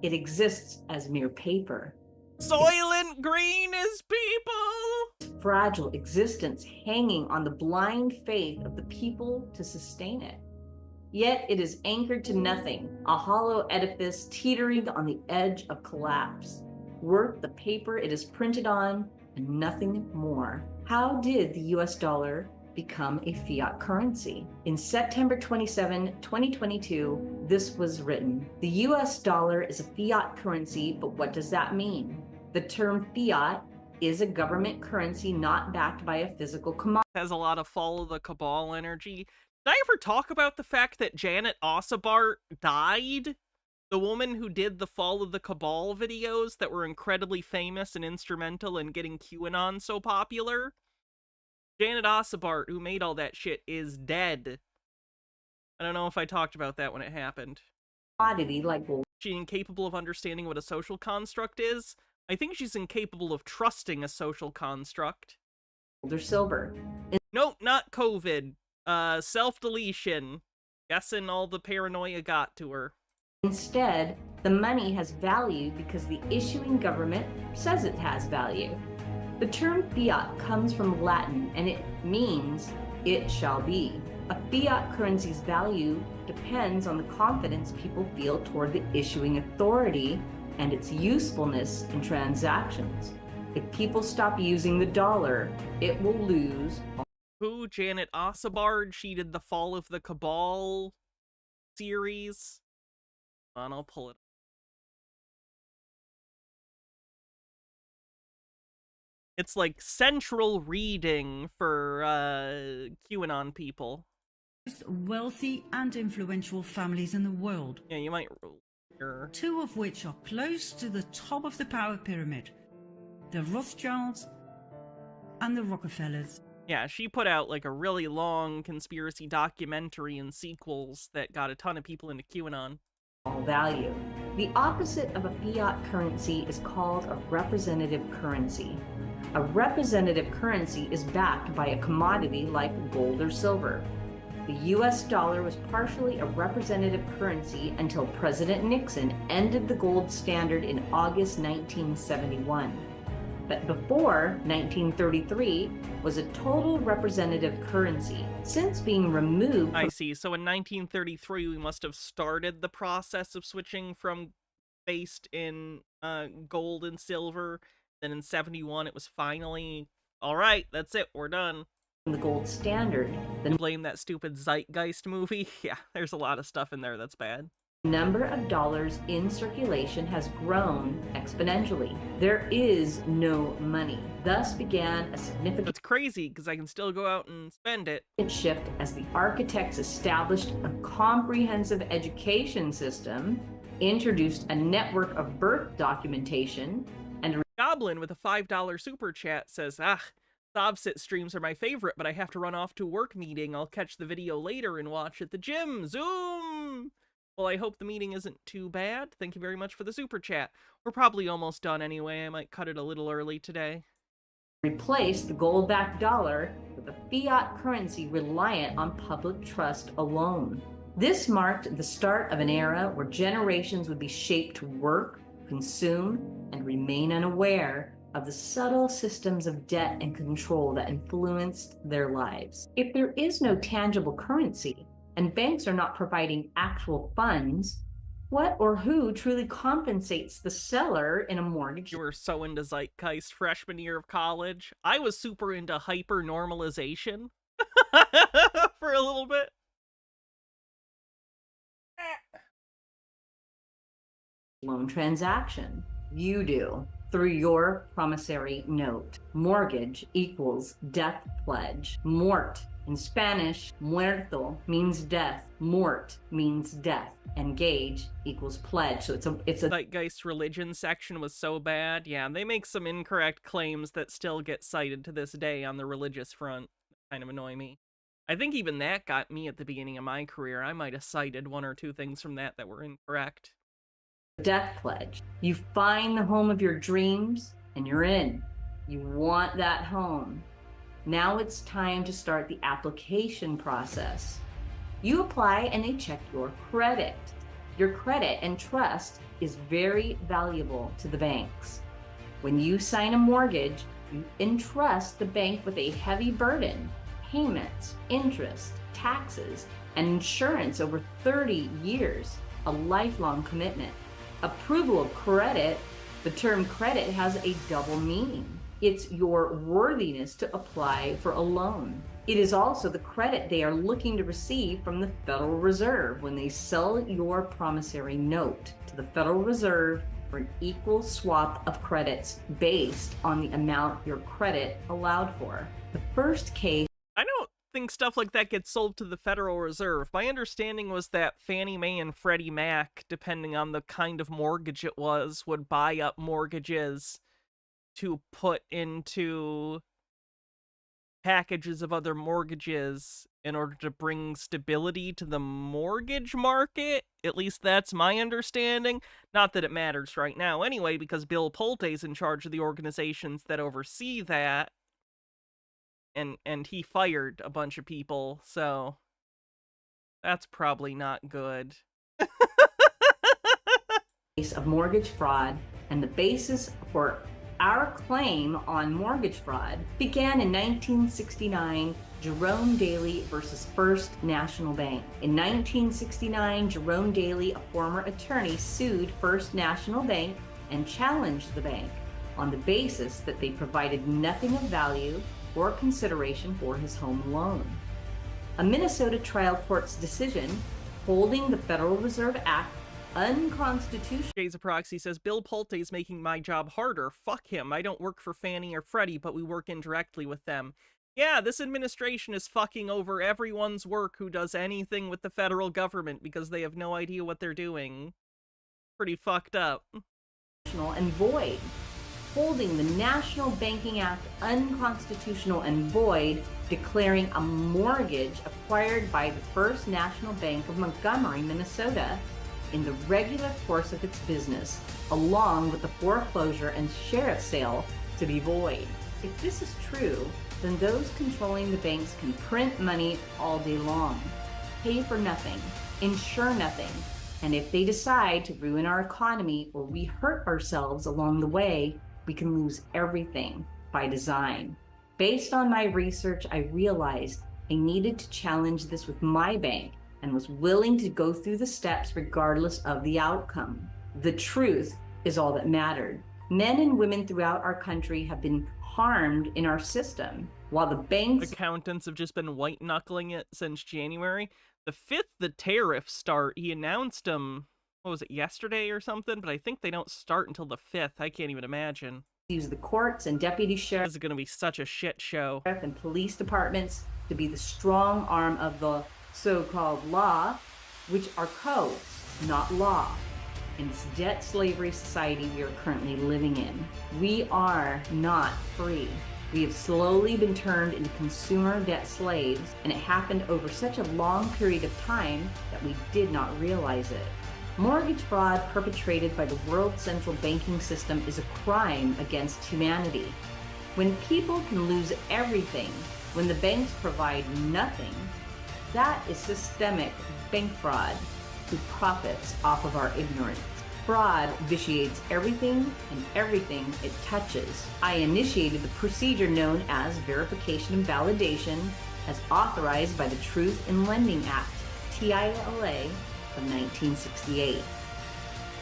It exists as mere paper. Soylent Green is people! Fragile existence hanging on the blind faith of the people to sustain it. Yet it is anchored to nothing, a hollow edifice teetering on the edge of collapse, worth the paper it is printed on and nothing more. How did the US dollar become a fiat currency? In September 27, 2022, this was written. The US dollar is a fiat currency, but what does that mean? The term fiat is a government currency not backed by a physical commodity. Has a lot of follow the cabal energy. Did I ever talk about the fact that Janet Ossibart died? The woman who did the Fall of the Cabal videos that were incredibly famous and instrumental in getting QAnon so popular? Janet Ossibart, who made all that shit, is dead. I don't know if I talked about that when it happened. Commodity like gold. She's incapable of understanding what a social construct is? I think she's incapable of trusting a social construct. Or silver. Nope, not COVID. Self-deletion. Guessing all the paranoia got to her. Instead, the money has value because the issuing government says it has value. The term fiat comes from Latin and it means it shall be. A fiat currency's value depends on the confidence people feel toward the issuing authority and its usefulness in transactions. If people stop using the dollar, it will lose. Who? Janet Ossibart? She did the Fall of the Cabal series. Hold on, I'll pull it. It's like central reading for QAnon people. Wealthy and influential families in the world. Yeah, you might. Two of which are close to the top of the power pyramid. The Rothschilds and the Rockefellers. Yeah, she put out like a really long conspiracy documentary and sequels that got a ton of people into QAnon. Value. The opposite of a fiat currency is called a representative currency. A representative currency is backed by a commodity like gold or silver. The US dollar was partially a representative currency until President Nixon ended the gold standard in August 1971. But before 1933 was a total representative currency. Since being removed I see. So in 1933, we must have started the process of switching from based in gold and silver. Then in 71, it was finally, all right, that's it, we're done. The gold standard. Then blame that stupid Zeitgeist movie. Yeah, there's a lot of stuff in there that's bad. The number of dollars in circulation has grown exponentially. There is no money. Thus began a significant It's crazy because I can still go out and spend it. Shift as the architects established a comprehensive education system, introduced a network of birth documentation, and Goblin with a $5 super chat says, Sovsit streams are my favorite, but I have to run off to a work meeting. I'll catch the video later and watch at the gym. Zoom! Well, I hope the meeting isn't too bad. Thank you very much for the super chat. We're probably almost done anyway. I might cut it a little early today. Replace the gold-backed dollar with a fiat currency reliant on public trust alone. This marked the start of an era where generations would be shaped to work, consume, and remain unaware of the subtle systems of debt and control that influenced their lives. If there is no tangible currency, and banks are not providing actual funds, what or who truly compensates the seller in a mortgage? You were so into Zeitgeist freshman year of college. I was super into hyper-normalization for a little bit. Loan transaction. You do. Through your promissory note. Mortgage equals death pledge. Mort. In Spanish, muerto means death. Mort means death. Engage equals pledge. So it's a Zeitgeist religion section was so bad. Yeah, they make some incorrect claims that still get cited to this day on the religious front. Kind of annoy me. I think even that got me at the beginning of my career. I might have cited one or two things from that were incorrect. Death pledge. You find the home of your dreams and you're in. You want that home. Now it's time to start the application process. You apply and they check your credit. Your credit and trust is very valuable to the banks. When you sign a mortgage, you entrust the bank with a heavy burden, payments, interest, taxes, and insurance over 30 years, a lifelong commitment. Approval of credit, the term credit has a double meaning. It's your worthiness to apply for a loan. It is also the credit they are looking to receive from the Federal Reserve when they sell your promissory note to the Federal Reserve for an equal swap of credits based on the amount your credit allowed for. The first case... I don't think stuff like that gets sold to the Federal Reserve. My understanding was that Fannie Mae and Freddie Mac, depending on the kind of mortgage it was, would buy up mortgages to put into packages of other mortgages in order to bring stability to the mortgage market. At least that's my understanding. Not that it matters right now anyway, because Bill Polte's in charge of the organizations that oversee that. And he fired a bunch of people, so that's probably not good. Case of mortgage fraud, and the basis for our claim on mortgage fraud began in 1969, Jerome Daly versus First National Bank. In 1969, Jerome Daly, a former attorney, sued First National Bank and challenged the bank on the basis that they provided nothing of value or consideration for his home loan. A Minnesota trial court's decision holding the Federal Reserve Act unconstitutional. Jay's a proxy says, Bill Polte's making my job harder. Fuck him. I don't work for Fannie or Freddie, but we work indirectly with them. Yeah, this administration is fucking over everyone's work who does anything with the federal government because they have no idea what they're doing. Pretty fucked up. And void. Holding the National Banking Act unconstitutional and void, declaring a mortgage acquired by the First National Bank of Montgomery, Minnesota, in the regular course of its business, along with the foreclosure and sheriff sale, to be void. If this is true, then those controlling the banks can print money all day long, pay for nothing, insure nothing, and if they decide to ruin our economy or we hurt ourselves along the way, we can lose everything by design. Based on my research, I realized I needed to challenge this with my bank and was willing to go through the steps regardless of the outcome. The truth is all that mattered. Men and women throughout our country have been harmed in our system, while the banks... Accountants have just been white-knuckling it since January. The 5th, the tariffs start. He announced them, what was it, yesterday or something? But I think they don't start until the 5th. I can't even imagine. Use the courts and deputy sheriff. This is going to be such a shit show. And police departments to be the strong arm of the so-called law, which are codes, not law. In this debt slavery society we are currently living in, we are not free. We have slowly been turned into consumer debt slaves, and it happened over such a long period of time that we did not realize it. Mortgage fraud perpetrated by the world central banking system is a crime against humanity. When people can lose everything, when the banks provide nothing, that is systemic bank fraud who profits off of our ignorance. Fraud vitiates everything and everything it touches. I initiated the procedure known as verification and validation as authorized by the Truth in Lending Act, TILA, of 1968.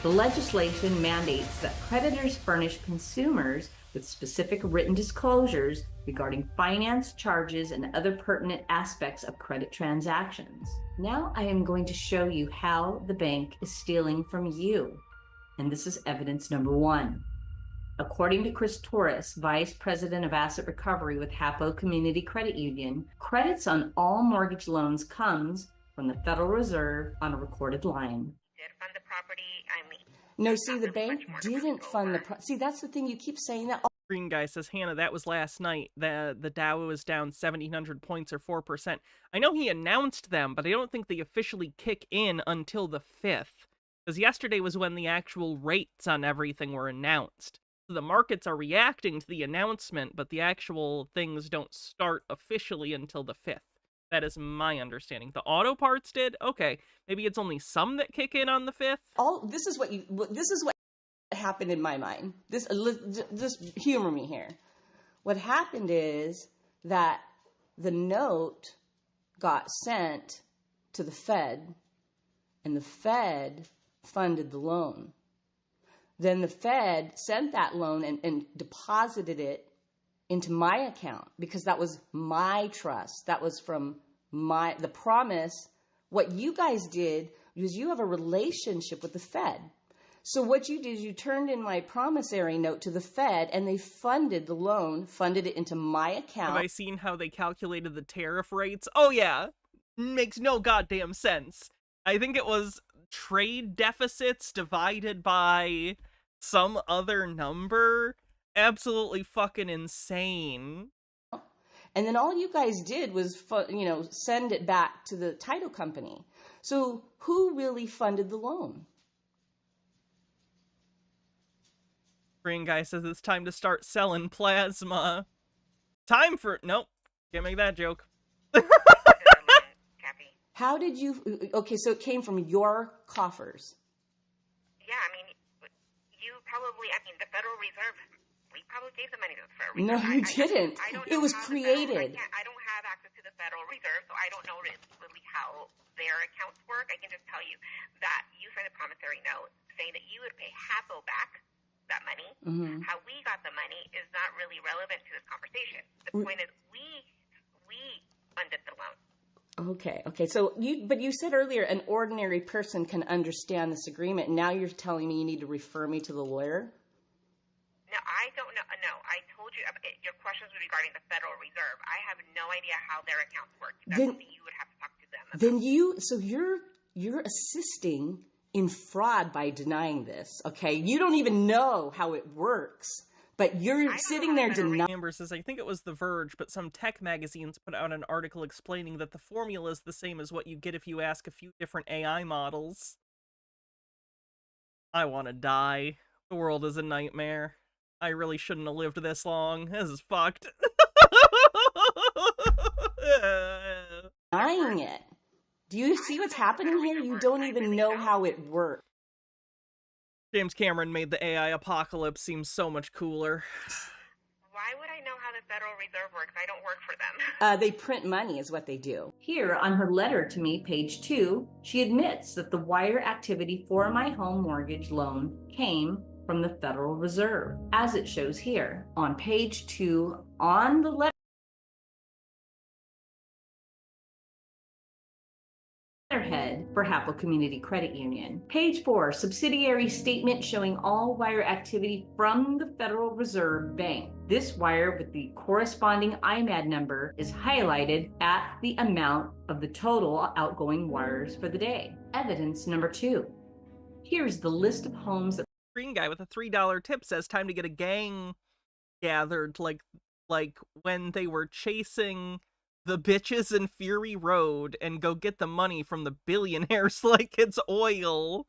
The legislation mandates that creditors furnish consumers with specific written disclosures regarding finance charges and other pertinent aspects of credit transactions. Now I am going to show you how the bank is stealing from you. And this is evidence number 1. According to Chris Torres, Vice President of Asset Recovery with Hapo Community Credit Union, credits on all mortgage loans comes from the Federal Reserve on a recorded line. No, see, the bank didn't fund the... See, that's the thing. You keep saying that. Green guy says, Hannah, that was last night. The Dow was down 1,700 points or 4%. I know he announced them, but I don't think they officially kick in until the 5th. Because yesterday was when the actual rates on everything were announced. So the markets are reacting to the announcement, but the actual things don't start officially until the 5th. That is my understanding. The auto parts did? Okay. Maybe it's only some that kick in on the 5th? This is what happened in my mind. Just humor me here. What happened is that the note got sent to the Fed, and the Fed funded the loan. Then the Fed sent that loan and deposited it into my account because that was my trust. That was from the promise. What you guys did was you have a relationship with the Fed. So what you did is you turned in my promissory note to the Fed and they funded the loan, funded it into my account. Have I seen how they calculated the tariff rates? Oh yeah. Makes no goddamn sense. I think it was trade deficits divided by some other number. Absolutely fucking insane. And then all you guys did was, send it back to the title company. So who really funded the loan? Green guy says it's time to start selling plasma. Time for... Nope. Can't make that joke. How did you... Okay, so it came from your coffers. Yeah, I mean, you probably... I mean, the Federal Reserve... We probably gave the money to the Federal Reserve. No, you didn't. It was created. I don't have access to the Federal Reserve, so I don't know really how their accounts work. I can just tell you that you signed a promissory note saying that you would pay Hapo back that money. Mm-hmm. How we got the money is not really relevant to this conversation. The point is we funded the loan. Okay. So you said earlier an ordinary person can understand this agreement. Now you're telling me you need to refer me to the lawyer? No, I don't know. No, I told you your questions were regarding the Federal Reserve. I have no idea how their accounts work. That's something you would have to talk to them about. Then you're assisting in fraud by denying this. Okay, you don't even know how it works. But you're sitting there denying. Amber says, I think it was The Verge, but some tech magazines put out an article explaining that the formula is the same as what you get if you ask a few different AI models. I want to die. The world is a nightmare. I really shouldn't have lived this long. This is fucked. Denying it. Do you see what's happening here? You don't even know how it works. James Cameron made the AI apocalypse seem so much cooler. Why would I know how the Federal Reserve works? I don't work for them. They print money is what they do. Here on her letter to me, page 2, she admits that the wire activity for my home mortgage loan came from the Federal Reserve, as it shows here. On page 2, on the letterhead for Happel Community Credit Union. Page 4, subsidiary statement showing all wire activity from the Federal Reserve Bank. This wire with the corresponding IMAD number is highlighted at the amount of the total outgoing wires for the day. Evidence number 2. Here's the list of homes that Green guy with a $3 tip says time to get a gang gathered, like when they were chasing the bitches in Fury Road and go get the money from the billionaires like it's oil.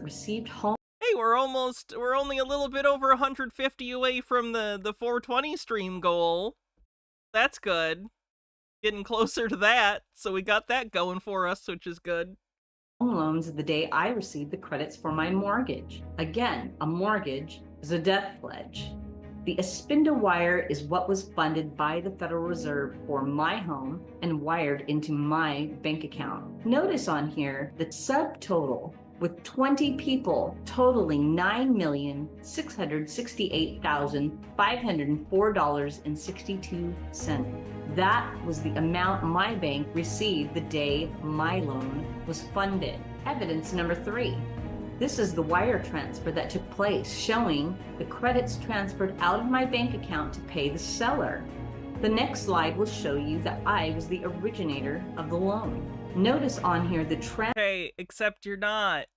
received home. Hey, we're only a little bit over 150 away from the 420 stream goal. That's good. Getting closer to that, so we got that going for us, which is good. Loans the day I received the credits for my mortgage. Again, a mortgage is a death pledge. The Espinda wire is what was funded by the Federal Reserve for my home and wired into my bank account. Notice on here the subtotal with 20 people totaling $9,668,504.62. That was the amount my bank received the day my loan was funded. Evidence number 3. This is the wire transfer that took place, showing the credits transferred out of my bank account to pay the seller. The next slide will show you that I was the originator of the loan. Notice on here the Hey, except you're not.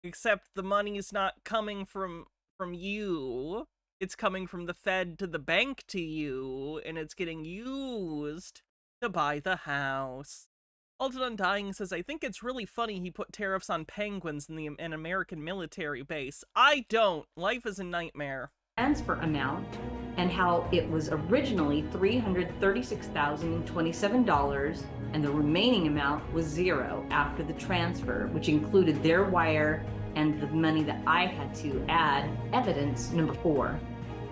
Except the money's not coming from you. It's coming from the Fed to the bank to you, and it's getting used to buy the house. Alton Undying says, I think it's really funny he put tariffs on penguins in an American military base. I don't. Life is a nightmare. Transfer amount and how it was originally $336,027 and the remaining amount was zero after the transfer, which included their wire and the money that I had to add. Evidence number 4.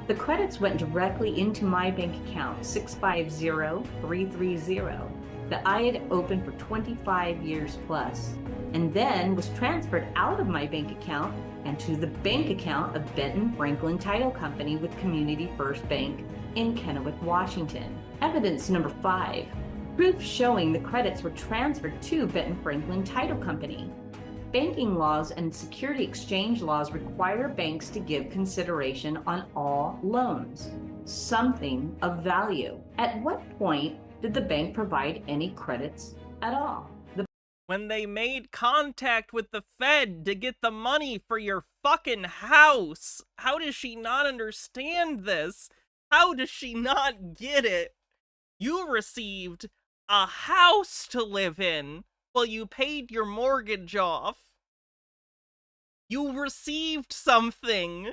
The credits went directly into my bank account, 650330, that I had opened for 25 years plus, and then was transferred out of my bank account and to the bank account of Benton Franklin Title Company with Community First Bank in Kennewick, Washington. Evidence number 5. Proof showing the credits were transferred to Benton Franklin Title Company. Banking laws and security exchange laws require banks to give consideration on all loans, something of value. At what point did the bank provide any credits at all? When they made contact with the Fed to get the money for your fucking house. How does she not understand this? How does she not get it? You received a house to live in while you paid your mortgage off. You received something.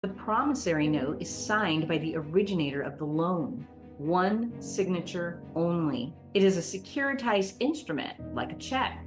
The promissory note is signed by the originator of the loan. One signature only. It is a securitized instrument, like a check.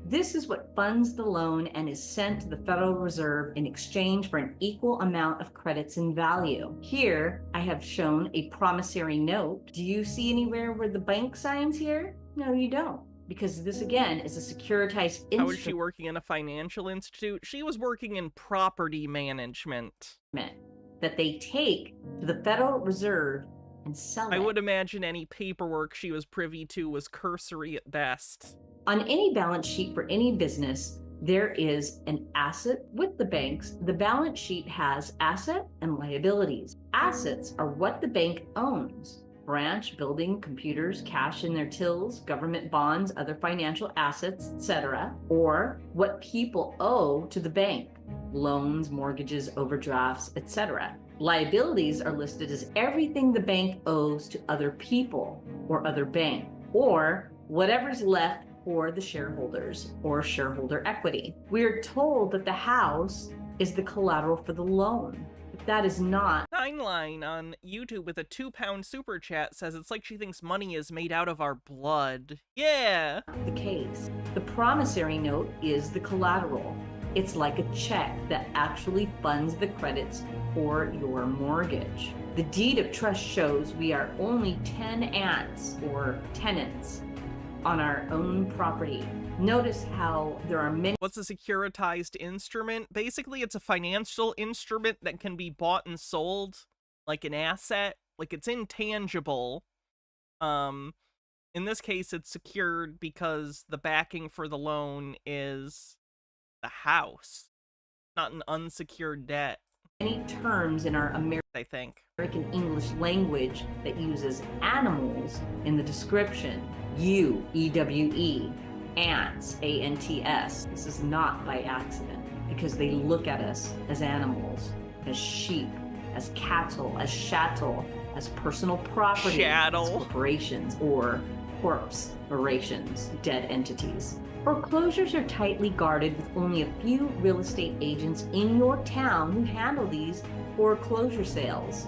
This is what funds the loan and is sent to the Federal Reserve in exchange for an equal amount of credits in value. Here, I have shown a promissory note. Do you see anywhere where the bank signs here? No, you don't. Because this, again, is a securitized instrument. How was she working in a financial institute? She was working in property management. That they take to the Federal Reserve and sell it. I would imagine any paperwork she was privy to was cursory at best. On any balance sheet for any business, there is an asset with the banks. The balance sheet has asset and liabilities. Assets are what the bank owns. Branch, building, computers, cash in their tills, government bonds, other financial assets, etc. Or what people owe to the bank. Loans, mortgages, overdrafts, etc. Liabilities are listed as everything the bank owes to other people or other bank, or whatever's left for the shareholders or shareholder equity. We are told that the house is the collateral for the loan. But that is not. Timeline on YouTube with a £2 super chat says it's like she thinks money is made out of our blood. Yeah. The case. The promissory note is the collateral. It's like a check that actually funds the credits for your mortgage. The deed of trust shows we are only tenants or tenants on our own property. Notice how there are many. What's a securitized instrument? Basically, it's a financial instrument that can be bought and sold like an asset. Like, it's intangible. In this case, it's secured because the backing for the loan is the house, not an unsecured debt. Many terms in our American English language that uses animals in the description. EWE, ants, ANTS. This is not by accident because they look at us as animals, as sheep, as cattle, as chattel, as personal property, as corporations or corporations, dead entities. Foreclosures are tightly guarded with only a few real estate agents in your town who handle these foreclosure sales.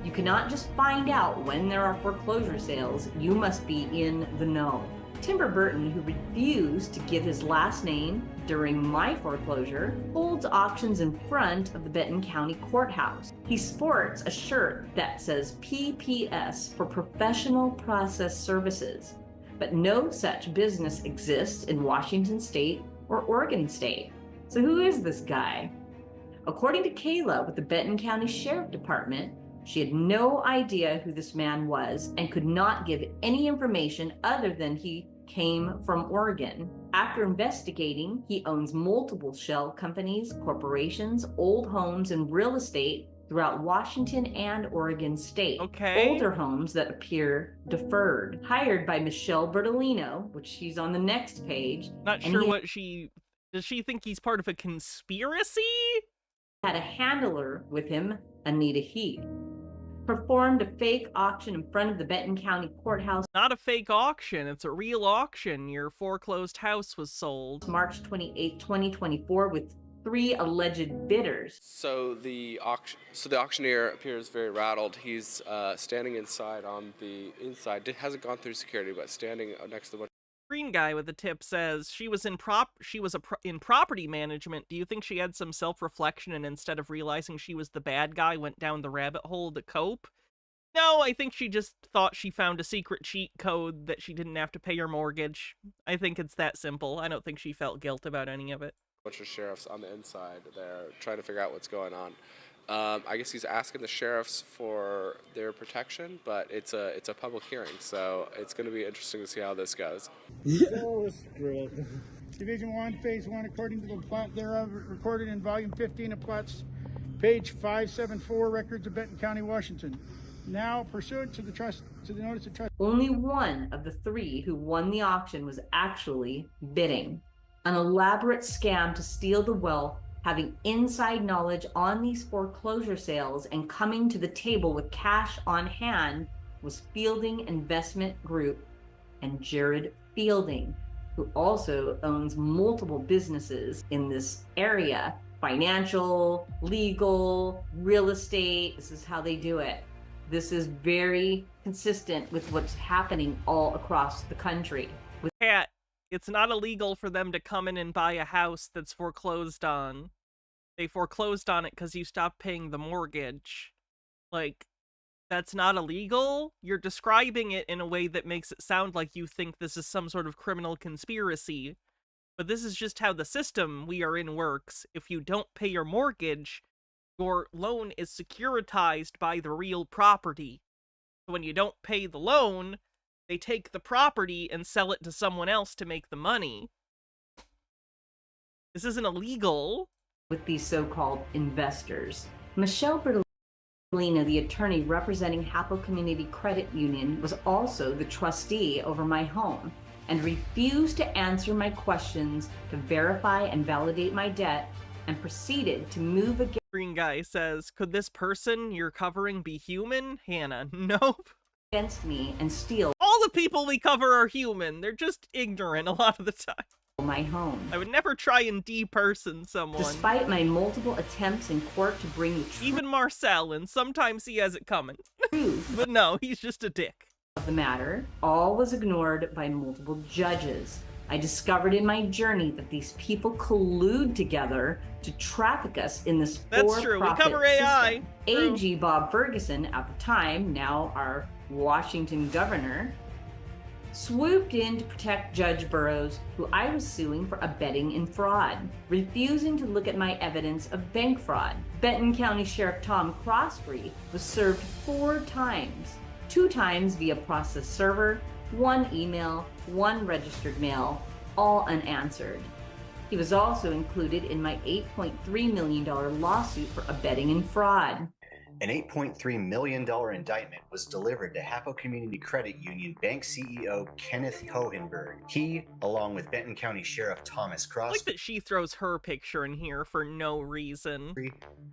You cannot just find out when there are foreclosure sales, you must be in the know. Timber Burton, who refused to give his last name during my foreclosure, holds auctions in front of the Benton County Courthouse. He sports a shirt that says PPS for Professional Process Services, but no such business exists in Washington State or Oregon State. So who is this guy? According to Kayla with the Benton County Sheriff Department, she had no idea who this man was and could not give any information other than he came from Oregon. After investigating, he owns multiple shell companies, corporations, old homes, and real estate throughout Washington and Oregon State. Okay. Older homes that appear deferred. Hired by Michelle Bertolino, which she's on the next page. Not sure what she... Does she think he's part of a conspiracy? Had a handler with him, Anita Heath. Performed a fake auction in front of the Benton County Courthouse. Not a fake auction, it's a real auction. Your foreclosed house was sold. March 28, 2024 with 3 alleged bidders. So the auctioneer appears very rattled. He's standing inside on the inside. Hasn't gone through security, but standing next to the Green guy with the tip says she was in property management. Do you think she had some self-reflection and instead of realizing she was the bad guy went down the rabbit hole to cope? No, I think she just thought she found a secret cheat code that she didn't have to pay her mortgage. I think it's that simple. I don't think she felt guilt about any of it. Bunch of sheriffs on the inside there trying to figure out what's going on. I guess he's asking the sheriffs for their protection, but it's a public hearing, so it's going to be interesting to see how this goes. Division 1, Phase 1, according to the plat thereof, recorded in Volume 15 of Plats, page 574, Records of Benton County, Washington. Now, pursuant to the notice of trust. Only one of the 3 who won the auction was actually bidding. An elaborate scam to steal the wealth, having inside knowledge on these foreclosure sales and coming to the table with cash on hand was Fielding Investment Group and Jared Fielding, who also owns multiple businesses in this area. Financial, legal, real estate. This is how they do it. This is very consistent with what's happening all across the country. Cat, it's not illegal for them to come in and buy a house that's foreclosed on. They foreclosed on it because you stopped paying the mortgage. Like, that's not illegal? You're describing it in a way that makes it sound like you think this is some sort of criminal conspiracy. But this is just how the system we are in works. If you don't pay your mortgage, your loan is securitized by the real property. So when you don't pay the loan, they take the property and sell it to someone else to make the money. This isn't illegal. With these so-called investors. Michelle Bertolino, the attorney representing Hapo Community Credit Union, was also the trustee over my home and refused to answer my questions to verify and validate my debt and proceeded to move against. Green guy says, could this person you're covering be human? Hannah, nope. Against me and steal all the people we cover are human. They're just ignorant a lot of the time. My home. I would never try and deperson someone. Despite my multiple attempts in court to bring the truth. Even Marcel, and sometimes he has it coming. But no, he's just a dick. Of the matter, all was ignored by multiple judges. I discovered in my journey that these people collude together to traffic us in this That's true. We cover AI. AG Bob Ferguson, at the time, now our Washington governor, swooped in to protect Judge Burroughs, who I was suing for abetting in fraud, refusing to look at my evidence of bank fraud. Benton County Sheriff Tom Crosby was served 4 times, 2 times via process server, 1 email, 1 registered mail, all unanswered. He was also included in my $8.3 million lawsuit for abetting in fraud. An $8.3 million indictment was delivered to Hapo Community Credit Union Bank CEO Kenneth Hohenberg. He, along with Benton County Sheriff Thomas Crosby, I like that she throws her picture in here for no reason.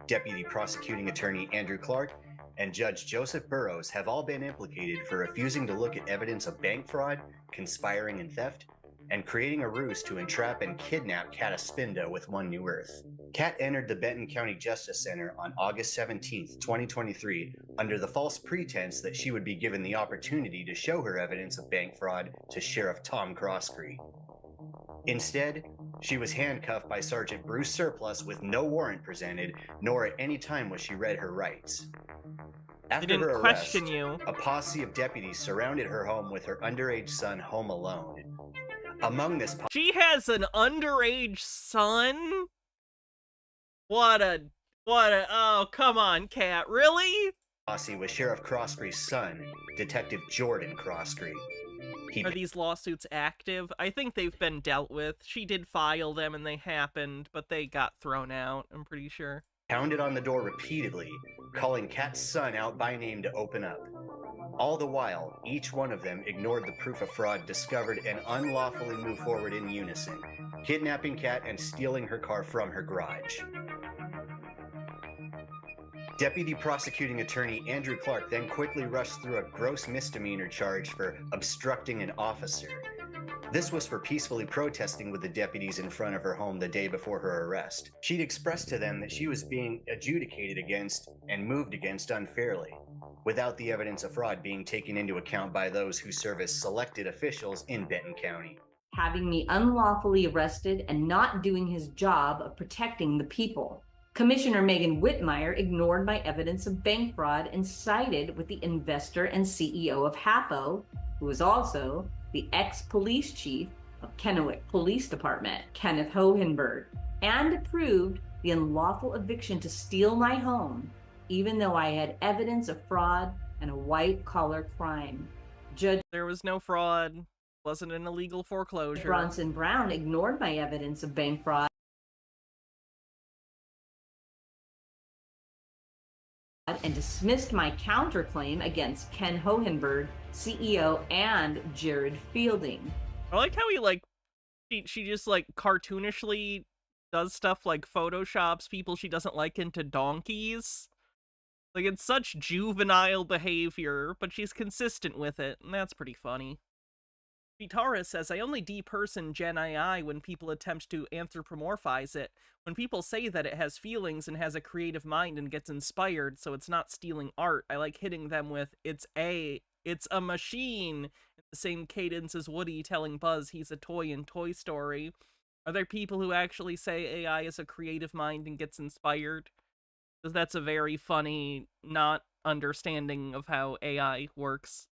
Deputy Prosecuting Attorney Andrew Clark, and Judge Joseph Burroughs have all been implicated for refusing to look at evidence of bank fraud, conspiring and theft, and creating a ruse to entrap and kidnap Kat Aspindo with One New Earth. Kat entered the Benton County Justice Center on August 17, 2023, under the false pretense that she would be given the opportunity to show her evidence of bank fraud to Sheriff Tom Crosby. Instead, she was handcuffed by Sergeant Bruce Surplus with no warrant presented, nor at any time was she read her rights. After her arrest, a posse of deputies surrounded her home with her underage son home alone. Among this she has an underage son? What a, oh, come on, Kat, really? Posse was Sheriff Crosby's son, Detective Jordan Crosby. Are these lawsuits active? I think they've been dealt with. She did file them and they happened, but they got thrown out, I'm pretty sure. Pounded on the door repeatedly, calling Kat's son out by name to open up. All the while, each one of them ignored the proof of fraud discovered and unlawfully moved forward in unison, kidnapping Kat and stealing her car from her garage. Deputy Prosecuting Attorney Andrew Clark then quickly rushed through a gross misdemeanor charge for obstructing an officer. This was for peacefully protesting with the deputies in front of her home the day before her arrest. She'd expressed to them that she was being adjudicated against and moved against unfairly, without the evidence of fraud being taken into account by those who serve as selected officials in Benton County. Having me unlawfully arrested and not doing his job of protecting the people. Commissioner Megan Whitmire ignored my evidence of bank fraud and sided with the investor and CEO of Hapo, who was also the ex-police chief of Kennewick Police Department, Kenneth Hohenberg, and approved the unlawful eviction to steal my home, even though I had evidence of fraud and a white-collar crime. There was no fraud. Wasn't an illegal foreclosure. Bronson Brown ignored my evidence of bank fraud and dismissed my counterclaim against Ken Hohenberg, CEO, and Jared Fielding. I like how he, like, she just, like, cartoonishly does stuff like photoshops people she doesn't like into donkeys. Like, it's such juvenile behavior, but she's consistent with it, and that's pretty funny. Vitara says, I only deperson Gen AI when people attempt to anthropomorphize it. When people say that it has feelings and has a creative mind and gets inspired, so it's not stealing art, I like hitting them with, it's a machine. The same cadence as Woody telling Buzz he's a toy in Toy Story. Are there people who actually say AI is a creative mind and gets inspired? Because that's a very funny, not understanding of how AI works.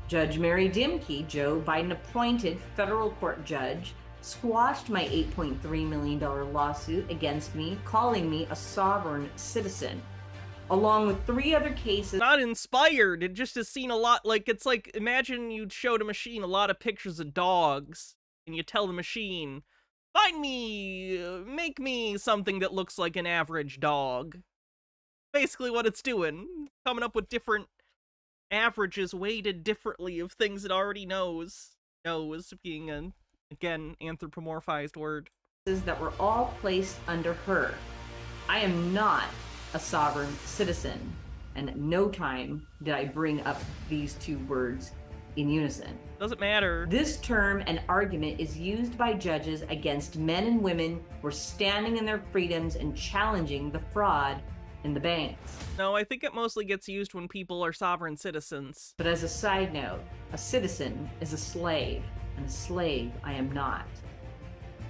Judge Mary Dimke, Joe Biden-appointed federal court judge, squashed my $8.3 million lawsuit against me, calling me a sovereign citizen, along with 3 other cases. Not inspired, it just has seen a lot, like, it's like, imagine you showed a machine a lot of pictures of dogs, and you tell the machine, make me something that looks like an average dog. Basically what it's doing, coming up with different averages weighted differently of things it already knows being an, again, anthropomorphized word. That were all placed under her. I am not a sovereign citizen. And at no time did I bring up these two words in unison. Doesn't matter. This term and argument is used by judges against men and women who are standing in their freedoms and challenging the fraud in the banks. No, I think it mostly gets used when people are sovereign citizens. But as a side note, a citizen is a slave, and a slave I am not.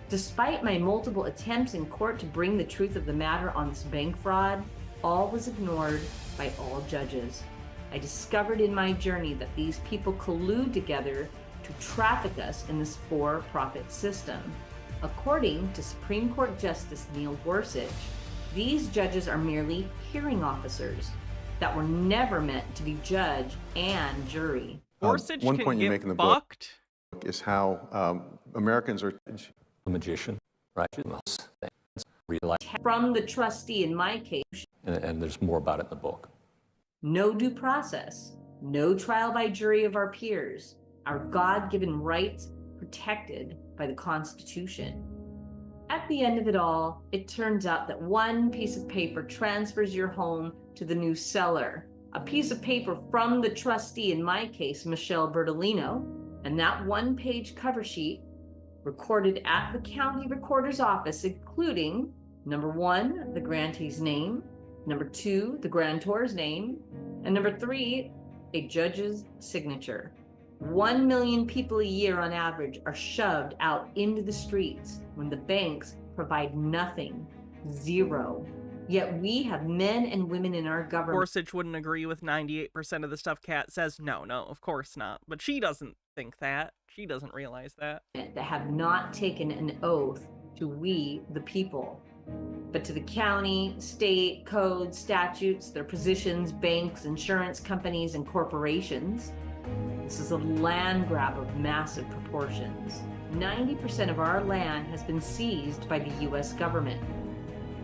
Despite my multiple attempts in court to bring the truth of the matter on this bank fraud, all was ignored by all judges. I discovered in my journey that these people collude together to traffic us in this for-profit system. According to Supreme Court Justice Neil Gorsuch, these judges are merely hearing officers that were never meant to be judge and jury. Gorsuch one can point you get make in the bucked. book is how Americans are the magician, right? From the trustee in my case, And there's more about it in the book. no due process, no trial by jury of our peers, our God-given rights protected by the Constitution. At the end of it all, it turns out that one piece of paper transfers your home to the new seller. A piece of paper from the trustee, in my case, Michelle Bertolino, and that one-page cover sheet recorded at the county recorder's office, including number 1, the grantee's name, number 2, the grantor's name, and number 3, a judge's signature. 1 million people a year on average are shoved out into the streets when the banks provide nothing, zero. Yet we have men and women in our government. Gorsuch wouldn't agree with 98% of the stuff Kat says. No, of course not. But she doesn't think that. She doesn't realize that. That have not taken an oath to we, the people, but to the county, state, codes, statutes, their positions, banks, insurance companies, and corporations. This is a land grab of massive proportions. 90% of our land has been seized by the U.S. government.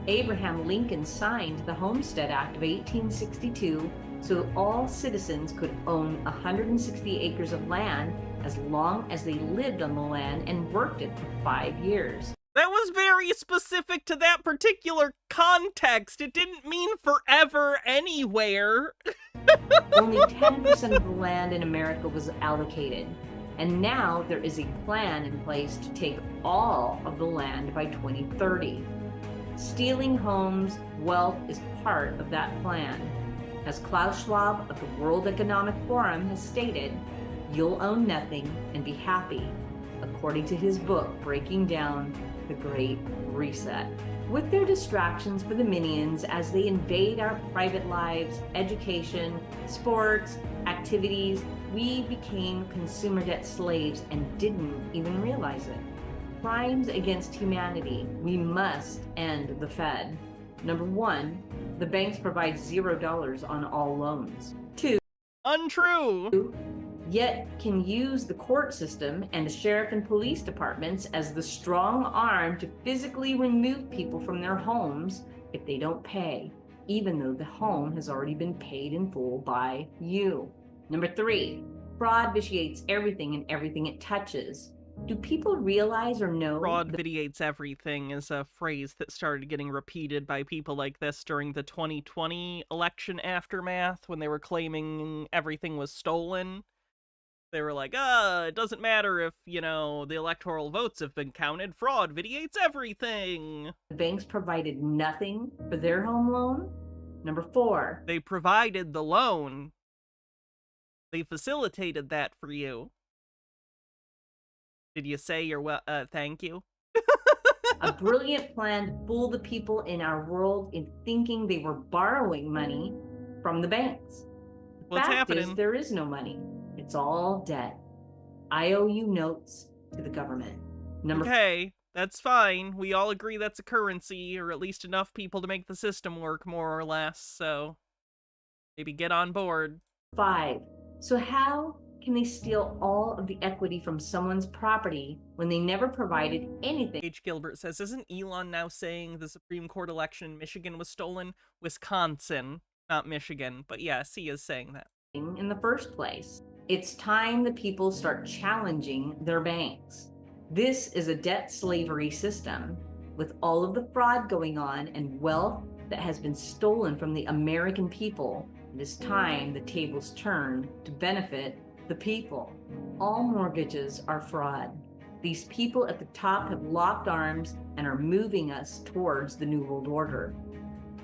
Abraham Lincoln signed the Homestead Act of 1862 so all citizens could own 160 acres of land as long as they lived on the land and worked it for 5 years. That was very specific to that particular context. It didn't mean forever anywhere. Only 10% of the land in America was allocated, and now there is a plan in place to take all of the land by 2030. Stealing homes, wealth is part of that plan. As Klaus Schwab of the World Economic Forum has stated, you'll own nothing and be happy, according to his book, Breaking Down the Great Reset. With their distractions for the minions as they invade our private lives, education, sports, activities, we became consumer debt slaves and didn't even realize it. Crimes against humanity. We must end the Fed. Number 1, the banks provide $0 on all loans. 2, untrue. Yet can use the court system and the sheriff and police departments as the strong arm to physically remove people from their homes if they don't pay, even though the home has already been paid in full by you. Number 3, fraud vitiates everything and everything it touches. Do people realize or know? Fraud vitiates everything is a phrase that started getting repeated by people like this during the 2020 election aftermath when they were claiming everything was stolen. They were like, it doesn't matter if, the electoral votes have been counted. Fraud vitiates everything. The banks provided nothing for their home loan. Number 4. They provided the loan. They facilitated that for you. Did you say your thank you? A brilliant plan to fool the people in our world in thinking they were borrowing money from the banks. The What's fact happening? is there is no money. It's all debt. IOU notes to the government. Okay, that's fine. We all agree that's a currency, or at least enough people to make the system work, more or less, so maybe get on board. 5. So how can they steal all of the equity from someone's property when they never provided anything? H. Gilbert says, isn't Elon now saying the Supreme Court election in Michigan was stolen? Wisconsin, not Michigan, but yes, he is saying that. In the first place, it's time the people start challenging their banks. This is a debt slavery system with all of the fraud going on and wealth that has been stolen from the American people. It is time the tables turn to benefit the people. All mortgages are fraud. These people at the top have locked arms and are moving us towards the New World Order.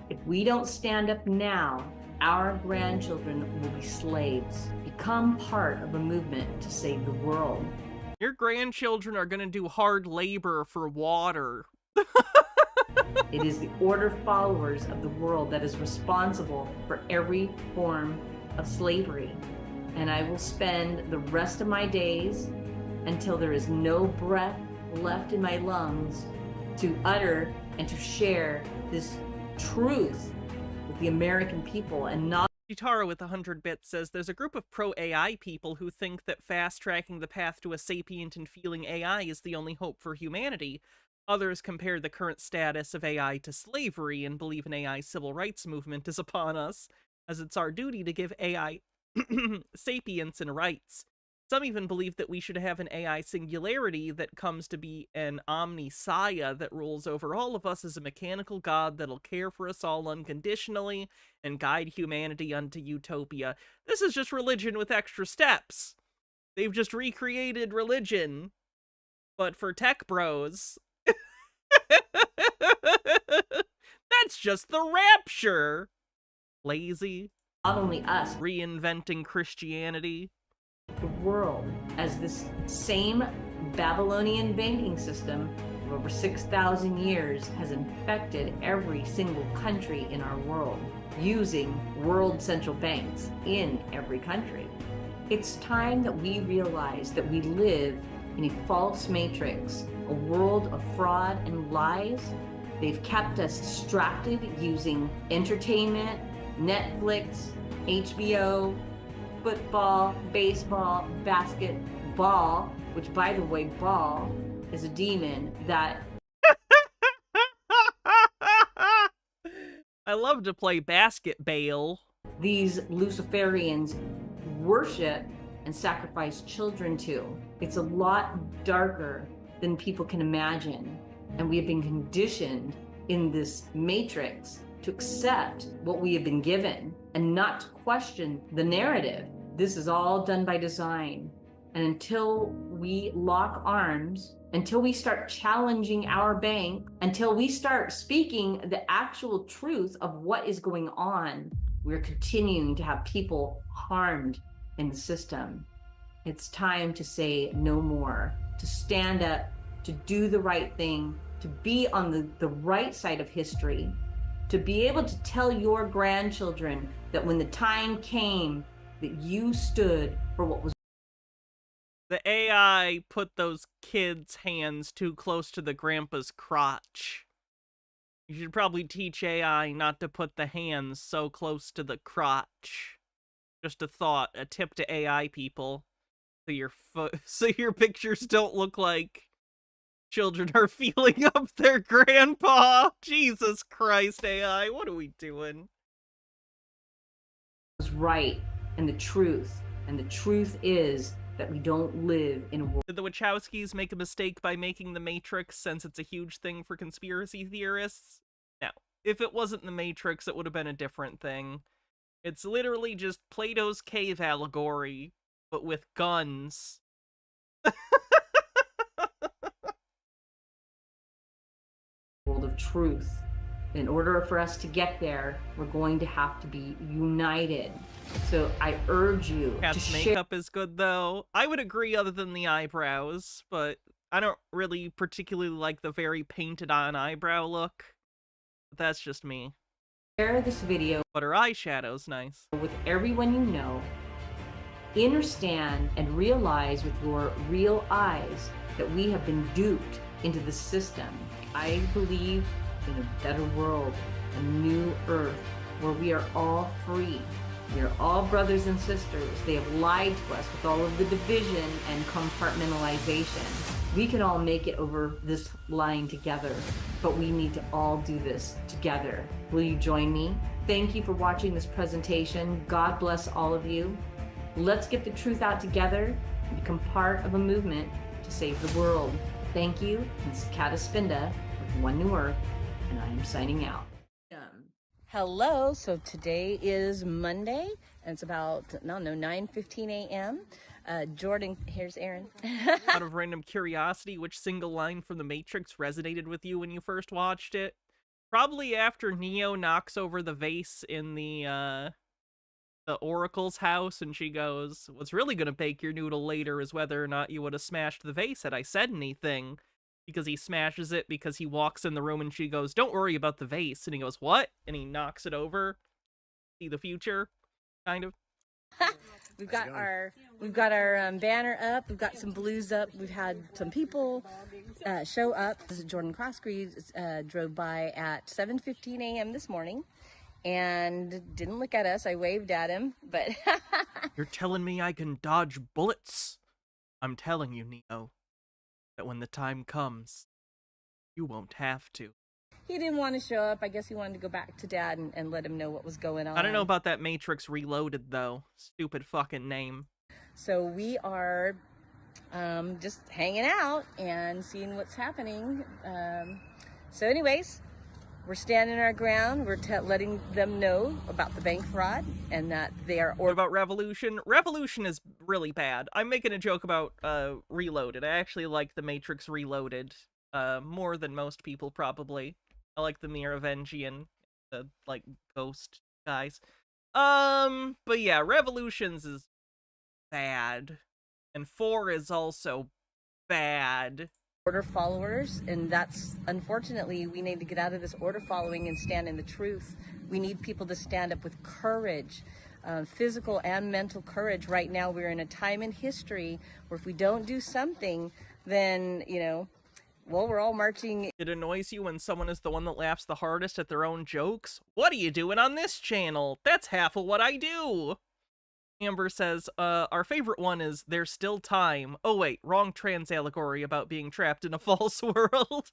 If we don't stand up now, our grandchildren will be slaves. Become part of a movement to save the world. Your grandchildren are going to do hard labor for water. It is the order followers of the world that is responsible for every form of slavery. And I will spend the rest of my days until there is no breath left in my lungs to utter and to share this truth with the American people and not. Gitara with 100 bits says there's a group of pro-AI people who think that fast-tracking the path to a sapient and feeling AI is the only hope for humanity. Others compare the current status of AI to slavery and believe an AI civil rights movement is upon us, as it's our duty to give AI sapience and rights. Some even believe that we should have an AI singularity that comes to be an omnisaya that rules over all of us as a mechanical god that'll care for us all unconditionally and guide humanity unto utopia. This is just religion with extra steps. They've just recreated religion, but for tech bros. That's just the rapture. Lazy. Not only us. Reinventing Christianity. The world, as this same Babylonian banking system for over 6,000 years has infected every single country in our world, using world central banks in every country. It's time that we realize that we live in a false matrix, a world of fraud and lies. They've kept us distracted using entertainment, Netflix, HBO, football, baseball, basketball, which, by the way, ball is a demon that... I love to play basketball. These Luciferians worship and sacrifice children to. It's a lot darker than people can imagine. And we have been conditioned in this matrix to accept what we have been given and not to question the narrative. This is all done by design. And until we lock arms, until we start challenging our bank, until we start speaking the actual truth of what is going on, we're continuing to have people harmed in the system. It's time to say no more, to stand up, to do the right thing, to be on the right side of history, to be able to tell your grandchildren that when the time came that you stood for what was. The AI put those kids' hands too close to the grandpa's crotch. You should probably teach AI not to put the hands so close to the crotch. Just a thought, a tip to AI people. So your pictures don't look like children are feeling up their grandpa. Jesus Christ, AI, what are we doing? Was right and the truth is that we don't live in a world. Did the Wachowskis make a mistake by making The Matrix, since it's a huge thing for conspiracy theorists? No. If it wasn't The Matrix, it would have been a different thing. It's literally just Plato's cave allegory, but with guns. World of truth. In order for us to get there, we're going to have to be united. So I urge you Cat's makeup is good, though. I would agree other than the eyebrows, but I don't really particularly like the very painted-on eyebrow look. But that's just me. Share this video. But her eyeshadow's nice. With everyone you know. Understand and realize with your real eyes that we have been duped into the system. I believe in a better world, a new earth, where we are all free. We are all brothers and sisters. They have lied to us with all of the division and compartmentalization. We can all make it over this line together, but we need to all do this together. Will you join me? Thank you for watching this presentation. God bless all of you. Let's get the truth out together and become part of a movement to save the world. Thank you. This is Kata Spinda with One New Earth, and I am signing out. Hello. So today is Monday, and it's about, I don't know, 9:15 a.m. Jordan, here's Aaron. Out of random curiosity, which single line from The Matrix resonated with you when you first watched it? Probably after Neo knocks over the vase in the Oracle's house, and she goes, "What's really gonna bake your noodle later is whether or not you would have smashed the vase had I said anything." Because he smashes it because he walks in the room and she goes, "Don't worry about the vase." And he goes, "What?" And he knocks it over. See the future, kind of. We've got our banner up. We've got some blues up. We've had some people show up. Jordan Crosscreed drove by at 7:15 a.m. this morning and didn't look at us. I waved at him, but You're telling me I can dodge bullets? I'm telling you, Neo, that when the time comes, you won't have to. he didn't want to show up. I guess he wanted to go back to Dad and let him know what was going on. I don't know about that Matrix Reloaded, though. Stupid fucking name. So we are just hanging out and seeing what's happening. So anyways, we're standing our ground. We're letting them know about the bank fraud and that they are... What about Revolution? Revolution is really bad. I'm making a joke about Reloaded. I actually like the Matrix Reloaded more than most people, probably. I like the Miravengian, the, like, ghost guys. But yeah, Revolutions is bad. And 4 is also bad. Order followers, and that's, unfortunately, we need to get out of this order following and stand in the truth. We need people to stand up with courage, physical and mental courage. Right now, we're in a time in history where if we don't do something, then, you know, well, we're all marching. It annoys you when someone is the one that laughs the hardest at their own jokes? What are you doing on this channel? That's half of what I do. Amber says, our favorite one is There's Still Time. Oh wait, wrong trans allegory about being trapped in a false world.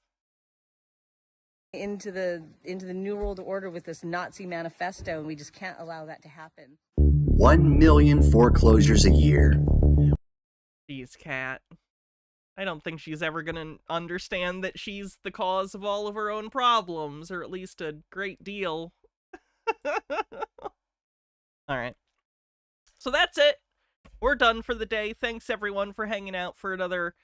Into the New World Order with this Nazi manifesto, and we just can't allow that to happen. 1 million foreclosures a year. Jeez, Cat. I don't think she's ever gonna understand that she's the cause of all of her own problems, or at least a great deal. Alright. So that's it. We're done for the day. Thanks everyone for hanging out for another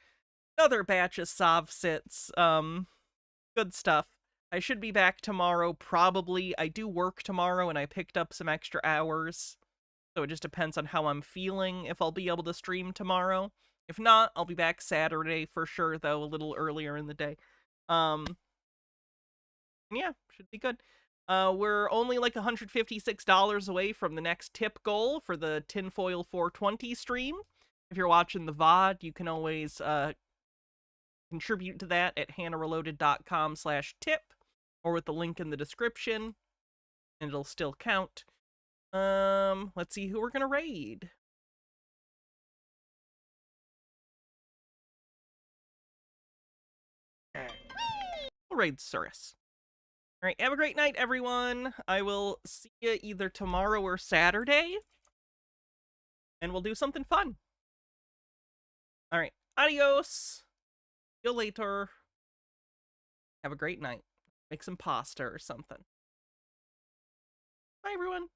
batch of Sov sits. Good stuff. I should be back tomorrow, probably. I do work tomorrow, and I picked up some extra hours. So it just depends on how I'm feeling, if I'll be able to stream tomorrow. If not, I'll be back Saturday for sure, though, a little earlier in the day. Yeah, should be good. We're only like $156 away from the next tip goal for the Tinfoil 420 stream. If you're watching the VOD, you can always contribute to that at hannahreloaded.com/tip or with the link in the description, and it'll still count. Let's see who we're gonna raid. We'll raid Surus. Alright, have a great night, everyone. I will see you either tomorrow or Saturday. And we'll do something fun. Alright, adios. See you later. Have a great night. Make some pasta or something. Bye, everyone.